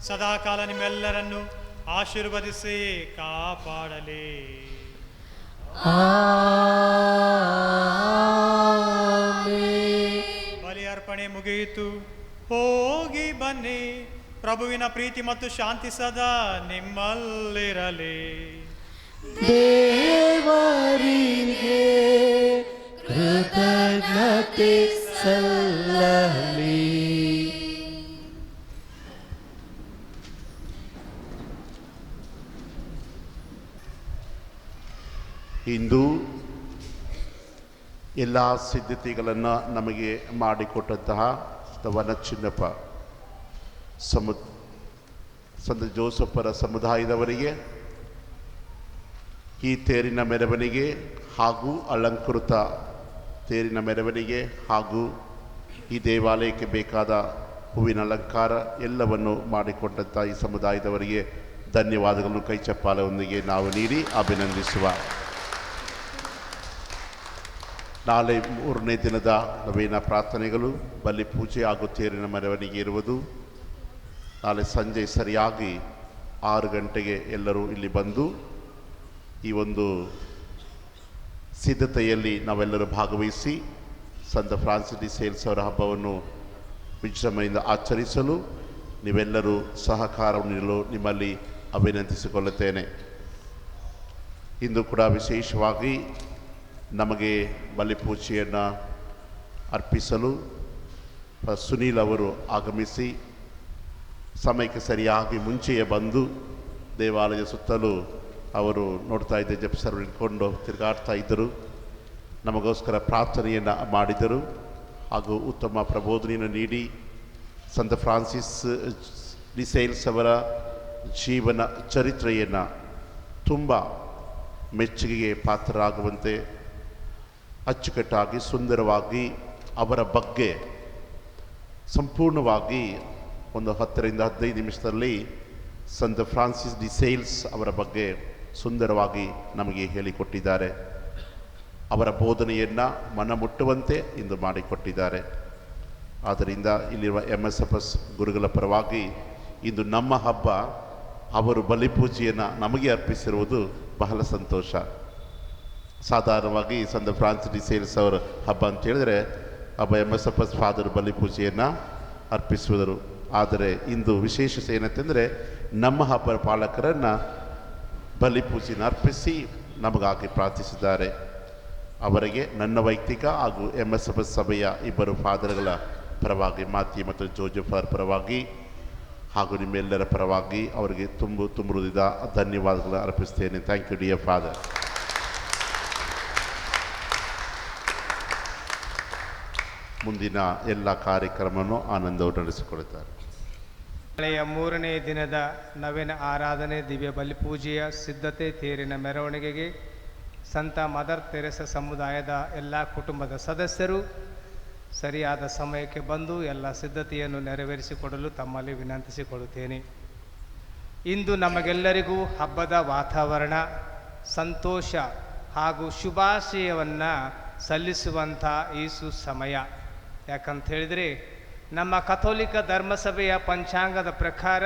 ಸದಾಕಾಲ ನಿಮ್ಮೆಲ್ಲರನ್ನು ಆಶೀರ್ವದಿಸಿ ಕಾಪಾಡಲಿ. ಬಲಿ ಅರ್ಪಣೆ ಮುಗಿಯಿತು. ಹೋಗಿ ಬನ್ನಿ. ಪ್ರಭುವಿನ ಪ್ರೀತಿ ಮತ್ತು ಶಾಂತಿ ಸದಾ ನಿಮ್ಮಲ್ಲಿರಲಿ. ದೇವರಿಗೆ ಕೃತಜ್ಞತೆ ಸಲ್ಲಲಿ. ಇಂದು ಎಲ್ಲ ಸಿದ್ಧತೆಗಳನ್ನು ನಮಗೆ ಮಾಡಿಕೊಟ್ಟಂತಹ ವನಚಿನ್ನಪ್ಪ ಸಂತ ಜೋಸಫರ ಸಮುದಾಯದವರಿಗೆ ಈ ತೇರಿನ ಮೆರವಣಿಗೆ ಹಾಗೂ ಅಲಂಕೃತ ತೇರಿನ ಮೆರವಣಿಗೆ ಹಾಗೂ ಈ ದೇವಾಲಯಕ್ಕೆ ಬೇಕಾದ ಹೂವಿನ ಅಲಂಕಾರ ಎಲ್ಲವನ್ನು ಮಾಡಿಕೊಟ್ಟಂಥ ಈ ಸಮುದಾಯದವರಿಗೆ ಧನ್ಯವಾದಗಳನ್ನು ಕೈಚಪ್ಪಾಲದೊಂದಿಗೆ ನಾವು ನೀಡಿ ಅಭಿನಂದಿಸುವ. ನಾಳೆ 3ನೇ ದಿನದ ನವೇನ ಪ್ರಾರ್ಥನೆಗಳು, ಬಲಿ ಪೂಜೆ ಹಾಗೂ ತೇರಿನ ಮೆರವಣಿಗೆ ಇರುವುದು. ನಾಳೆ ಸಂಜೆ ಸರಿಯಾಗಿ 6 ಗಂಟೆಗೆ ಎಲ್ಲರೂ ಇಲ್ಲಿ ಬಂದು ಈ ಒಂದು ಸಿದ್ಧತೆಯಲ್ಲಿ ನಾವೆಲ್ಲರೂ ಭಾಗವಹಿಸಿ ಸಂತ ಫ್ರಾನ್ಸಿಸ್ ಡಿ ಸೇಲ್ಸ್ ಅವರ ಹಬ್ಬವನ್ನು ವಿಜೃಂಭಣೆಯಿಂದ ಆಚರಿಸಲು ನೀವೆಲ್ಲರೂ ಸಹಕಾರವನ್ನು ನೀಡಲು ನಿಮ್ಮಲ್ಲಿ ಅಭಿನಂದಿಸಿಕೊಳ್ಳುತ್ತೇನೆ. ಇಂದು ಕೂಡ ವಿಶೇಷವಾಗಿ ನಮಗೆ ಬಲಿಪೂಜೆಯನ್ನು ಅರ್ಪಿಸಲು ಸುನೀಲ್ ಅವರು ಆಗಮಿಸಿ ಸಮಯಕ್ಕೆ ಸರಿಯಾಗಿ ಮುಂಚೆಯೇ ಬಂದು ದೇವಾಲಯದ ಸುತ್ತಲೂ ಅವರು ನೋಡ್ತಾ ಇದ್ದ ಜಪಿಸರು ಇಟ್ಕೊಂಡು ತಿರುಗಾಡ್ತಾ ಇದ್ದರು. ನಮಗೋಸ್ಕರ ಪ್ರಾರ್ಥನೆಯನ್ನು ಮಾಡಿದರು ಹಾಗೂ ಉತ್ತಮ ಪ್ರಬೋಧನೆಯನ್ನು ನೀಡಿ ಸಂತ ಫ್ರಾನ್ಸಿಸ್ ಡಿ ಸೇಲ್ಸ್ ಅವರ ಜೀವನ ಚರಿತ್ರೆಯನ್ನು ತುಂಬ ಮೆಚ್ಚುಗೆಗೆ ಪಾತ್ರರಾಗುವಂತೆ ಅಚ್ಚುಕಟ್ಟಾಗಿ ಸುಂದರವಾಗಿ ಅವರ ಬಗ್ಗೆ ಸಂಪೂರ್ಣವಾಗಿ ಒಂದು 10ರಿಂದ 15 ನಿಮಿಷದಲ್ಲಿ ಸಂತ ಫ್ರಾನ್ಸಿಸ್ ಡಿ ಸೇಲ್ಸ್ ಅವರ ಬಗ್ಗೆ ಸುಂದರವಾಗಿ ನಮಗೆ ಹೇಳಿಕೊಟ್ಟಿದ್ದಾರೆ. ಅವರ ಬೋಧನೆಯನ್ನು ಮನಮುಟ್ಟುವಂತೆ ಇಂದು ಮಾಡಿಕೊಟ್ಟಿದ್ದಾರೆ. ಆದ್ದರಿಂದ ಇಲ್ಲಿರುವ MSFS ಗುರುಗಳ ಪರವಾಗಿ ಇಂದು ನಮ್ಮ ಹಬ್ಬ, ಅವರು ಬಲಿಪೂಜೆಯನ್ನು ನಮಗೆ ಅರ್ಪಿಸಿರುವುದು ಬಹಳ ಸಂತೋಷ. ಸಾಧಾರಣವಾಗಿ ಸಂತ ಫ್ರಾನ್ಸಿಸ್ ಡಿ ಸೇಲ್ಸ್ ಅವರ ಹಬ್ಬ ಅಂತ ಹೇಳಿದರೆ ಹಬ್ಬ MSFS ಫಾದರ್ ಬಲಿಪೂಜೆಯನ್ನು ಅರ್ಪಿಸುವರು. ಆದರೆ ಇಂದು ವಿಶೇಷತೆ ಏನಂತಂದರೆ ನಮ್ಮ ಹಬ್ಬ ಪಾಲಕರನ್ನು ಬಲಿಪೂಜೆಯನ್ನು ಅರ್ಪಿಸಿ ನಮಗಾಗಿ ಪ್ರಾರ್ಥಿಸಿದ್ದಾರೆ. ಅವರಿಗೆ ನನ್ನ ವೈಯಕ್ತಿಕ ಹಾಗೂ MSFS ಸಭೆಯ ಇಬ್ಬರು ಫಾದರ್ಗಳ ಪರವಾಗಿ, ಮಾತಿ ಮತ್ತು ಜೋಜೆಫರ್ ಪರವಾಗಿ ಹಾಗೂ ನಿಮ್ಮೆಲ್ಲರ ಪರವಾಗಿ ಅವರಿಗೆ ತುಂಬ ಹೃದಯದ ಧನ್ಯವಾದಗಳನ್ನು ಅರ್ಪಿಸ್ತೇನೆ. Thank you dear father. ಮುಂದಿನ ಎಲ್ಲ ಕಾರ್ಯಕ್ರಮವನ್ನು ಆನಂದವು ನಡೆಸಿಕೊಡುತ್ತಾರೆ. ನಾಳೆಯ 3ನೇ ದಿನದ ನವೀನ ಆರಾಧನೆ ದಿವ್ಯ ಬಲಿಪೂಜೆಯ ಸಿದ್ಧತೆ ತೇರಿನ ಮೆರವಣಿಗೆಗೆ ಸಂತ ಮದರ್ ತೆರೆಸ ಸಮುದಾಯದ ಎಲ್ಲ ಕುಟುಂಬದ ಸದಸ್ಯರು ಸರಿಯಾದ ಸಮಯಕ್ಕೆ ಬಂದು ಎಲ್ಲ ಸಿದ್ಧತೆಯನ್ನು ನೆರವೇರಿಸಿಕೊಡಲು ತಮ್ಮಲ್ಲಿ ವಿನಂತಿಸಿಕೊಳ್ಳುತ್ತೇನೆ. ಇಂದು ನಮಗೆಲ್ಲರಿಗೂ ಹಬ್ಬದ ವಾತಾವರಣ, ಸಂತೋಷ ಹಾಗೂ ಶುಭಾಶಯವನ್ನು ಸಲ್ಲಿಸುವಂಥ ಈ ಸುಸಮಯ. ಯಾಕಂತ ಹೇಳಿದರೆ ನಮ್ಮ ಕಥೋಲಿಕ ಧರ್ಮಸಭೆಯ ಪಂಚಾಂಗದ ಪ್ರಕಾರ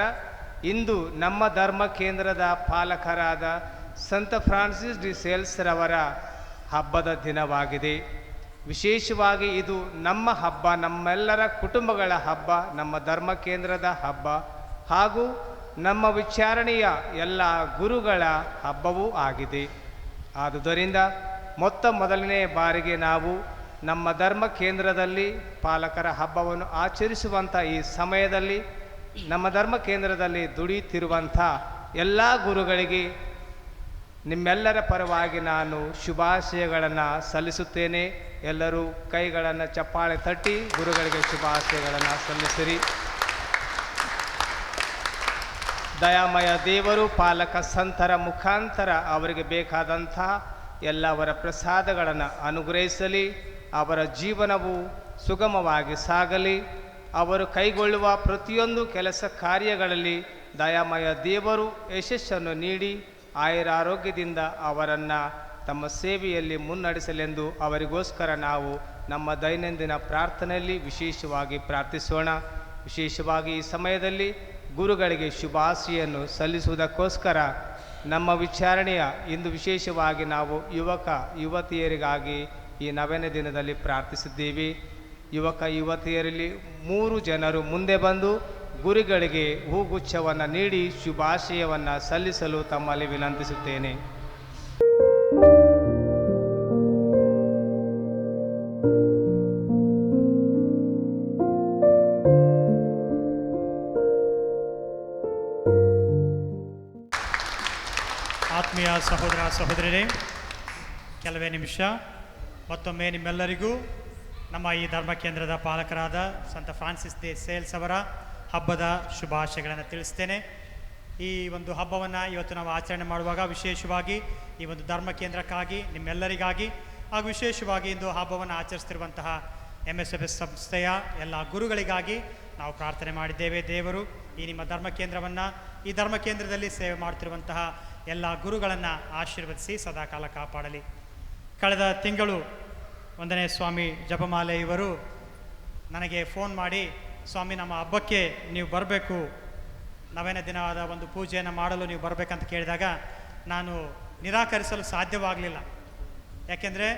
ಇಂದು ನಮ್ಮ ಧರ್ಮ ಕೇಂದ್ರದ ಪಾಲಕರಾದ ಸಂತ ಫ್ರಾನ್ಸಿಸ್ ಡಿ ಸೇಲ್ಸ್ ರವರ ಹಬ್ಬದ ದಿನವಾಗಿದೆ. ವಿಶೇಷವಾಗಿ ಇದು ನಮ್ಮ ಹಬ್ಬ, ನಮ್ಮೆಲ್ಲರ ಕುಟುಂಬಗಳ ಹಬ್ಬ, ನಮ್ಮ ಧರ್ಮ ಕೇಂದ್ರದ ಹಬ್ಬ ಹಾಗೂ ನಮ್ಮ ವಿಚಾರಣೆಯ ಎಲ್ಲ ಗುರುಗಳ ಹಬ್ಬವೂ ಆಗಿದೆ. ಆದುದರಿಂದ ಮೊದಲನೇ ಬಾರಿಗೆ ನಾವು ನಮ್ಮ ಧರ್ಮ ಕೇಂದ್ರದಲ್ಲಿ ಪಾಲಕರ ಹಬ್ಬವನ್ನು ಆಚರಿಸುವಂಥ ಈ ಸಮಯದಲ್ಲಿ ನಮ್ಮ ಧರ್ಮ ಕೇಂದ್ರದಲ್ಲಿ ದುಡಿಯುತ್ತಿರುವಂಥ ಎಲ್ಲ ಗುರುಗಳಿಗೆ ನಿಮ್ಮೆಲ್ಲರ ಪರವಾಗಿ ನಾನು ಶುಭಾಶಯಗಳನ್ನು ಸಲ್ಲಿಸುತ್ತೇನೆ. ಎಲ್ಲರೂ ಕೈಗಳನ್ನು ಚಪ್ಪಾಳೆ ತಟ್ಟಿ ಗುರುಗಳಿಗೆ ಶುಭಾಶಯಗಳನ್ನು ಸಲ್ಲಿಸಿರಿ. ದಯಾಮಯ ದೇವರು ಪಾಲಕ ಸಂತರ ಮುಖಾಂತರ ಅವರಿಗೆ ಬೇಕಾದಂಥ ಎಲ್ಲವರ ಪ್ರಸಾದಗಳನ್ನು ಅನುಗ್ರಹಿಸಲಿ. ಅವರ ಜೀವನವು ಸುಗಮವಾಗಿ ಸಾಗಲಿ. ಅವರು ಕೈಗೊಳ್ಳುವ ಪ್ರತಿಯೊಂದು ಕೆಲಸ ಕಾರ್ಯಗಳಲ್ಲಿ ದಯಾಮಯ ದೇವರು ಯಶಸ್ಸನ್ನು ನೀಡಿ ಆಯುರಾರೋಗ್ಯದಿಂದ ಅವರನ್ನು ತಮ್ಮ ಸೇವೆಯಲ್ಲಿ ಮುನ್ನಡೆಸಲೆಂದು ಅವರಿಗೋಸ್ಕರ ನಾವು ನಮ್ಮ ದೈನಂದಿನ ಪ್ರಾರ್ಥನೆಯಲ್ಲಿ ವಿಶೇಷವಾಗಿ ಪ್ರಾರ್ಥಿಸೋಣ. ವಿಶೇಷವಾಗಿ ಈ ಸಮಯದಲ್ಲಿ ಗುರುಗಳಿಗೆ ಶುಭಾಶಯನ್ನು ಸಲ್ಲಿಸುವುದಕ್ಕೋಸ್ಕರ ನಮ್ಮ ವಿಚಾರಣೆಯ ಇಂದು ವಿಶೇಷವಾಗಿ ನಾವು ಯುವಕ ಯುವತಿಯರಿಗಾಗಿ ಈ ನವೀನ ದಿನದಲ್ಲಿ ಪ್ರಾರ್ಥಿಸಿದ್ದೀವಿ. ಯುವಕ ಯುವತಿಯರಲ್ಲಿ 3 ಜನರು ಮುಂದೆ ಬಂದು ಗುರುಗಳಿಗೆ ಹೂಗುಚ್ಛವನ್ನು ನೀಡಿ ಶುಭಾಶಯವನ್ನು ಸಲ್ಲಿಸಲು ತಮ್ಮಲ್ಲಿ ವಿನಂತಿಸುತ್ತೇನೆ. ಪ್ರಿಯ ಸಹೋದರ ಸಹೋದರರೇ, ಕೆಲವೇ ನಿಮಿಷ ಮತ್ತೊಮ್ಮೆ ನಿಮ್ಮೆಲ್ಲರಿಗೂ ನಮ್ಮ ಈ ಧರ್ಮ ಕೇಂದ್ರದ ಪಾಲಕರಾದ ಸಂತ ಫ್ರಾನ್ಸಿಸ್ ದೆ ಸೇಲ್ಸ್ ಅವರ ಹಬ್ಬದ ಶುಭಾಶಯಗಳನ್ನು ತಿಳಿಸ್ತೇನೆ. ಈ ಒಂದು ಹಬ್ಬವನ್ನು ಇವತ್ತು ನಾವು ಆಚರಣೆ ಮಾಡುವಾಗ ವಿಶೇಷವಾಗಿ ಈ ಒಂದು ಧರ್ಮ ಕೇಂದ್ರಕ್ಕಾಗಿ, ನಿಮ್ಮೆಲ್ಲರಿಗಾಗಿ ಹಾಗೂ ವಿಶೇಷವಾಗಿ ಇಂದು ಹಬ್ಬವನ್ನು ಆಚರಿಸ್ತಿರುವಂತಹ MSFS ಸಂಸ್ಥೆಯ ಎಲ್ಲ ಗುರುಗಳಿಗಾಗಿ ನಾವು ಪ್ರಾರ್ಥನೆ ಮಾಡಿದ್ದೇವೆ. ದೇವರು ಈ ನಿಮ್ಮ ಧರ್ಮ ಕೇಂದ್ರವನ್ನು, ಈ ಧರ್ಮ ಕೇಂದ್ರದಲ್ಲಿ ಸೇವೆ ಮಾಡ್ತಿರುವಂತಹ ಎಲ್ಲ ಗುರುಗಳನ್ನು ಆಶೀರ್ವದಿಸಿ ಸದಾಕಾಲ ಕಾಪಾಡಲಿ. ಕಳೆದ ತಿಂಗಳು 1ನೇ ಸ್ವಾಮಿ ಜಪಮಾಲೆ ಇವರು ನನಗೆ ಫೋನ್ ಮಾಡಿ, ಸ್ವಾಮಿ ನಮ್ಮ ಹಬ್ಬಕ್ಕೆ ನೀವು ಬರಬೇಕು, 9ನೇ ದಿನವಾದ ಒಂದು ಪೂಜೆಯನ್ನು ಮಾಡಲು ನೀವು ಬರಬೇಕಂತ ಕೇಳಿದಾಗ ನಾನು ನಿರಾಕರಿಸಲು ಸಾಧ್ಯವಾಗಲಿಲ್ಲ. ಯಾಕೆಂದರೆ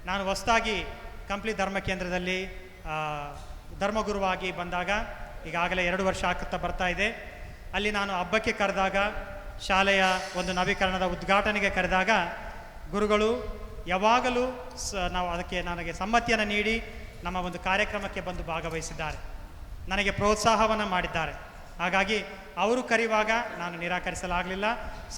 ನಾನು ಹೊಸದಾಗಿ ಕಂಪ್ಲಿ ಧರ್ಮ ಕೇಂದ್ರದಲ್ಲಿ ಧರ್ಮಗುರುವಾಗಿ ಬಂದಾಗ ಈಗಾಗಲೇ 2 ವರ್ಷ ಆಗ್ತಾ ಬರ್ತಾ ಇದೆ. ಅಲ್ಲಿ ನಾನು ಹಬ್ಬಕ್ಕೆ ಕರೆದಾಗ, ಶಾಲೆಯ ಒಂದು ನವೀಕರಣದ ಉದ್ಘಾಟನೆಗೆ ಕರೆದಾಗ ಗುರುಗಳು ಯಾವಾಗಲೂ ನಾವು ಅದಕ್ಕೆ ನನಗೆ ಸಮ್ಮತಿಯನ್ನು ನೀಡಿ ನಮ್ಮ ಒಂದು ಕಾರ್ಯಕ್ರಮಕ್ಕೆ ಬಂದು ಭಾಗವಹಿಸಿದ್ದಾರೆ, ನನಗೆ ಪ್ರೋತ್ಸಾಹವನ್ನು ಮಾಡಿದ್ದಾರೆ. ಹಾಗಾಗಿ ಅವರು ಕರೆಯುವಾಗ ನಾನು ನಿರಾಕರಿಸಲಾಗಲಿಲ್ಲ,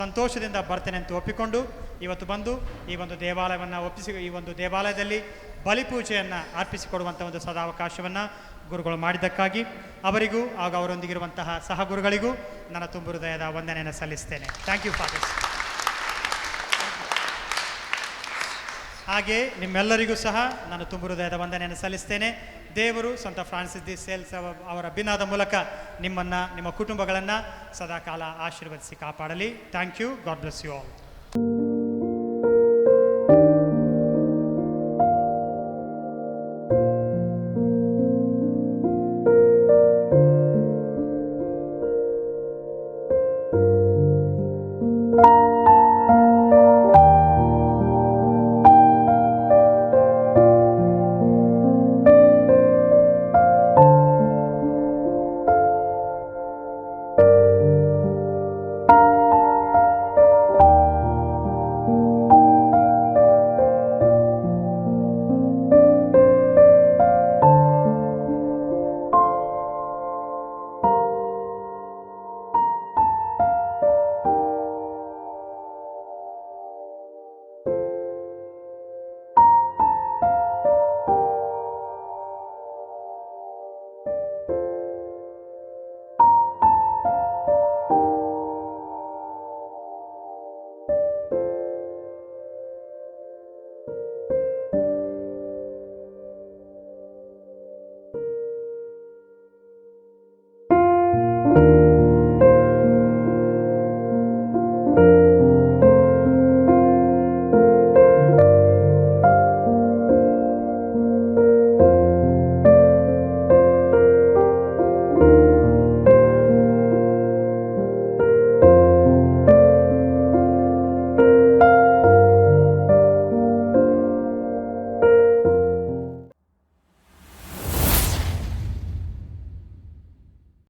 ಸಂತೋಷದಿಂದ ಬರ್ತೇನೆ ಅಂತ ಒಪ್ಪಿಕೊಂಡು ಇವತ್ತು ಬಂದು ಈ ಒಂದು ದೇವಾಲಯವನ್ನು ಈ ಒಂದು ದೇವಾಲಯದಲ್ಲಿ ಬಲಿಪೂಜೆಯನ್ನು ಅರ್ಪಿಸಿಕೊಡುವಂಥ ಒಂದು ಸದಾವಕಾಶವನ್ನು ಗುರುಗಳು ಮಾಡಿದ್ದಕ್ಕಾಗಿ ಅವರಿಗೂ ಹಾಗೂ ಅವರೊಂದಿಗಿರುವಂತಹ ಸಹಗುರುಗಳಿಗೂ ನನ್ನ ತುಂಬು ಹೃದಯದ ವಂದನೆಯನ್ನು ಸಲ್ಲಿಸ್ತೇನೆ. Thank you fathers. ಹಾಗೆ ನಿಮ್ಮೆಲ್ಲರಿಗೂ ಸಹ ನಾನು ತುಂಬು ಹೃದಯದ ವಂದನೆಯನ್ನು ಸಲ್ಲಿಸ್ತೇನೆ. ದೇವರು ಸಂತ ಫ್ರಾನ್ಸಿಸ್ ದಿ ಸೇಲ್ಸ್ ಅವರ ಬಿನಾದ ಮೂಲಕ ನಿಮ್ಮನ್ನು, ನಿಮ್ಮ ಕುಟುಂಬಗಳನ್ನು ಸದಾಕಾಲ ಆಶೀರ್ವದಿಸಿ ಕಾಪಾಡಲಿ. Thank you. God bless you all.